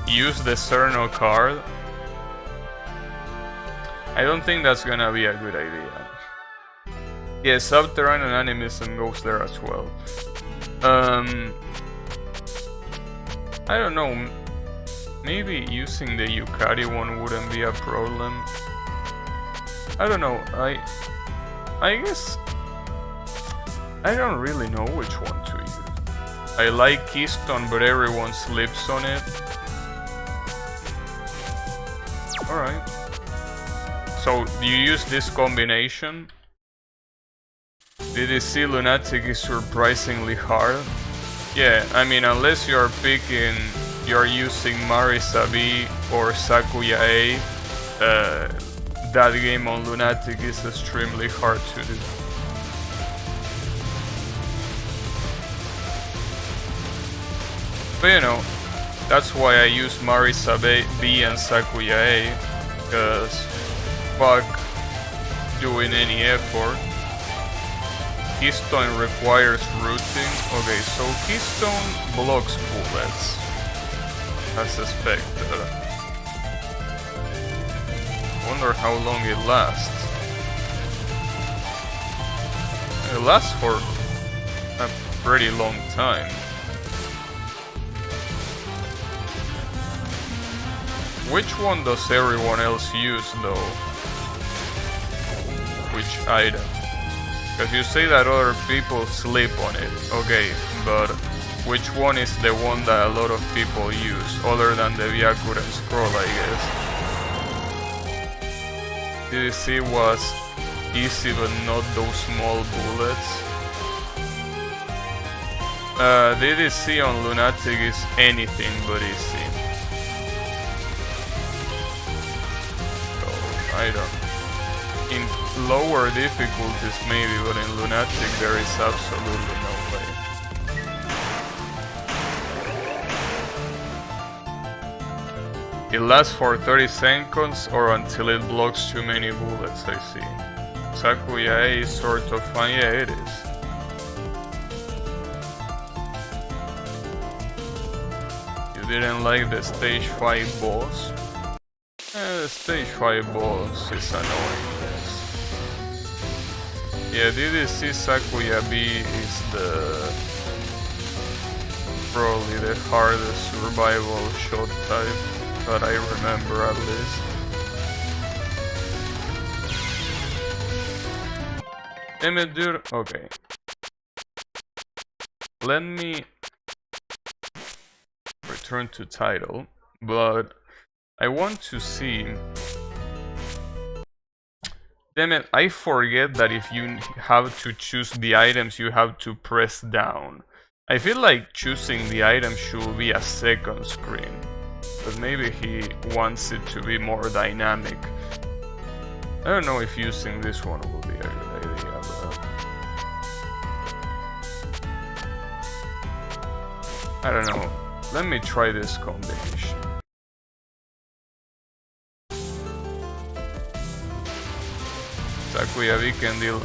Use the Cerno card. I don't think that's gonna be a good idea. Yeah, Subterranean Animism goes there as well. I don't know. Maybe using the Yukari one wouldn't be a problem. I don't know. I guess I don't really know which one to use. I like Keystone, but everyone slips on it. Alright. So, do you use this combination? DDC Lunatic is surprisingly hard. Yeah, I mean, unless you're using Marisa B or Sakuya A, that game on Lunatic is extremely hard to do. But you know, that's why I use Marisa B and Sakuya A. Cause fuck doing any effort. Keystone requires routing. Okay, so Keystone blocks bullets, as expected. Wonder how long it lasts. It lasts for a pretty long time. Which one does everyone else use though? Which item? Because you say that other people sleep on it. Okay, but which one is the one that a lot of people use, other than the Byakuren scroll, I guess? DDC was easy, but not those small bullets. DDC on Lunatic is anything but easy. So, I don't. In lower difficulties maybe, but in Lunatic there is absolutely no way. It lasts for 30 seconds or until it blocks too many bullets, I see. Sakuya is sort of fun, yeah it is. You didn't like the stage 5 boss? The stage 5 boss is annoying. Yeah, DDC Sakuya B is probably the hardest survival shot type that I remember at least. Damn it, dude. Okay. Let me return to title, but I want to see. Damn it, I forget that if you have to choose the items, you have to press down. I feel like choosing the item should be a second screen, but maybe he wants it to be more dynamic. I don't know if using this one will be a good idea, but I don't know. Let me try this combination. Sakuya V can deal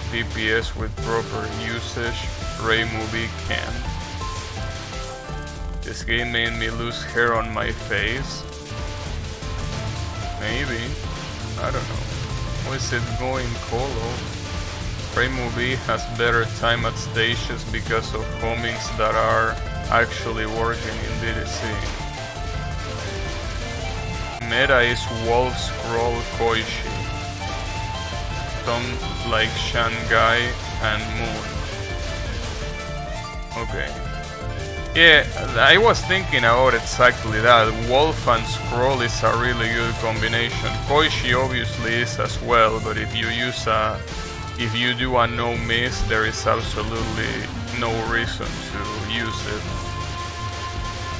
DPS with proper usage, Reimu V can. This game made me lose hair on my face. Maybe. I don't know. How is it going, Colo? Reimu V has better time at stages because of homings that are actually working in DDC. Meta is Wolf Scroll Koishi. Some like Shanghai and Moon. Okay. Yeah, I was thinking about exactly that. Wolf and Scroll is a really good combination. Koishi obviously is as well, but if you do a no miss, there is absolutely no reason to use it.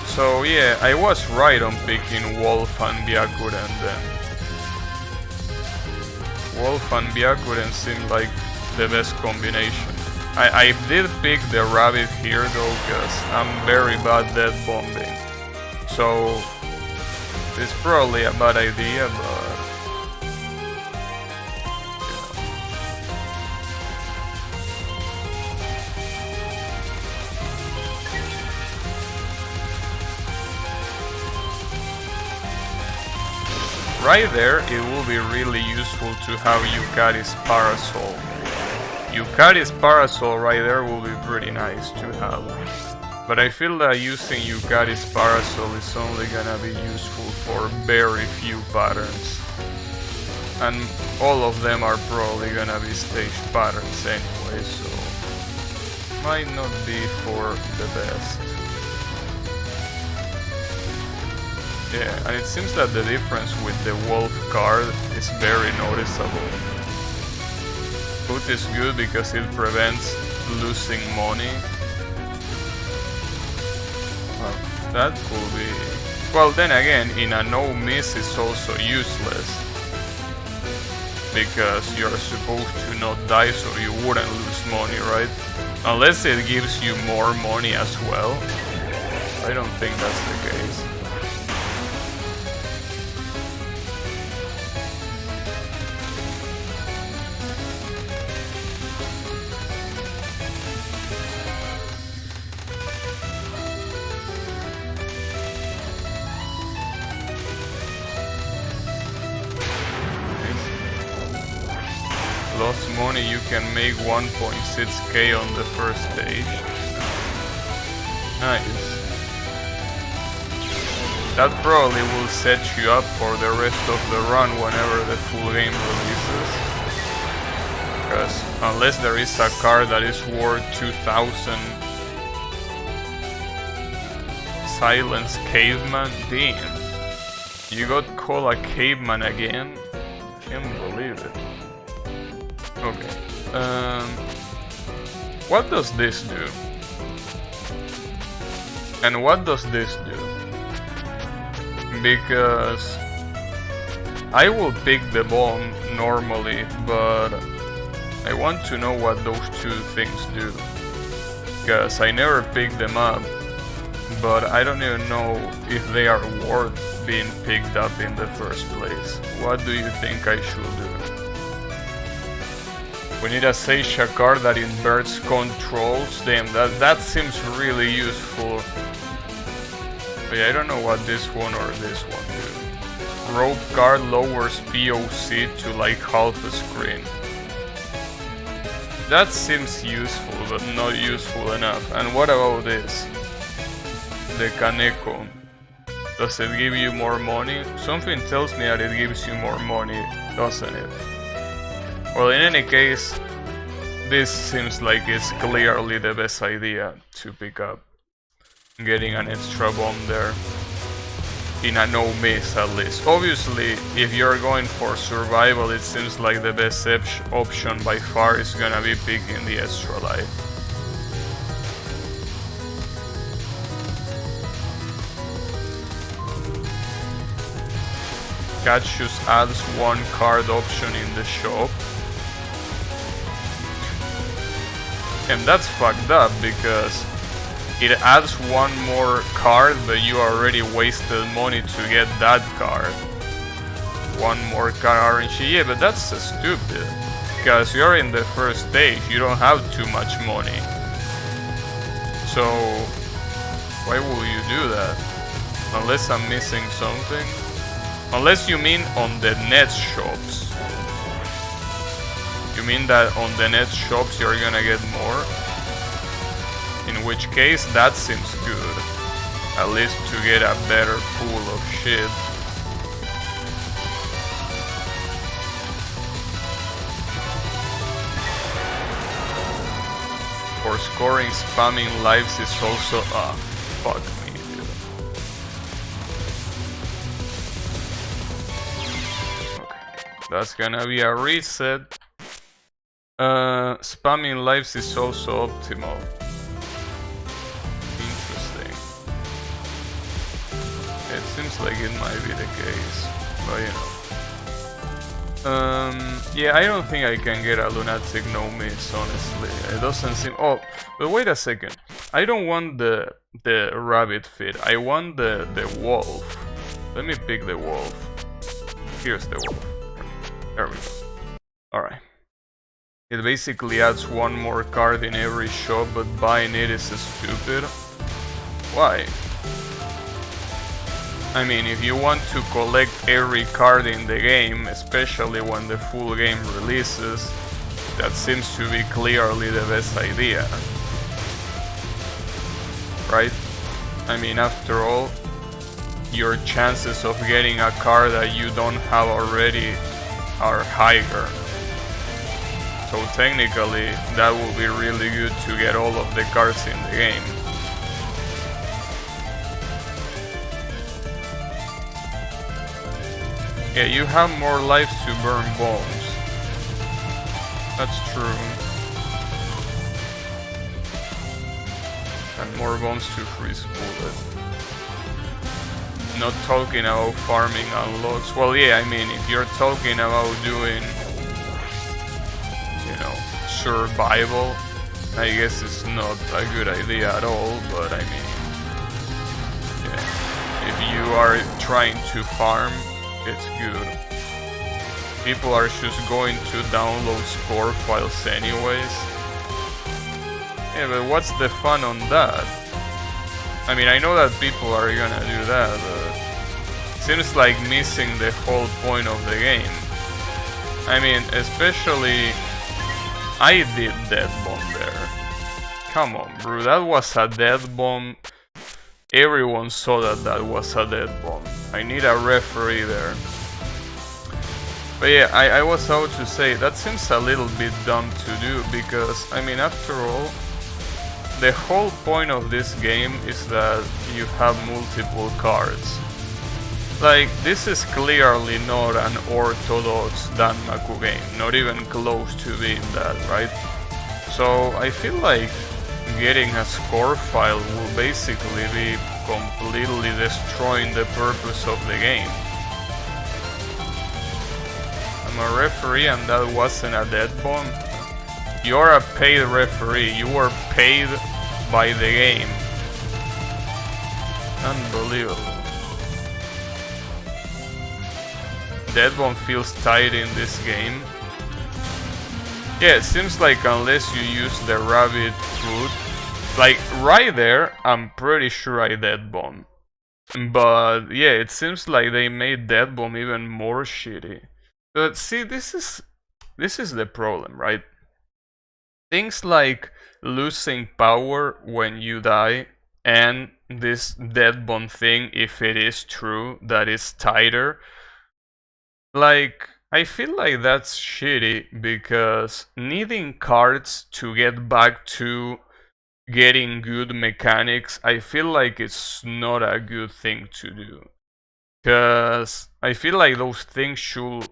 So yeah, I was right on picking Wolf and Byakuren then. Wolf and Byakuren seem like the best combination. I did pick the rabbit here though, because I'm very bad death bombing. So it's probably a bad idea, but right there, it will be really useful to have Yukari's Parasol. Yukari's Parasol right there will be pretty nice to have. But I feel that using Yukari's Parasol is only gonna be useful for very few patterns. And all of them are probably gonna be stage patterns anyway, so might not be for the best. Yeah, and it seems that the difference with the Wolf card is very noticeable. Foot is good because it prevents losing money. Well, that could be... Well, then again, in a no-miss it's also useless. Because you're supposed to not die so you wouldn't lose money, right? Unless it gives you more money as well. I don't think that's the case. lost money, you can make 1.6k on the first stage. Nice. That probably will set you up for the rest of the run whenever the full game releases. Because unless there is a card that is worth 2000 Silence Caveman, damn. You got called a caveman again? Can't believe it. Okay. What does this do? And what does this do? Because I will pick the bomb normally, but I want to know what those two things do. Because I never picked them up, but I don't even know if they are worth being picked up in the first place. What do you think I should do? We need a Seisha card that inverts controls. Damn, that seems really useful. But yeah, I don't know what this one or this one do. Rope card lowers POC to like half a screen. That seems useful, but not useful enough. And what about this? The Kaneko. Does it give you more money? Something tells me that it gives you more money, doesn't it? Well, in any case, this seems like it's clearly the best idea to pick up. Getting an extra bomb there. In a no miss at least. Obviously, if you're going for survival, it seems like the best option by far is gonna be picking the extra life. Catchus adds one card option in the shop. And that's fucked up because it adds one more card, but you already wasted money to get that card. One more card RNG, yeah, but that's stupid. Because you're in the first stage, you don't have too much money. So, why will you do that? Unless I'm missing something? Unless you mean on the net shops. You mean that on the net shops you're gonna get more? In which case, that seems good. At least to get a better pool of shit. For scoring, spamming lives is also... fuck me, dude. Okay, that's gonna be a reset. Spamming lives is also optimal. It seems like it might be the case, but you know. Yeah, I don't think I can get a lunatic no miss, honestly. It doesn't seem... Oh, but wait a second. I don't want the rabbit fit. I want the wolf. Let me pick the wolf. Here's the wolf. There we go. Alright. It basically adds one more card in every shop, but buying it is stupid. Why? I mean, if you want to collect every card in the game, especially when the full game releases, that seems to be clearly the best idea. Right? I mean, after all, your chances of getting a card that you don't have already are higher. So technically, that will be really good to get all of the cards in the game. Yeah, you have more lives to burn bombs. That's true. And more bombs to freeze bullet. Not talking about farming unlocks. Well, yeah, I mean, if you're talking about doing, you know, survival, I guess it's not a good idea at all, but I mean, yeah, if you are trying to farm, it's good. People are just going to download score files anyways. Yeah, but what's the fun on that? I mean, I know that people are gonna do that, but it seems like missing the whole point of the game. I mean, especially I did dead bomb there. Come on, bro, that was a dead bomb. Everyone saw that that was a dead bomb. I need a referee there. But yeah, I was about to say, that seems a little bit dumb to do, because, I mean, after all, the whole point of this game is that you have multiple cards. Like, this is clearly not an orthodox Danmaku game, not even close to being that, right? So I feel like getting a score file will basically be completely destroying the purpose of the game. I'm a referee and that wasn't a dead bomb. You're a paid referee, you were paid by the game. Unbelievable. Dead bomb feels tight in this game. Yeah, it seems like unless you use the rabbit food, like right there, I'm pretty sure I dead bomb. But yeah, it seems like they made dead bomb even more shitty. But see, this is the problem, right? Things like losing power when you die, and this dead bomb thing, if it is true, that is tighter. Like, I feel like that's shitty because needing cards to get back to getting good mechanics, I feel like it's not a good thing to do. Because I feel like those things should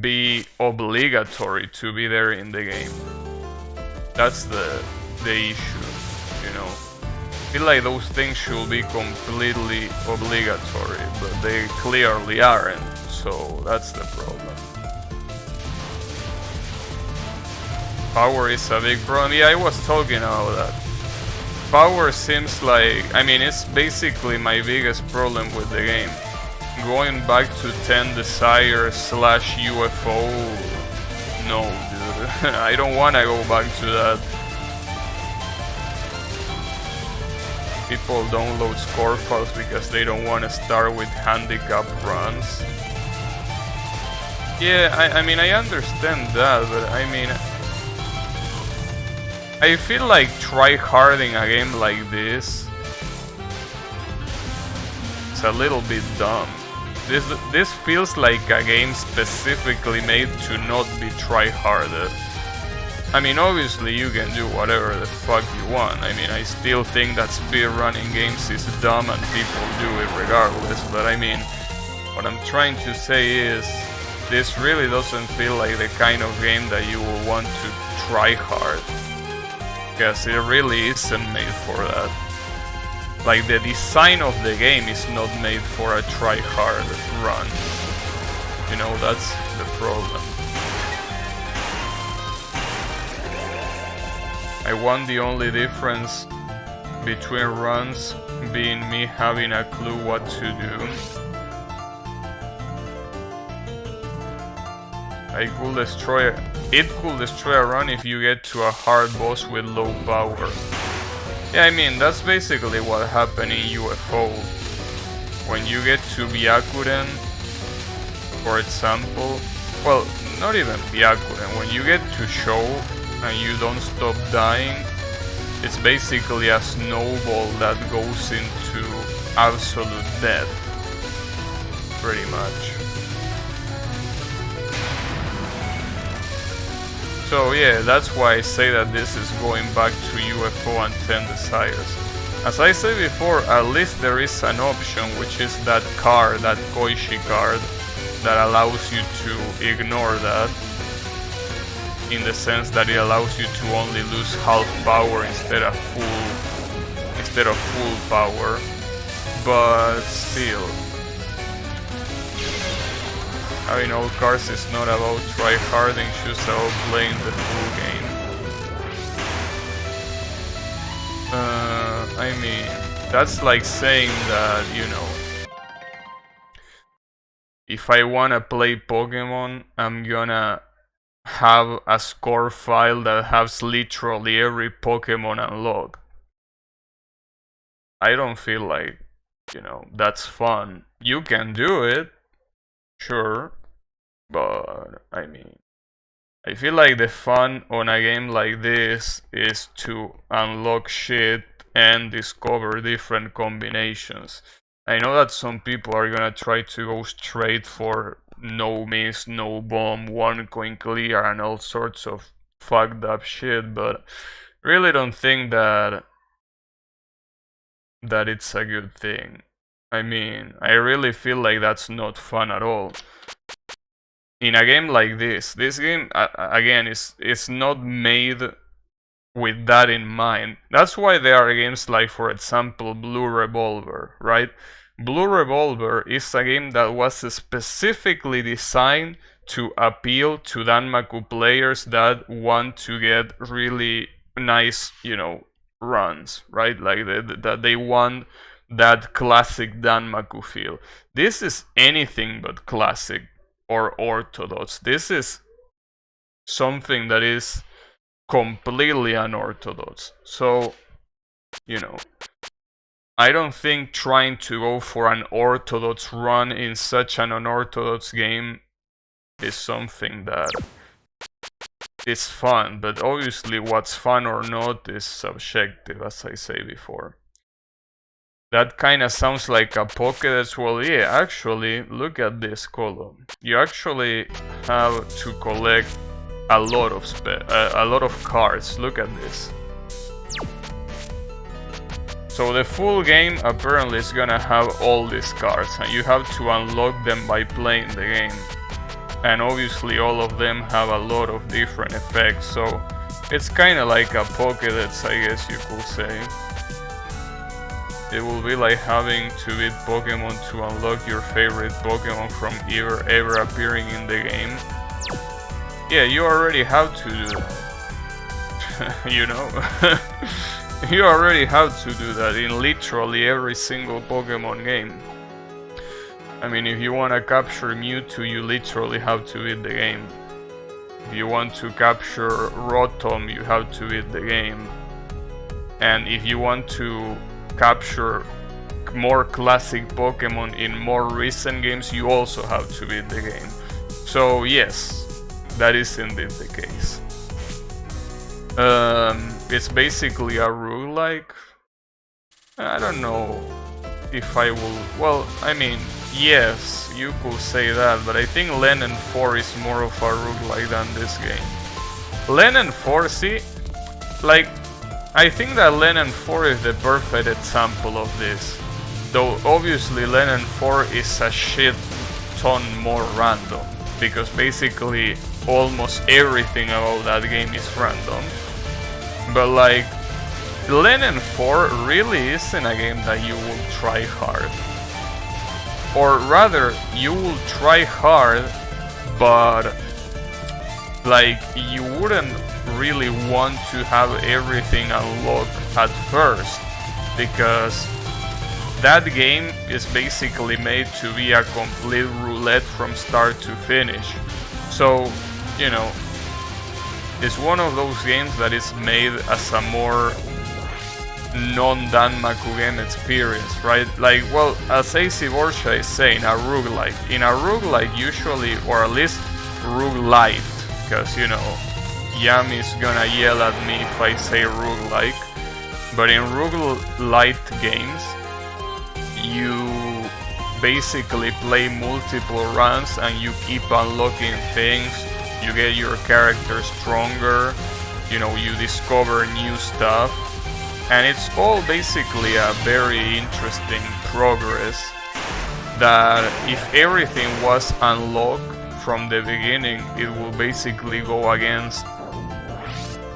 be obligatory to be there in the game. That's the issue, you know. I feel like those things should be completely obligatory, but they clearly aren't, so that's the problem. Power is a big problem. Yeah, I was talking about that. Power seems like, I mean, it's basically my biggest problem with the game. Going back to 10 Desire slash UFO, no, dude. I don't want to go back to that. People download score files because they don't want to start with handicap runs. Yeah, I mean, I understand that, but I mean, I feel like try-harding a game like this, it's a little bit dumb. This feels like a game specifically made to not be try-harded. I mean, obviously you can do whatever the fuck you want. I mean, I still think that speedrunning games is dumb and people do it regardless, but I mean, what I'm trying to say is, this really doesn't feel like the kind of game that you will want to try hard. Because it really isn't made for that. Like, the design of the game is not made for a try-hard run. You know, that's the problem. I want the only difference between runs being me having a clue what to do. It could destroy a run if you get to a hard boss with low power. Yeah, I mean, that's basically what happened in UFO. When you get to Byakuren, for example, well, not even Byakuren, when you get to Show and you don't stop dying, it's basically a snowball that goes into absolute death, pretty much. So yeah, that's why I say that this is going back to UFO and 10 Desires. As I said before, at least there is an option, which is that card, that Koishi card, that allows you to ignore that. In the sense that it allows you to only lose half power instead of full power. But still, having all cards is not about try-harding, it's just about playing the full game. I mean, that's like saying that, you know, if I wanna play Pokemon, I'm gonna have a score file that has literally every Pokemon unlocked. I don't feel like, you know, that's fun. You can do it, sure, but I mean, I feel like the fun on a game like this is to unlock shit and discover different combinations. I know that some people are gonna try to go straight for no miss, no bomb, one coin clear, and all sorts of fucked up shit, but really don't think that it's a good thing. I mean, I really feel like that's not fun at all. In a game like this game again is not made with that in mind. That's why there are games like, for example, Blue Revolver, right? Blue Revolver is a game that was specifically designed to appeal to Danmaku players that want to get really nice, runs, right? Like that they want that classic Danmaku feel. This is anything but classic or orthodox. This is something that is completely unorthodox. So, I don't think trying to go for an orthodox run in such an unorthodox game is something that is fun, but obviously what's fun or not is subjective, as I say before. That kinda sounds like a Pokédex. Well, yeah, actually, look at this column. You actually have to collect a lot of cards. Look at this. So the full game apparently is gonna have all these cards, and you have to unlock them by playing the game. And obviously all of them have a lot of different effects, so it's kinda like a Pokédex, I guess you could say. It will be like having to beat Pokemon to unlock your favorite Pokemon from ever appearing in the game. Yeah, you already have to do that. You already have to do that in literally every single Pokemon game. I mean, if you want to capture Mewtwo, you literally have to beat the game. If you want to capture Rotom, you have to beat the game. And if you want to capture more classic Pokemon in more recent games, you also have to beat the game. So yes, that is indeed the case. It's basically a roguelike. I don't know if I will. Well, I mean, yes, you could say that, but I think Lennon 4 is more of a roguelike than this game. Lennon 4, see, like, I think that Lennon 4 is the perfect example of this. Though obviously Lennon 4 is a shit ton more random, because basically almost everything about that game is random. But like, Lennon 4 really isn't a game that you will try hard. Or rather, you will try hard, but like, you wouldn't really want to have everything unlocked at first, because that game is basically made to be a complete roulette from start to finish. So, it's one of those games that is made as a more non-Danmaku game experience, right? Like, well, as AC Borsha is saying, a roguelike. In a roguelike, usually, or at least roguelite, because, Yami's gonna yell at me if I say roguelike. But in roguelite games, you basically play multiple runs and you keep unlocking things. You get your character stronger, you discover new stuff, and it's all basically a very interesting progress that if everything was unlocked from the beginning, it will basically go against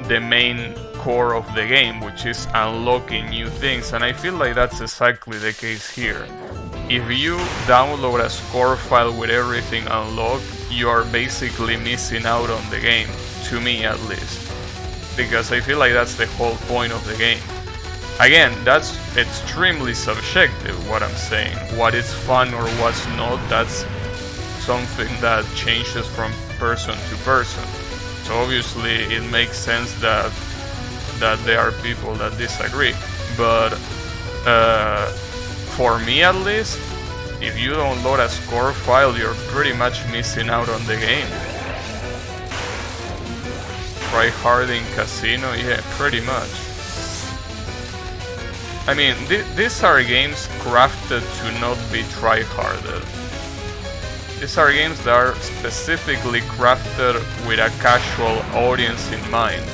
the main core of the game, which is unlocking new things, and I feel like that's exactly the case here. If you download a score file with everything unlocked, you are basically missing out on the game, to me at least. Because I feel like that's the whole point of the game. Again, that's extremely subjective, what I'm saying. What is fun or what's not, that's something that changes from person to person. So obviously it makes sense that there are people that disagree. But for me at least, if you don't load a score file, you're pretty much missing out on the game. try-harding casino? Yeah, pretty much. I mean, these are games crafted to not be try-harded. These are games that are specifically crafted with a casual audience in mind.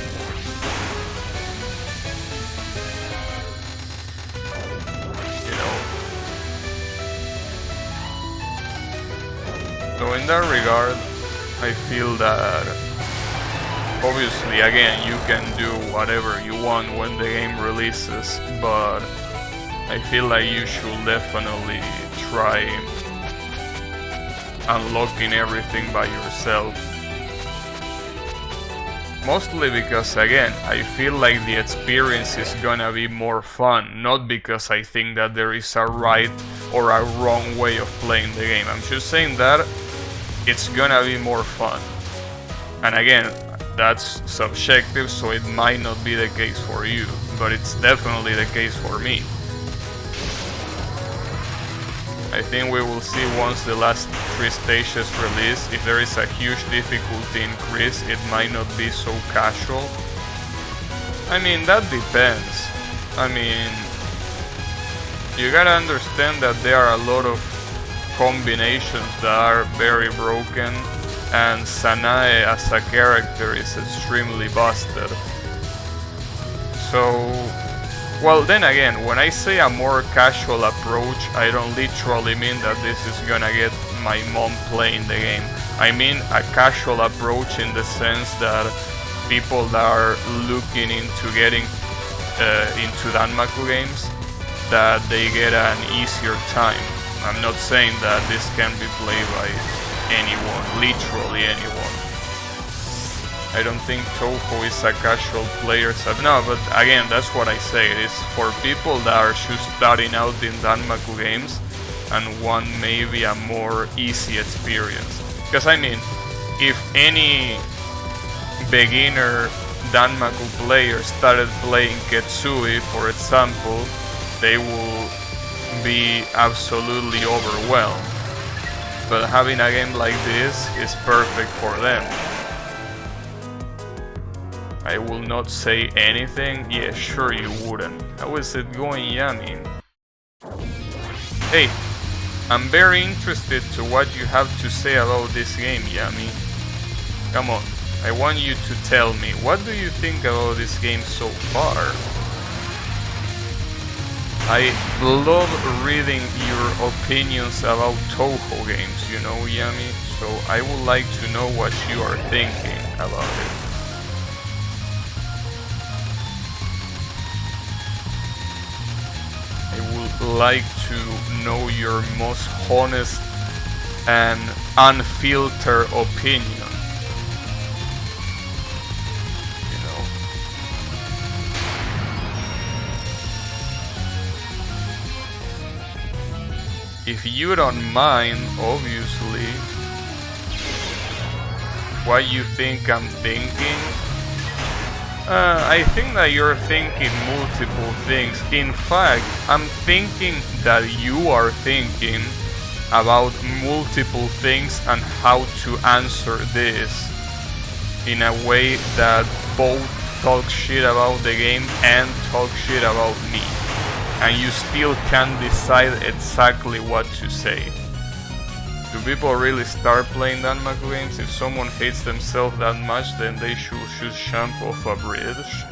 You know. So in that regard, I feel that obviously, again, you can do whatever you want when the game releases, but I feel like you should definitely try unlocking everything by yourself. Mostly because, again, I feel like the experience is gonna be more fun, not because I think that there is a right or a wrong way of playing the game. I'm just saying that it's gonna be more fun. And again, that's subjective, so it might not be the case for you, but it's definitely the case for me. I think we will see once the last 3 stages release. If there is a huge difficulty increase, it might not be so casual. I mean, that depends. I mean, you gotta understand that there are a lot of combinations that are very broken, and Sanae as a character is extremely busted. So, well, then again, when I say a more casual approach, I don't literally mean that this is gonna get my mom playing the game. I mean a casual approach in the sense that people that are looking into getting into Danmaku games, that they get an easier time. I'm not saying that this can be played by anyone, literally anyone. I don't think Touhou is a casual player. No, but again, that's what I say. It is for people that are just starting out in Danmaku games and want maybe a more easy experience. Because I mean, if any beginner Danmaku player started playing Ketsui, for example, they will be absolutely overwhelmed. But having a game like this is perfect for them. I will not say anything. Yeah, sure you wouldn't. How is it going, Yami? Hey, I'm very interested to what you have to say about this game, Yami. Come on, I want you to tell me, what do you think about this game so far? I love reading your opinions about Touhou games, you know, Yami, so I would like to know what you are thinking about it. I would like to know your most honest and unfiltered opinion. You know. If you don't mind, obviously, what you think I'm thinking. I think that you're thinking multiple things. In fact, I'm thinking that you are thinking about multiple things and how to answer this in a way that both talk shit about the game and talk shit about me. And you still can't decide exactly what to say. Do people really start playing Danmaku games? If someone hates themselves that much, then they should just jump off a bridge.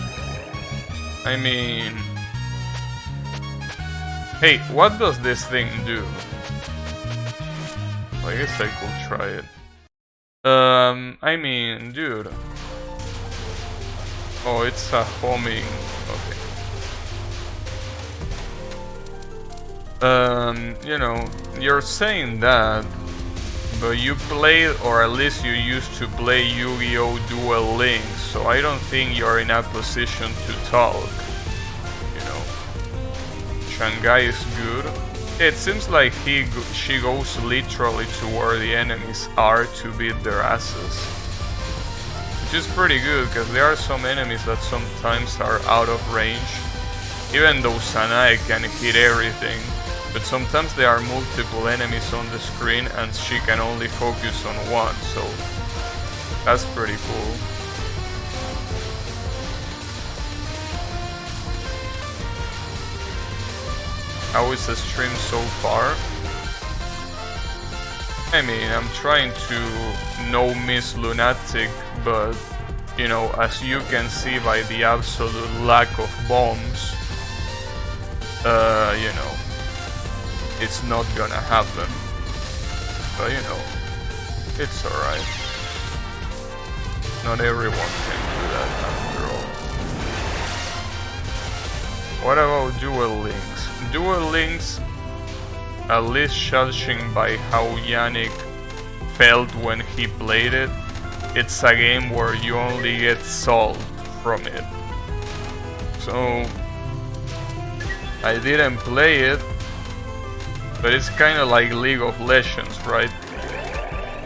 I mean... Hey, what does this thing do? I guess I could try it. I mean, dude. Oh, it's a homing... Okay. You know, you're saying that, but you played, or at least you used to play Yu-Gi-Oh! Duel Links, so I don't think you're in a position to talk. You know, Shanghai is good. It seems like she goes literally to where the enemies are to beat their asses. Which is pretty good, because there are some enemies that sometimes are out of range. Even though Sanae can hit everything. But sometimes there are multiple enemies on the screen and she can only focus on one, so that's pretty cool. how is the stream so far? I mean, I'm trying to no miss Lunatic, but you know, as you can see by the absolute lack of bombs, you know, it's not gonna happen. But you know, it's alright. Not everyone can do that after all. What about Duel Links? Duel Links, at least judging by how Yannick felt when he played it, it's a game where you only get salt from it. So I didn't play it, but it's kind of like League of Legends, right?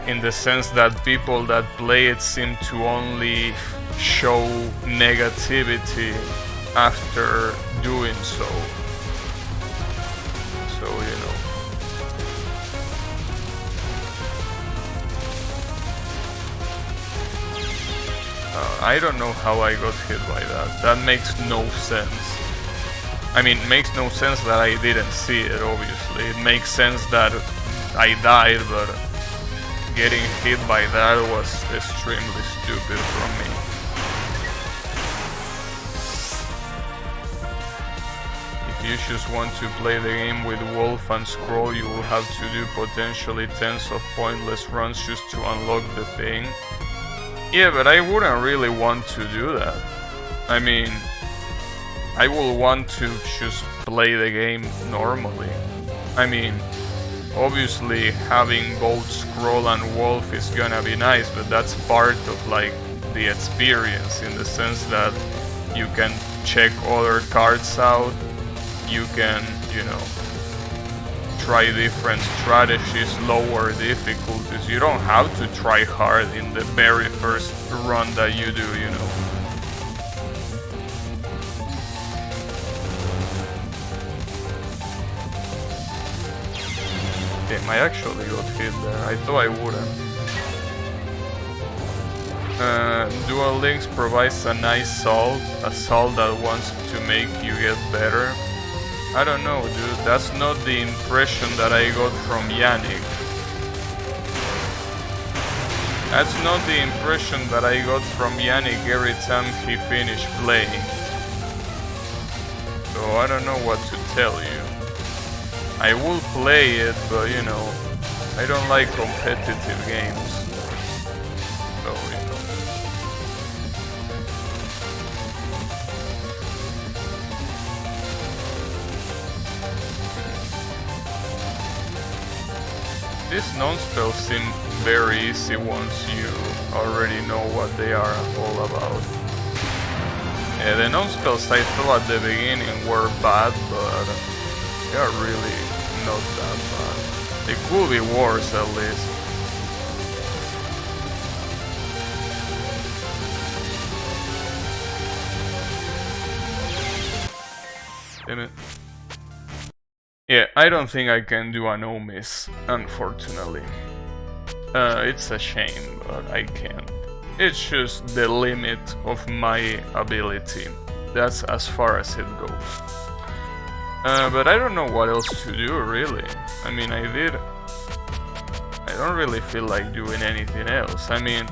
In the sense that people that play it seem to only show negativity after doing so. So, you know. I don't know how I got hit by that. That makes no sense. I mean, it makes no sense that I didn't see it, obviously. It makes sense that I died, but getting hit by that was extremely stupid from me. If you just want to play the game with Wolf and Scroll, you will have to do potentially tens of pointless runs just to unlock the thing. Yeah, but I wouldn't really want to do that. I mean, I will want to just play the game normally. I mean, obviously having both Scroll and Wolf is gonna be nice, but that's part of like the experience, in the sense that you can check other cards out, you can, you know, try different strategies, lower difficulties. You don't have to try hard in the very first run that you do, you know. Damn, I actually got hit there. I thought I wouldn't. Duel Links provides a nice salt, a salt that wants to make you get better. I don't know, dude, that's not the impression that I got from Yannick. That's not the impression that I got from Yannick every time he finished playing. So I don't know what to tell you. I will play it, but you know, I don't like competitive games. So, you know. These non-spells seem very easy once you already know what they are all about. Yeah, the non-spells I thought at the beginning were bad, but they are really not that bad. They could be worse at least. Damn it. Yeah, I don't think I can do a no miss, unfortunately. It's a shame, but I can't. It's just the limit of my ability. That's as far as it goes. But I don't know what else to do, really. I mean, I don't really feel like doing anything else. I mean,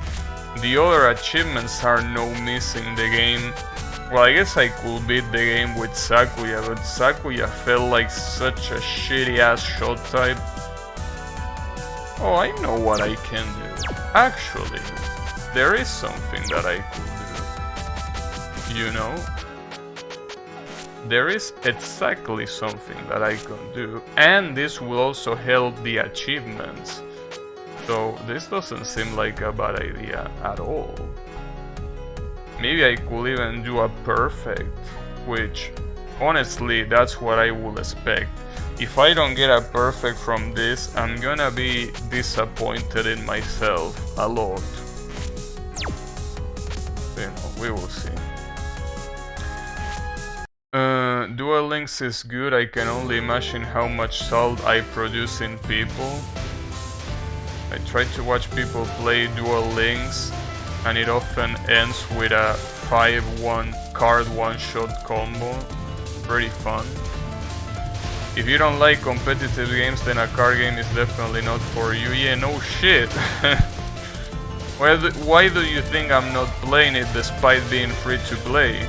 the other achievements are no missing the game. Well, I guess I could beat the game with Sakuya, but Sakuya felt like such a shitty ass shot type. Oh, I know what I can do. Actually, there is something that I could do. You know? There is exactly something that I can do, and this will also help the achievements. So this doesn't seem like a bad idea at all. Maybe I could even do a perfect, which honestly that's what I would expect. If I don't get a perfect from this, I'm gonna be disappointed in myself a lot. You know, we will see. Duel Links is good. I can only imagine how much salt I produce in people. I try to watch people play Duel Links, and it often ends with a 5-1 card one-shot combo. Pretty fun. If you don't like competitive games, then a card game is definitely not for you. Yeah, no shit. Why do you think I'm not playing it despite being free to play?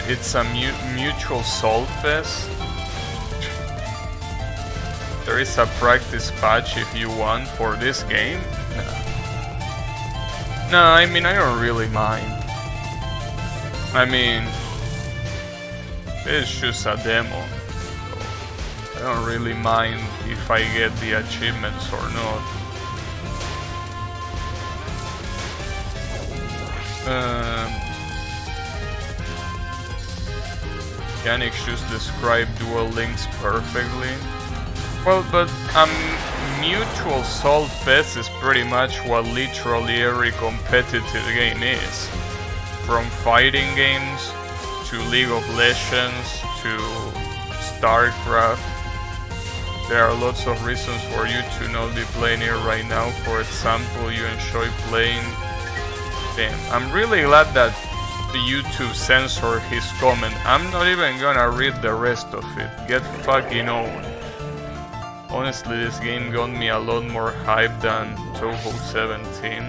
It's a mutual salt fest. There is a practice patch if you want for this game. No, I mean, I don't really mind. I mean, it's just a demo. So I don't really mind if I get the achievements or not. Mechanics just describe Duel Links perfectly. Well, but mutual salt fest is pretty much what literally every competitive game is. From fighting games to League of Legends to StarCraft. There are lots of reasons for you to not be playing it right now. For example, you enjoy playing. Damn, I'm really glad that the YouTube censored his comment. I'm not even gonna read the rest of it. Get fucking owned. Honestly, this game got me a lot more hype than Touhou 17.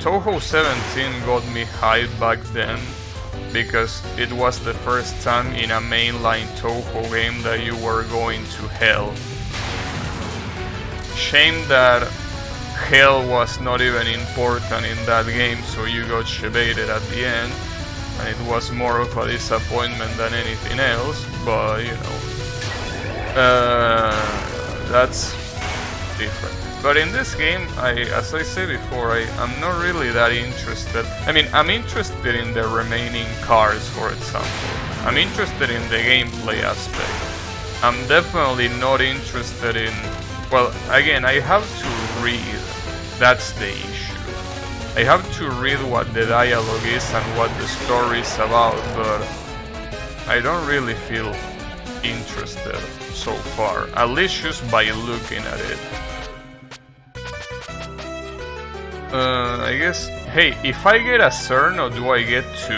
Touhou 17 got me hype back then because it was the first time in a mainline Touhou game that you were going to hell. Shame that hell was not even important in that game, so you got shebated at the end, and it was more of a disappointment than anything else, but you know, that's different. But in this game, as I said before, I'm not really that interested. I mean, I'm interested in the remaining cards, for example. I'm interested in the gameplay aspect. I'm definitely not interested in... Well, again, I have to read. That's the issue. I have to read what the dialogue is and what the story is about, but I don't really feel interested so far, at least just by looking at it. I guess, hey, if I get a Cerno, do I get 2?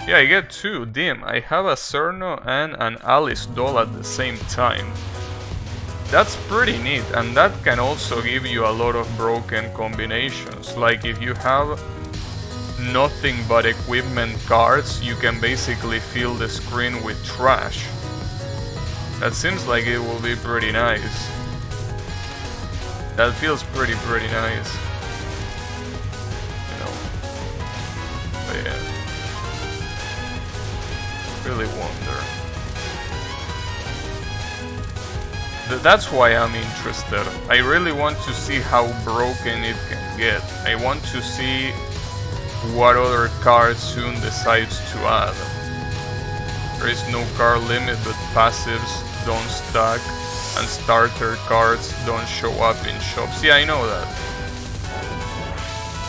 Yeah, I get 2, damn, I have a Cerno and an Alice doll at the same time. That's pretty neat, and that can also give you a lot of broken combinations. Like if you have nothing but equipment cards, you can basically fill the screen with trash. That seems like it will be pretty nice. That feels pretty nice. You know. But yeah. Really wonder. That's why I'm interested. I really want to see how broken it can get. I want to see what other card soon decides to add. There is no card limit, but passives don't stack and starter cards don't show up in shops. Yeah, I know that.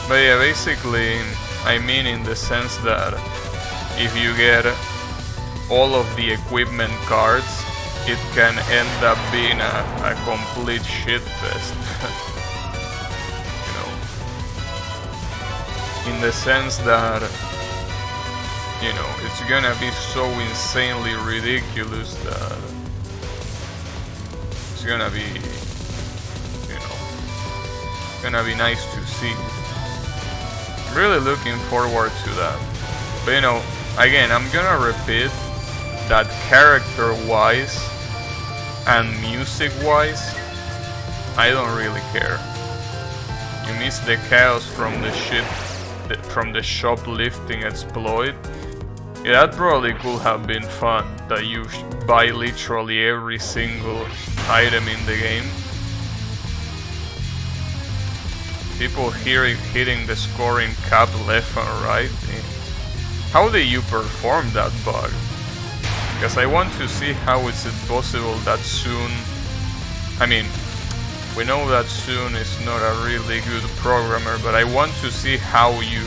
But yeah, basically, I mean in the sense that if you get all of the equipment cards, it can end up being a complete shitfest. In the sense that, you know, it's gonna be so insanely ridiculous that it's gonna be, you know, gonna be nice to see. I'm really looking forward to that. But you know, again, I'm gonna repeat that character-wise and music-wise, I don't really care. You miss the chaos from the shit. From the shoplifting exploit. Yeah, that probably could have been fun, that you buy literally every single item in the game. People here hitting the scoring cap left and right. How did you perform that bug? Because I want to see how is it possible that soon... I mean, we know that Soon is not a really good programmer, but I want to see how you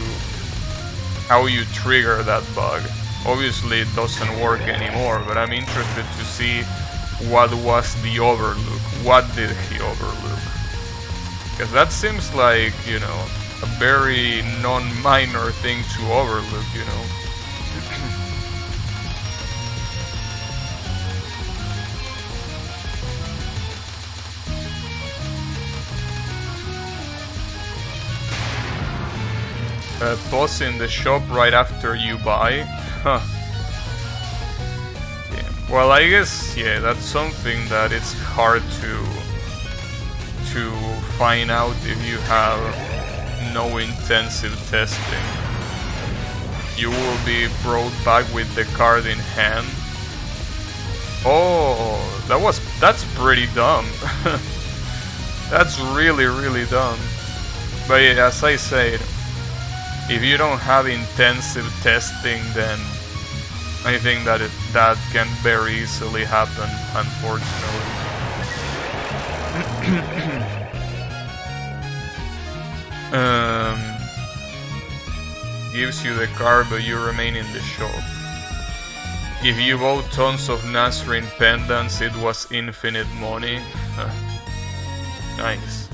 trigger that bug. Obviously it doesn't work anymore, but I'm interested to see what was the overlook. What did he overlook? Because that seems like, you know, a very non-minor thing to overlook, you know. Pause in the shop right after you buy. Huh. Yeah. Well, I guess, yeah, that's something that it's hard to find out if you have no intensive testing. You will be brought back with the card in hand. Oh, that's pretty dumb. That's really dumb. But yeah, as I said, if you don't have intensive testing, then I think that that can very easily happen, unfortunately. Gives you the card, but you remain in the shop. If you bought tons of Nazarene pendants, it was infinite money. Nice.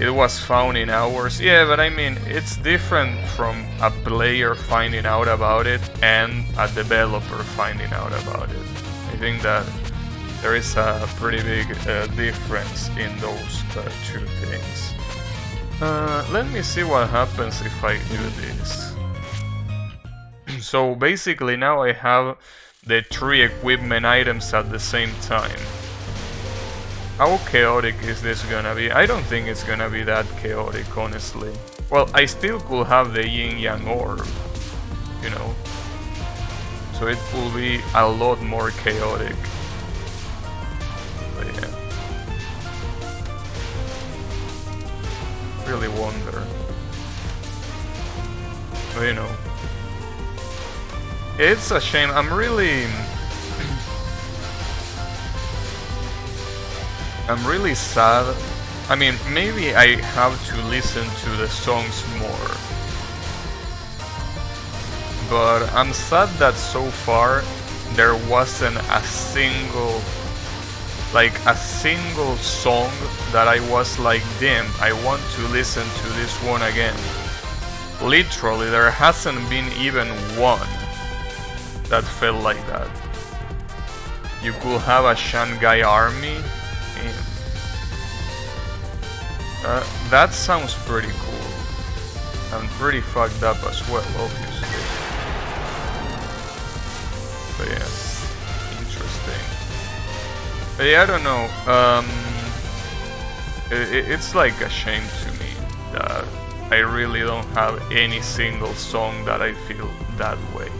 It was found in hours. Yeah, but I mean, it's different from a player finding out about it and a developer finding out about it. I think that there is a pretty big difference in those two things. Let me see what happens if I do this. So basically now I have the 3 equipment items at the same time. How chaotic is this gonna be? I don't think it's gonna be that chaotic, honestly. Well, I still could have the yin yang orb, you know. So it will be a lot more chaotic. But yeah. Really wonder. But, you know. It's a shame. I'm really sad. I mean, maybe I have to listen to the songs more. But I'm sad that so far there wasn't a single song that I was like, damn, I want to listen to this one again. Literally, there hasn't been even one that felt like that. You could have a Shanghai Army. That sounds pretty cool. And pretty fucked up as well, obviously. But yeah, interesting. But yeah, I don't know. It's like a shame to me that I really don't have any single song that I feel that way.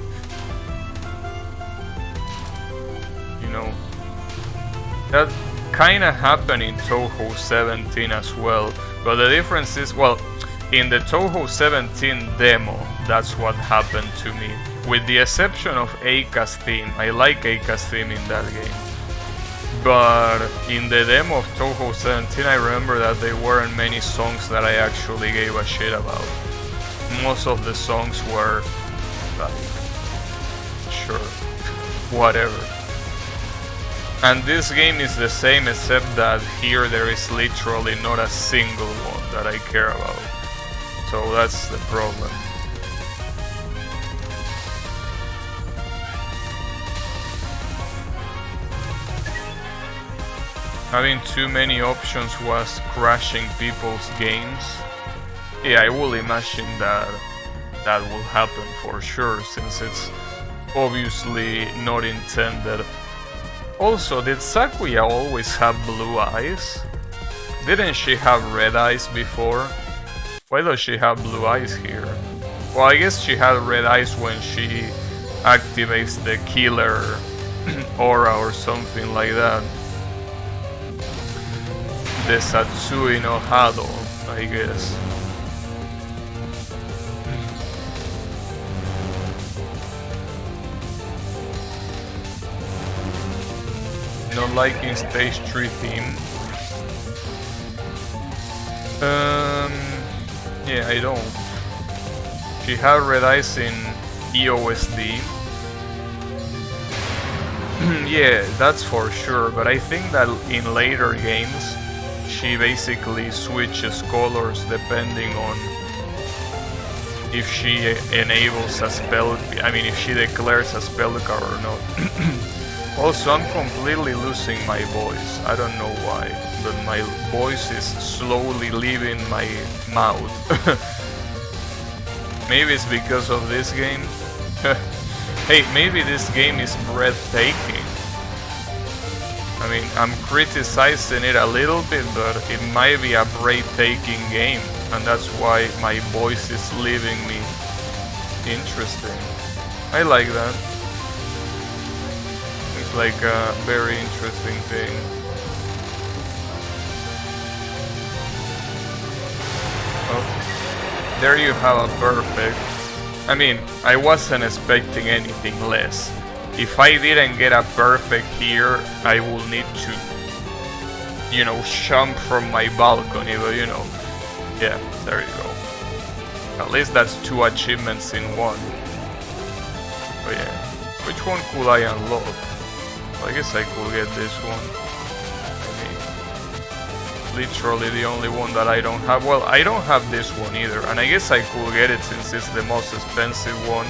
You know, that kinda happened in Touhou 17 as well, but the difference is, well, in the Touhou 17 demo, that's what happened to me. With the exception of Eika's theme, I like Eika's theme in that game. But in the demo of Touhou 17, I remember that there weren't many songs that I actually gave a shit about. Most of the songs were like, sure, whatever. And this game is the same, except that here there is literally not a single one that I care about. So that's the problem. Having too many options was crashing people's games. Yeah, I will imagine that that will happen for sure, since it's obviously not intended. Also, did Sakuya always have blue eyes? Didn't she have red eyes before? Why does she have blue eyes here? Well, I guess she had red eyes when she activates the killer aura or something like that. The Satsui no Hado, I guess. Not liking stage 3 theme. Yeah, I don't. She had red eyes in EOSD. Yeah, that's for sure, but I think that in later games she basically switches colors depending on if she enables a spell, I mean if she declares a spell card or not. Also, I'm completely losing my voice. I don't know why, but my voice is slowly leaving my mouth. Maybe it's because of this game. Hey, maybe this game is breathtaking. I mean, I'm criticizing it a little bit, but it might be a breathtaking game, and that's why my voice is leaving me. Interesting. I like that. It's like a very interesting thing. Oh, there you have a perfect. I mean, I wasn't expecting anything less. If I didn't get a perfect here, I will need to, you know, jump from my balcony, but you know, yeah, there you go. At least that's 2 achievements in one. Oh yeah, which one could I unlock? Well, I guess I could get this one. I mean, literally the only one that I don't have. Well, I don't have this one either, and I guess I could get it since it's the most expensive one.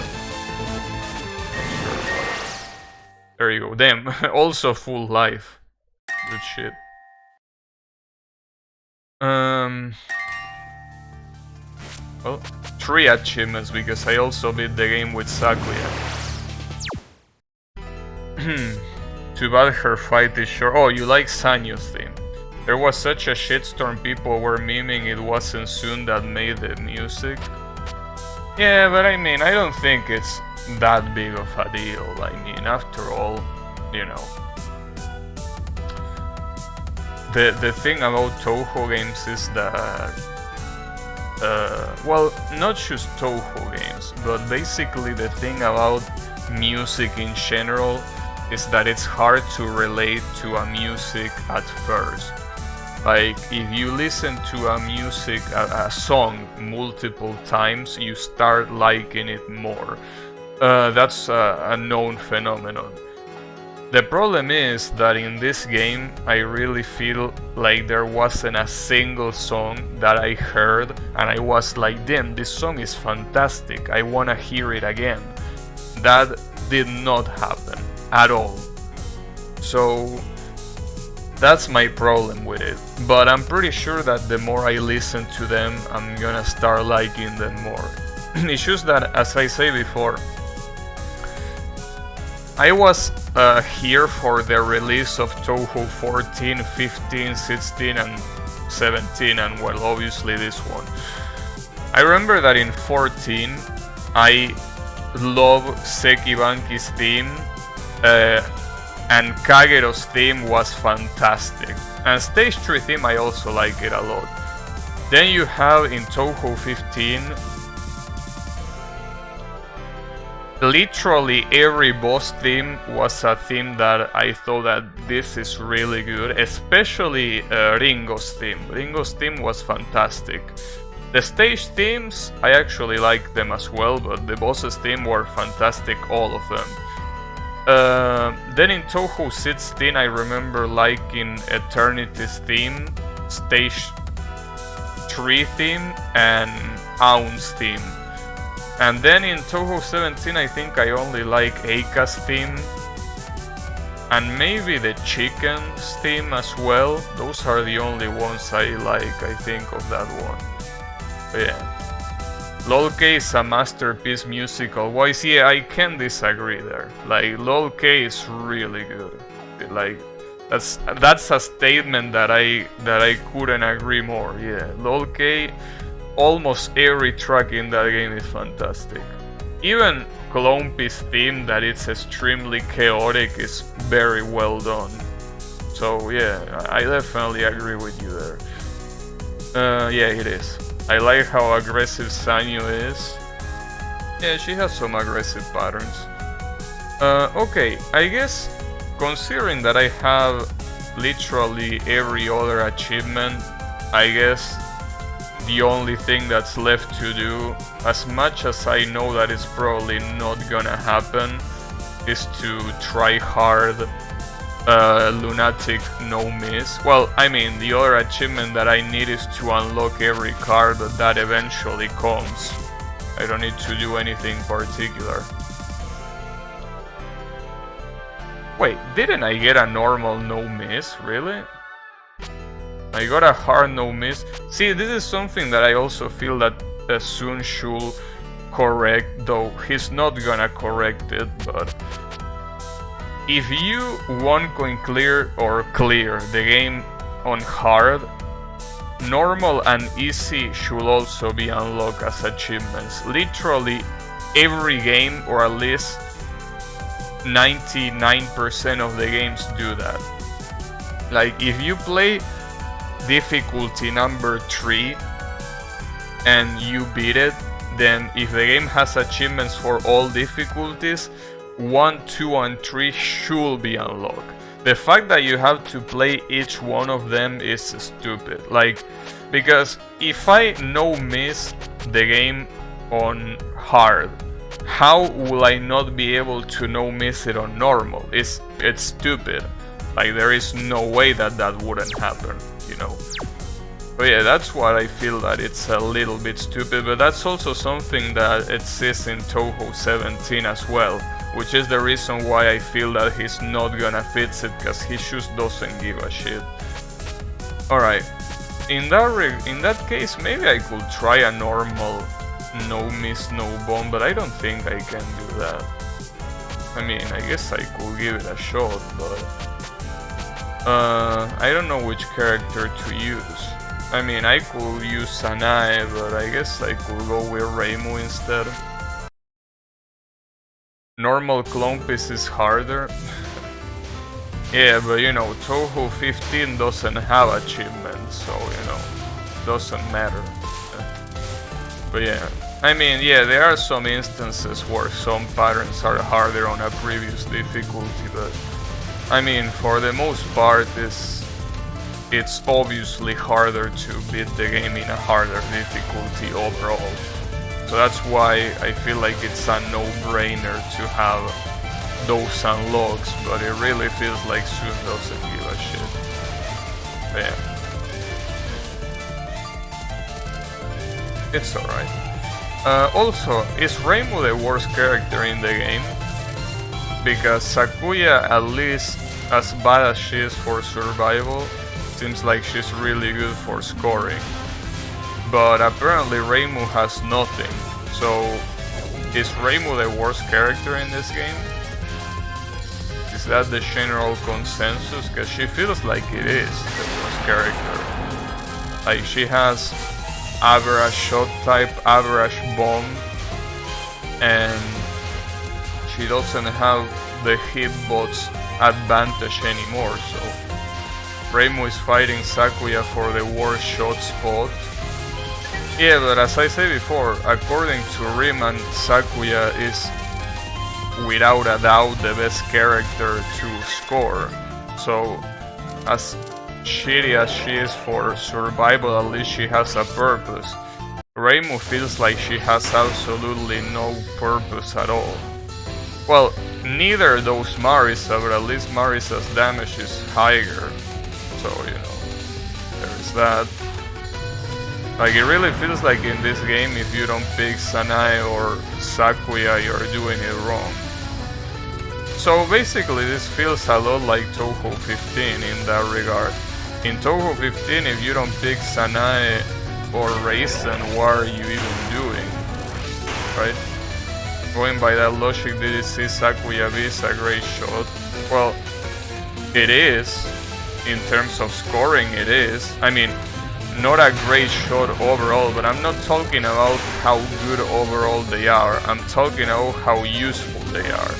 There you go. Damn, also full life. Good shit. Well, 3 achievements because I also beat the game with Sakuya. Too bad her fight is short. Oh, you like Sanyo's theme. There was such a shitstorm, people were memeing it wasn't Sun that made the music. Yeah, but I mean, I don't think it's that big of a deal. I mean, after all, you know, the thing about Touhou games is that well, not just Touhou games, but basically the thing about music in general is that it's hard to relate to a music at first. Like, if you listen to a song multiple times, you start liking it more. That's a known phenomenon. The problem is that in this game, I really feel like there wasn't a single song that I heard and I was like, damn, this song is fantastic, I wanna hear it again. That did not happen at all. So that's my problem with it. But I'm pretty sure that the more I listen to them, I'm gonna start liking them more. It's just that, as I say before, I was here for the release of Touhou 14, 15, 16 and 17, and well, obviously this one. I remember that in 14 I love Sekibanki's theme, and Kagero's theme was fantastic, and Stage 3 theme I also like it a lot. Then you have in Touhou 15 literally every boss theme was a theme that I thought that this is really good, especially Ringo's theme. Ringo's theme was fantastic. The stage themes, I actually like them as well, but the boss's theme were fantastic, all of them. Then in Touhou 16 I remember liking Eternity's theme, Stage 3 theme, and Aun's theme. And then in Touhou 17 I think I only like Eika's theme, and maybe the Chicken's theme as well. Those are the only ones I like, I think, of that one. But yeah, LOL-K is a masterpiece musical wise. Yeah, I can disagree there. Like, LOL-K is really good. Like, that's a statement that I couldn't agree more. Yeah, LOL-K, almost every track in that game is fantastic. Even Clompi's theme, that it's extremely chaotic, is very well done. So yeah, I definitely agree with you there. Yeah, it is. I like how aggressive Sanyo is. Yeah, she has some aggressive patterns. Okay, I guess considering that I have literally every other achievement, I guess the only thing that's left to do, as much as I know that it's probably not gonna happen, is to try hard lunatic no miss. Well, I mean, the other achievement that I need is to unlock every card that eventually comes. I don't need to do anything particular. Wait, didn't I get a normal no miss? Really? I got a hard no miss. See, this is something that I also feel that Sun should correct, though he's not gonna correct it, but if you one can clear the game on hard, normal and easy should also be unlocked as achievements. Literally every game, or at least 99% of the games do that. Like if you play difficulty number 3 and you beat it, then if the game has achievements for all difficulties, 1, 2 and 3 should be unlocked. The fact that you have to play each one of them is stupid. Like, because if I no miss the game on hard, how will I not be able to no miss it on normal? It's stupid. Like, there is no way that that wouldn't happen, you know. But yeah, that's what I feel that it's a little bit stupid, but that's also something that exists in Touhou 17 as well, which is the reason why I feel that he's not gonna fix it, because he just doesn't give a shit. Alright, in that case, maybe I could try a normal no miss, no bomb, but I don't think I can do that. I mean, I guess I could give it a shot, but I don't know which character to use. I mean, I could use Sanae, but I guess I could go with Reimu instead. Normal clone piece is harder. Yeah, but you know, Touhou 15 doesn't have achievements, so you know, doesn't matter. But yeah, I mean, yeah, there are some instances where some patterns are harder on a previous difficulty, but I mean, for the most part, it's obviously harder to beat the game in a harder difficulty overall. So that's why I feel like it's a no-brainer to have those unlocks, but it really feels like Sun doesn't give a shit. But yeah. It's alright. Also, is Reimu the worst character in the game? Because Sakuya, at least as bad as she is for survival, seems like she's really good for scoring. But apparently Reimu has nothing. So, is Reimu the worst character in this game? Is that the general consensus? Because she feels like it is the worst character. Like, she has average shot type, average bomb, and she doesn't have the hitbox advantage anymore, so Reimu is fighting Sakuya for the worst shot spot. Yeah, but as I said before, according to Riemann, Sakuya is without a doubt the best character to score. So, as shitty as she is for survival, at least she has a purpose. Reimu feels like she has absolutely no purpose at all. Well, neither does Marisa, but at least Marisa's damage is higher. So, you know, there is that. Like, it really feels like in this game, if you don't pick Sanae or Sakuya, you're doing it wrong. So basically, this feels a lot like Touhou 15 in that regard. In Touhou 15, if you don't pick Sanae or Raisin, what are you even doing? Right? Going by that logic, did you see Sakuya B is a great shot? Well, it is. In terms of scoring, it is. I mean, not a great shot overall, but I'm not talking about how good overall they are. I'm talking about how useful they are.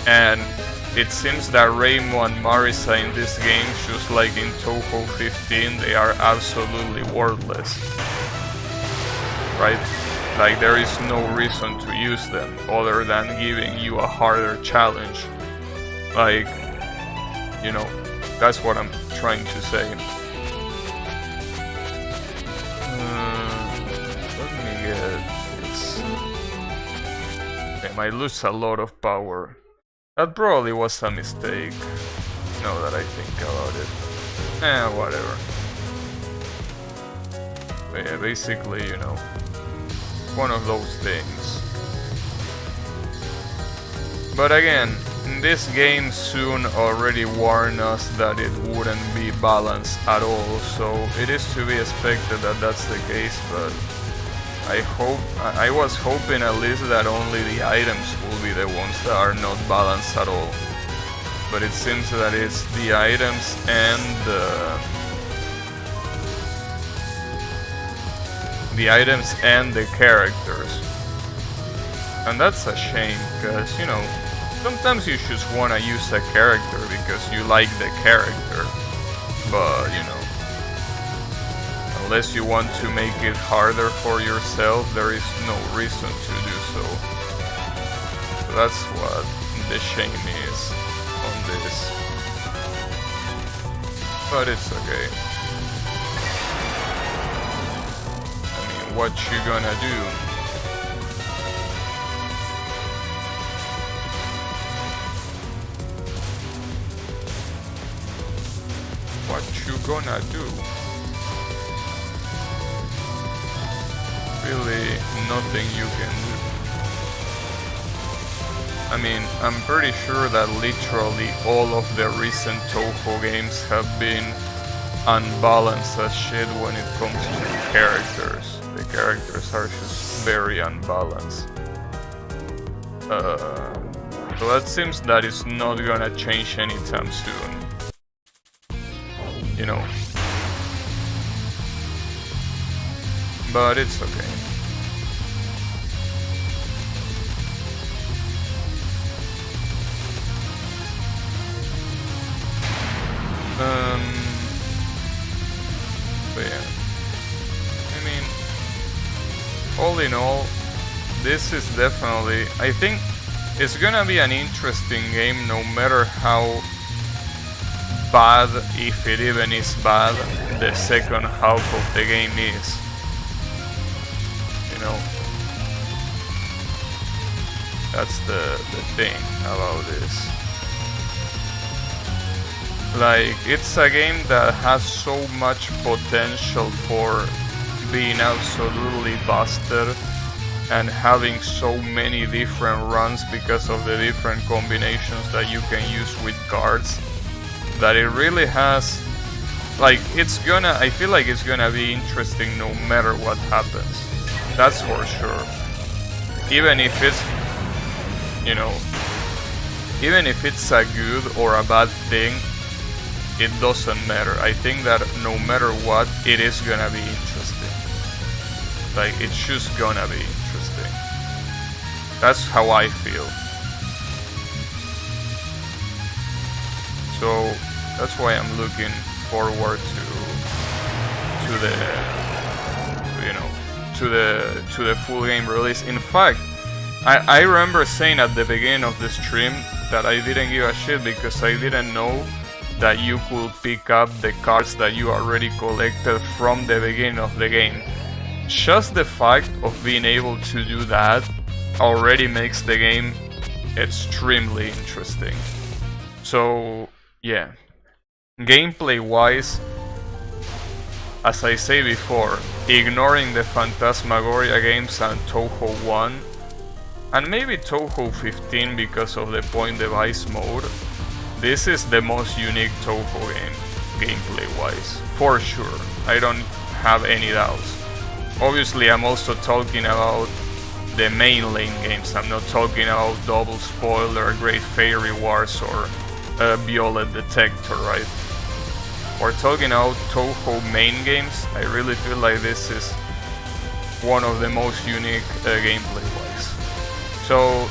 And it seems that Reimu and Marisa in this game, just like in Touhou 15, they are absolutely worthless. Right? Like, there is no reason to use them other than giving you a harder challenge. Like, you know, that's what I'm trying to say. Let me get this. I might lose a lot of power. That probably was a mistake, now that I think about it. Whatever. But yeah, basically, you know, one of those things. But again, this game soon already warned us that it wouldn't be balanced at all, so it is to be expected that that's the case, but I was hoping at least that only the items will be the ones that are not balanced at all. But it seems that it's the items and the characters. And that's a shame, because, you know, sometimes you just want to use a character because you like the character, but, you know, unless you want to make it harder for yourself, there is no reason to do so. So that's what the shame is on this. But it's okay. I mean, what you gonna do? What you gonna do? Really, nothing you can do. I mean, I'm pretty sure that literally all of the recent Touhou games have been unbalanced as shit when it comes to the characters. The characters are just very unbalanced. So that seems that it's not gonna change anytime soon. You know. But it's okay. But yeah. I mean, all in all, this is definitely, I think it's gonna be an interesting game no matter how bad, if it even is bad, the second half of the game is. You know, that's the thing about this. Like, it's a game that has so much potential for being absolutely busted and having so many different runs because of the different combinations that you can use with cards, that it really has, like, I feel like it's gonna be interesting no matter what happens. That's for sure. Even if it's, you know, even if it's a good or a bad thing, it doesn't matter. I think that no matter what, it is gonna be interesting. Like, it's just gonna be interesting. That's how I feel. So that's why I'm looking forward to the full game release. In fact, I remember saying at the beginning of the stream that I didn't give a shit because I didn't know that you could pick up the cards that you already collected from the beginning of the game. Just the fact of being able to do that already makes the game extremely interesting. So yeah, gameplay wise, as I say before, ignoring the Phantasmagoria games and Touhou 1, and maybe Touhou 15 because of the point device mode, this is the most unique Touhou game, gameplay wise, for sure. I don't have any doubts. Obviously, I'm also talking about the main lane games. I'm not talking about Double Spoiler, Great Fairy Wars, or Violet Detector, right? We're talking about Touhou main games. I really feel like this is one of the most unique gameplay wise. So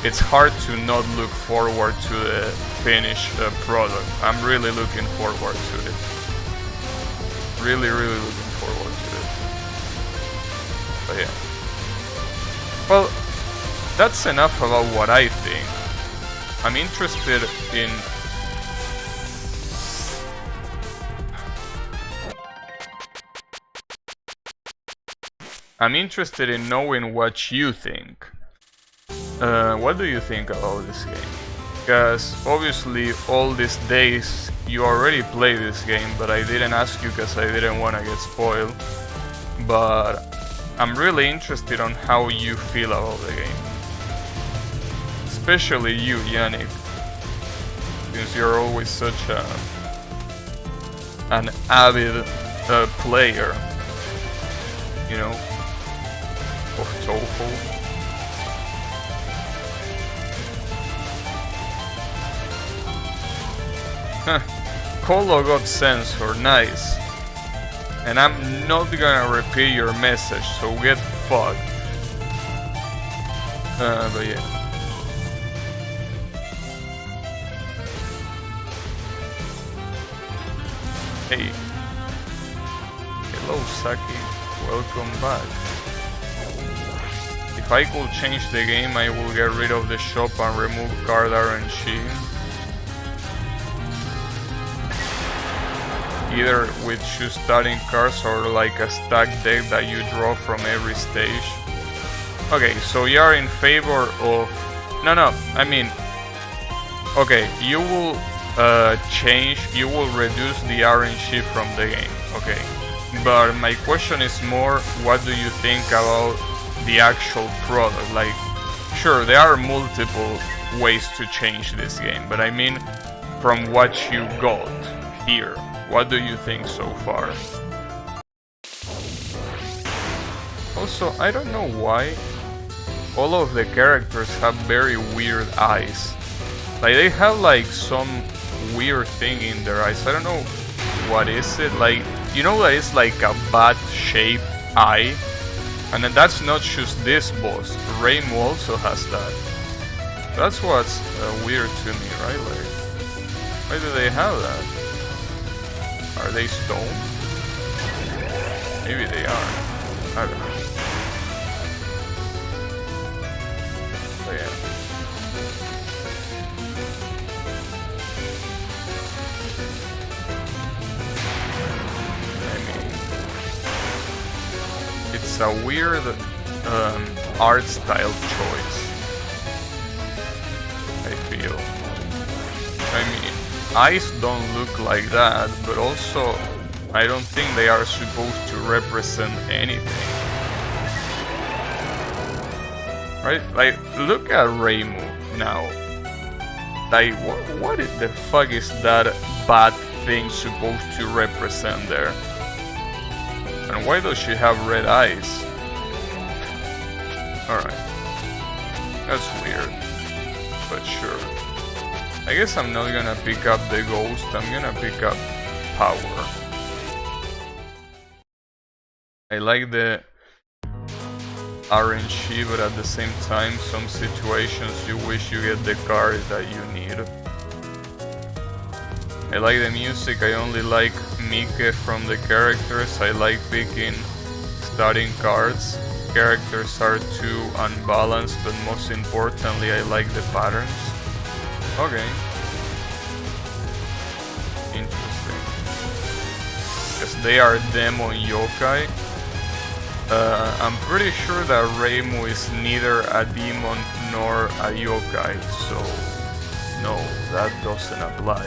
it's hard to not look forward to the finished product. I'm really looking forward to it. Really looking forward to it. But yeah. Well, that's enough about what I think. I'm interested in... knowing what you think. What do you think about this game? Because obviously all these days you already play this game, but I didn't ask you because I didn't want to get spoiled. But I'm really interested on how you feel about the game. Especially you, Yannick, since you're always such an avid player, you know, of Touhou. Colo got sensor, nice. And I'm not gonna repeat your message, so get fucked. But yeah. Hey. Hello, Saki. Welcome back. If I could change the game, I will get rid of the shop and remove card RNG. Either with choose starting cards or like a stack deck that you draw from every stage. Okay, so you are in favor of... No, I mean... Okay, you will you will reduce the RNG from the game, okay. But my question is more, what do you think about the actual product? Like, sure, there are multiple ways to change this game, but I mean, from what you got here. What do you think so far? Also, I don't know why all of the characters have very weird eyes. Like, they have like some weird thing in their eyes. I don't know what is it. Like, you know that it's like a bat-shaped eye? And then that's not just this boss. Reimu also has that. That's what's weird to me, right? Like, why do they have that? Are they stone? Maybe they are. I don't know. So yeah. I mean, it's a weird art style choice, I feel. I mean, eyes don't look like that, but also I don't think they are supposed to represent anything. Right? Like, look at Reimu now. Like, what the fuck is that bad thing supposed to represent there? And why does she have red eyes? Alright. That's weird. But sure. I guess I'm not gonna pick up the ghost, I'm gonna pick up power. I like the RNG, but at the same time, some situations you wish you get the card that you need. I like the music, I only like Mike from the characters. I like picking starting cards. Characters are too unbalanced, but most importantly, I like the patterns. Okay. Interesting. Because they are demon yokai. I'm pretty sure that Reimu is neither a demon nor a yokai, so no, that doesn't apply.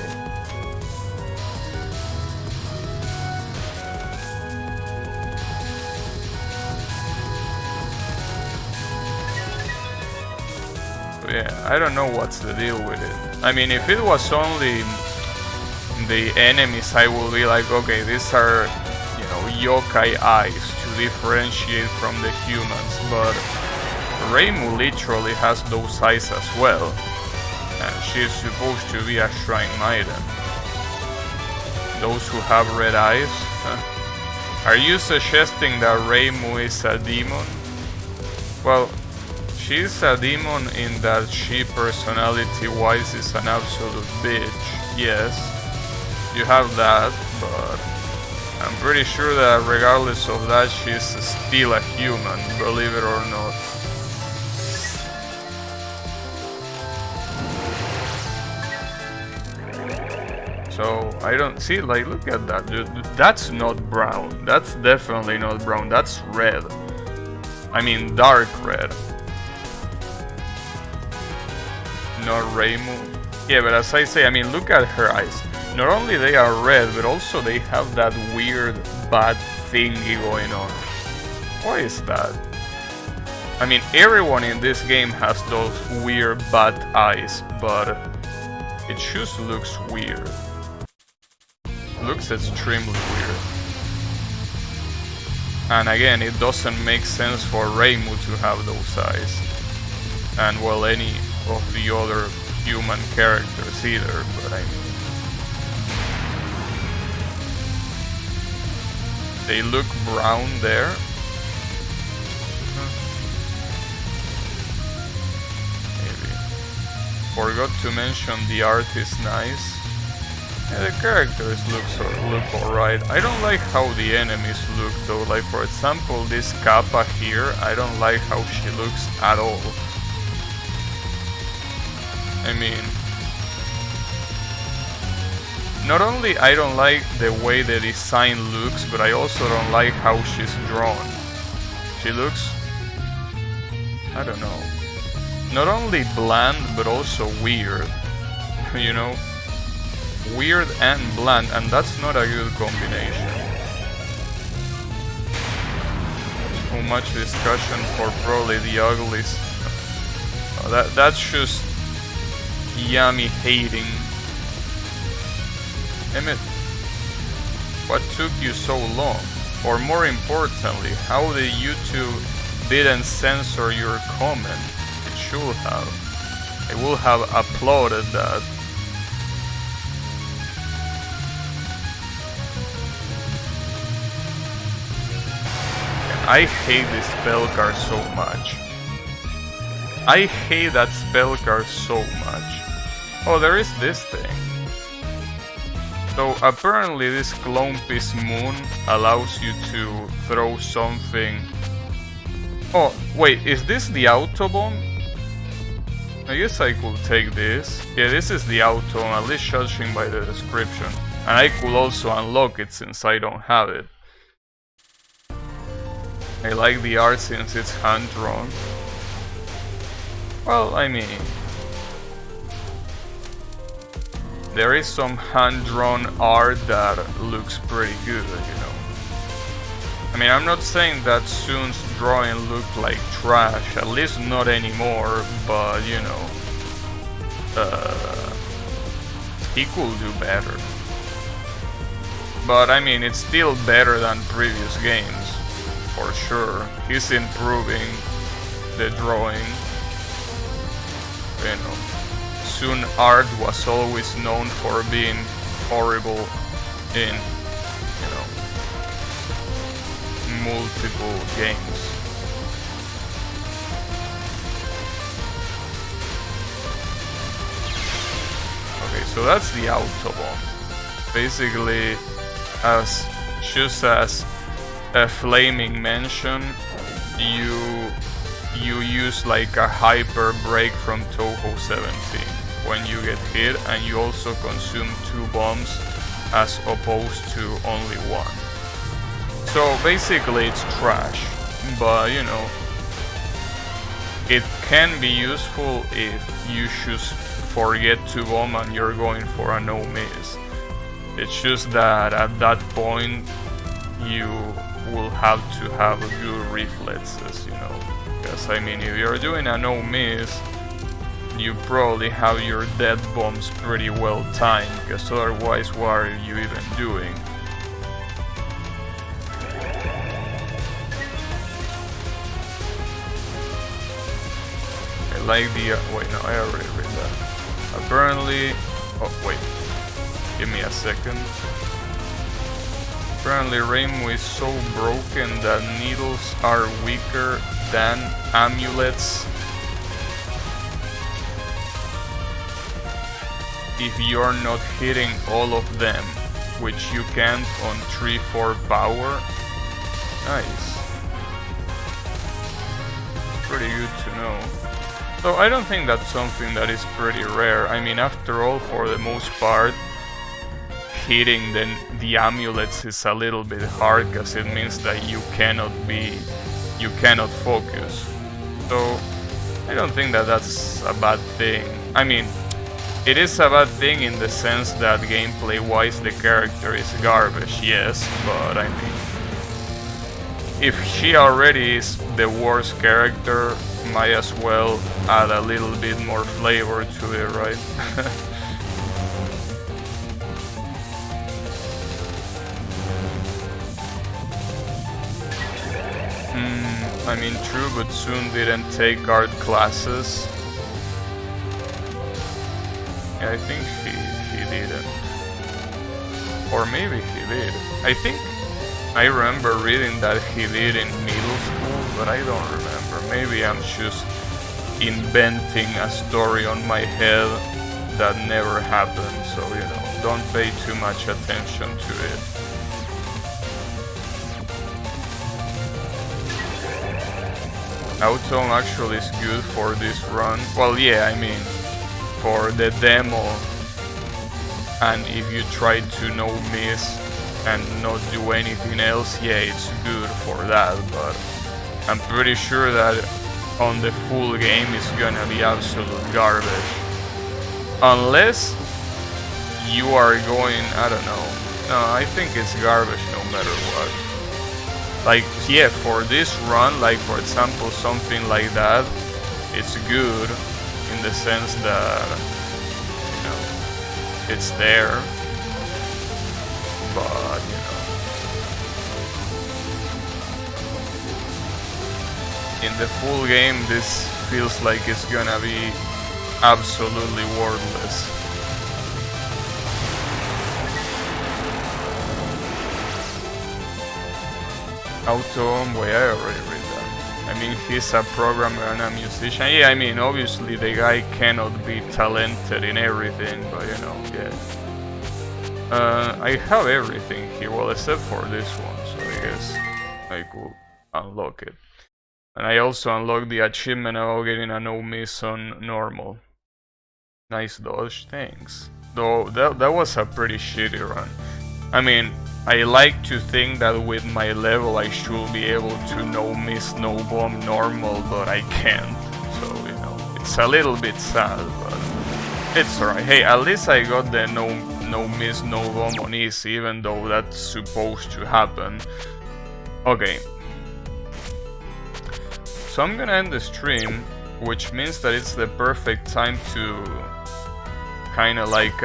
Yeah, I don't know what's the deal with it. I mean, if it was only the enemies, I will be like, okay, these are, you know, yokai eyes to differentiate from the humans, but Reimu literally has those eyes as well, and she's supposed to be a shrine maiden. Those who have red eyes? Huh? Are you suggesting that Reimu is a demon? Well, she's a demon in that she personality-wise is an absolute bitch, yes. You have that, but I'm pretty sure that regardless of that, she's still a human, believe it or not. So, I don't see, like, look at that, dude. That's not brown. That's definitely not brown. That's red. I mean, dark red. Not Reimu. Yeah, but as I say, I mean, look at her eyes. Not only they are red, but also they have that weird bad thingy going on. What is that? I mean, everyone in this game has those weird bad eyes, but it just looks weird. Looks extremely weird. And again, it doesn't make sense for Reimu to have those eyes. And well, any of the other human characters either, but I mean... They look brown there. Maybe. Forgot to mention the art is nice. Yeah, the characters look alright. I don't like how the enemies look though. Like for example, this Kappa here, I don't like how she looks at all. I mean, not only I don't like the way the design looks, but I also don't like how she's drawn. She looks, I don't know, not only bland, but also weird, you know? Weird and bland, and that's not a good combination. So much discussion for probably the ugliest. That's just Yami hating. Emmett, what took you so long? Or more importantly, how the YouTube didn't censor your comment? It should have. I would have applauded that. I hate this spell card so much. I hate that spell card so much. Oh, there is this thing. So apparently this Clompis Moon allows you to throw something... Oh, wait, is this the Auto Bomb? I guess I could take this. Yeah, this is the Auto, at least judging by the description. And I could also unlock it since I don't have it. I like the art since it's hand-drawn. Well, I mean... There is some hand-drawn art that looks pretty good, you know. I mean, I'm not saying that Sun's drawing looked like trash, at least not anymore, but, you know... he could do better. But, I mean, it's still better than previous games. For sure, he's improving the drawing. You know, Sun art was always known for being horrible in, you know, multiple games. Okay, so that's the Auto Bomb. Basically, just as a flaming mention, you use like a hyper break from Touhou 17 when you get hit, and you also consume 2 bombs as opposed to only 1. So basically it's trash, but you know, it can be useful if you just forget to bomb and you're going for a no miss. It's just that at that point you will have to have good reflexes, you know, because I mean, if you're doing a no miss, you probably have your death bombs pretty well timed, because otherwise what are you even doing? I like the wait, no, I already read that. Apparently, oh wait, give me a second. Apparently Reimu is so broken that needles are weaker than amulets if you're not hitting all of them, which you can't on 3-4 power. Nice. Pretty good to know. So I don't think that's something that is pretty rare. I mean, after all, for the most part, hitting the amulets is a little bit hard, because it means that you cannot focus. So I don't think that that's a bad thing. I mean, it is a bad thing in the sense that gameplay-wise the character is garbage, yes, but I mean, if she already is the worst character, might as well add a little bit more flavor to it, right? I mean, true, but soon didn't take art classes. Yeah, I think he didn't. Or maybe he did. I think I remember reading that he did in middle school, but I don't remember. Maybe I'm just inventing a story on my head that never happened, so you know, don't pay too much attention to it. Auto actually is good for this run. Well, yeah, I mean, for the demo, and if you try to no miss and not do anything else, yeah, it's good for that, but I'm pretty sure that on the full game it's gonna be absolute garbage. Unless you are going, I don't know. No, I think it's garbage no matter what. Like, yeah, for this run, like for example, something like that, it's good in the sense that, you know, it's there, but, you know, in the full game, this feels like it's gonna be absolutely worthless. Auto, boy, I already read that. I mean, he's a programmer and a musician. Yeah, I mean, obviously the guy cannot be talented in everything, but you know, yeah. I have everything here, well, except for this one, so I guess I could unlock it. And I also unlocked the achievement about getting a no miss on normal. Nice dodge, thanks. Though that was a pretty shitty run. I mean, I like to think that with my level I should be able to no miss, no bomb normal, but I can't. So, you know, it's a little bit sad, but it's alright. Hey, at least I got the no miss, no bomb on easy, even though that's supposed to happen. Okay. So I'm gonna end the stream, which means that it's the perfect time to kind of like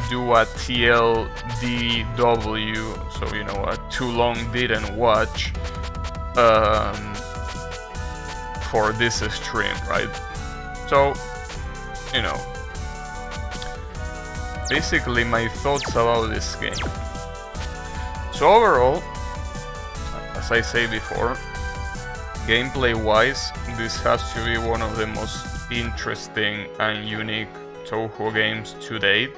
do a TLDW, so you know, a too long didn't watch for this stream, right? So, you know, basically my thoughts about this game. So overall, as I say before, gameplay wise, this has to be one of the most interesting and unique Touhou games to date.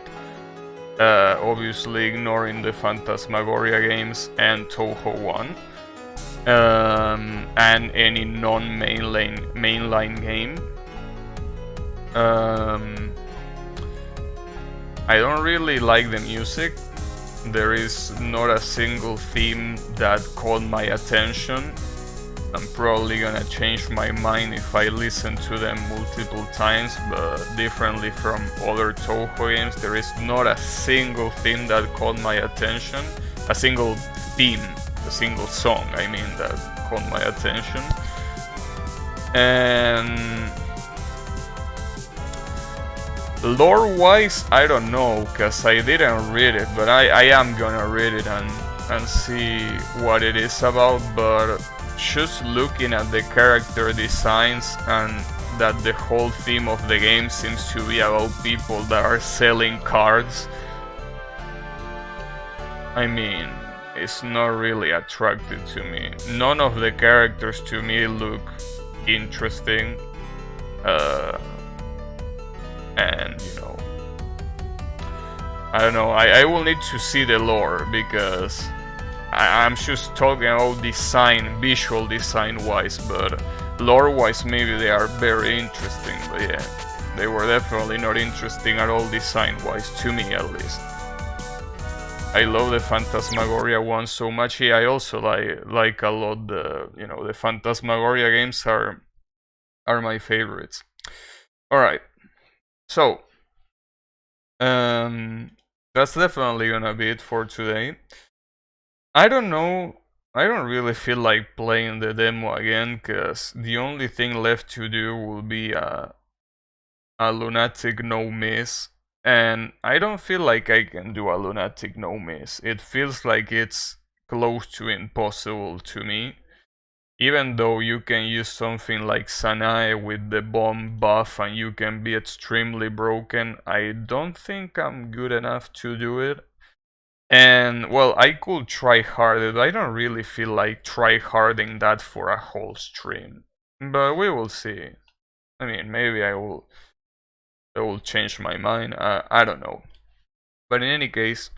Obviously ignoring the Phantasmagoria games and Touhou 1. And any non-mainline game. I don't really like the music. There is not a single theme that caught my attention. I'm probably gonna change my mind if I listen to them multiple times, but differently from other Touhou games, there is not a single theme that caught my attention. A single theme, a single song, I mean, that caught my attention. And lore-wise, I don't know, cause I didn't read it, but I am gonna read it and see what it is about, but just looking at the character designs and that the whole theme of the game seems to be about people that are selling cards, I mean, it's not really attractive to me. None of the characters to me look interesting, and you know, I don't know, I will need to see the lore, because I'm just talking about design, visual design wise, but lore wise maybe they are very interesting, but yeah, they were definitely not interesting at all design wise, to me at least. I love the Phantasmagoria one so much. Yeah, I also like a lot the, you know, the Phantasmagoria games are my favorites. Alright, so That's definitely gonna be it for today. I don't know. I don't really feel like playing the demo again, because the only thing left to do will be a lunatic no miss, and I don't feel like I can do a lunatic no miss. It feels like it's close to impossible to me. Even though you can use something like Sanae with the bomb buff and you can be extremely broken, I don't think I'm good enough to do it. And well, I could try hard, I don't really feel like try harding that for a whole stream. But we will see. I mean, maybe I will change my mind. I don't know. But in any case,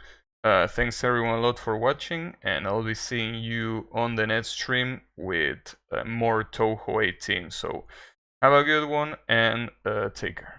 thanks everyone a lot for watching, and I'll be seeing you on the next stream with more Touhou 18. So have a good one and take care.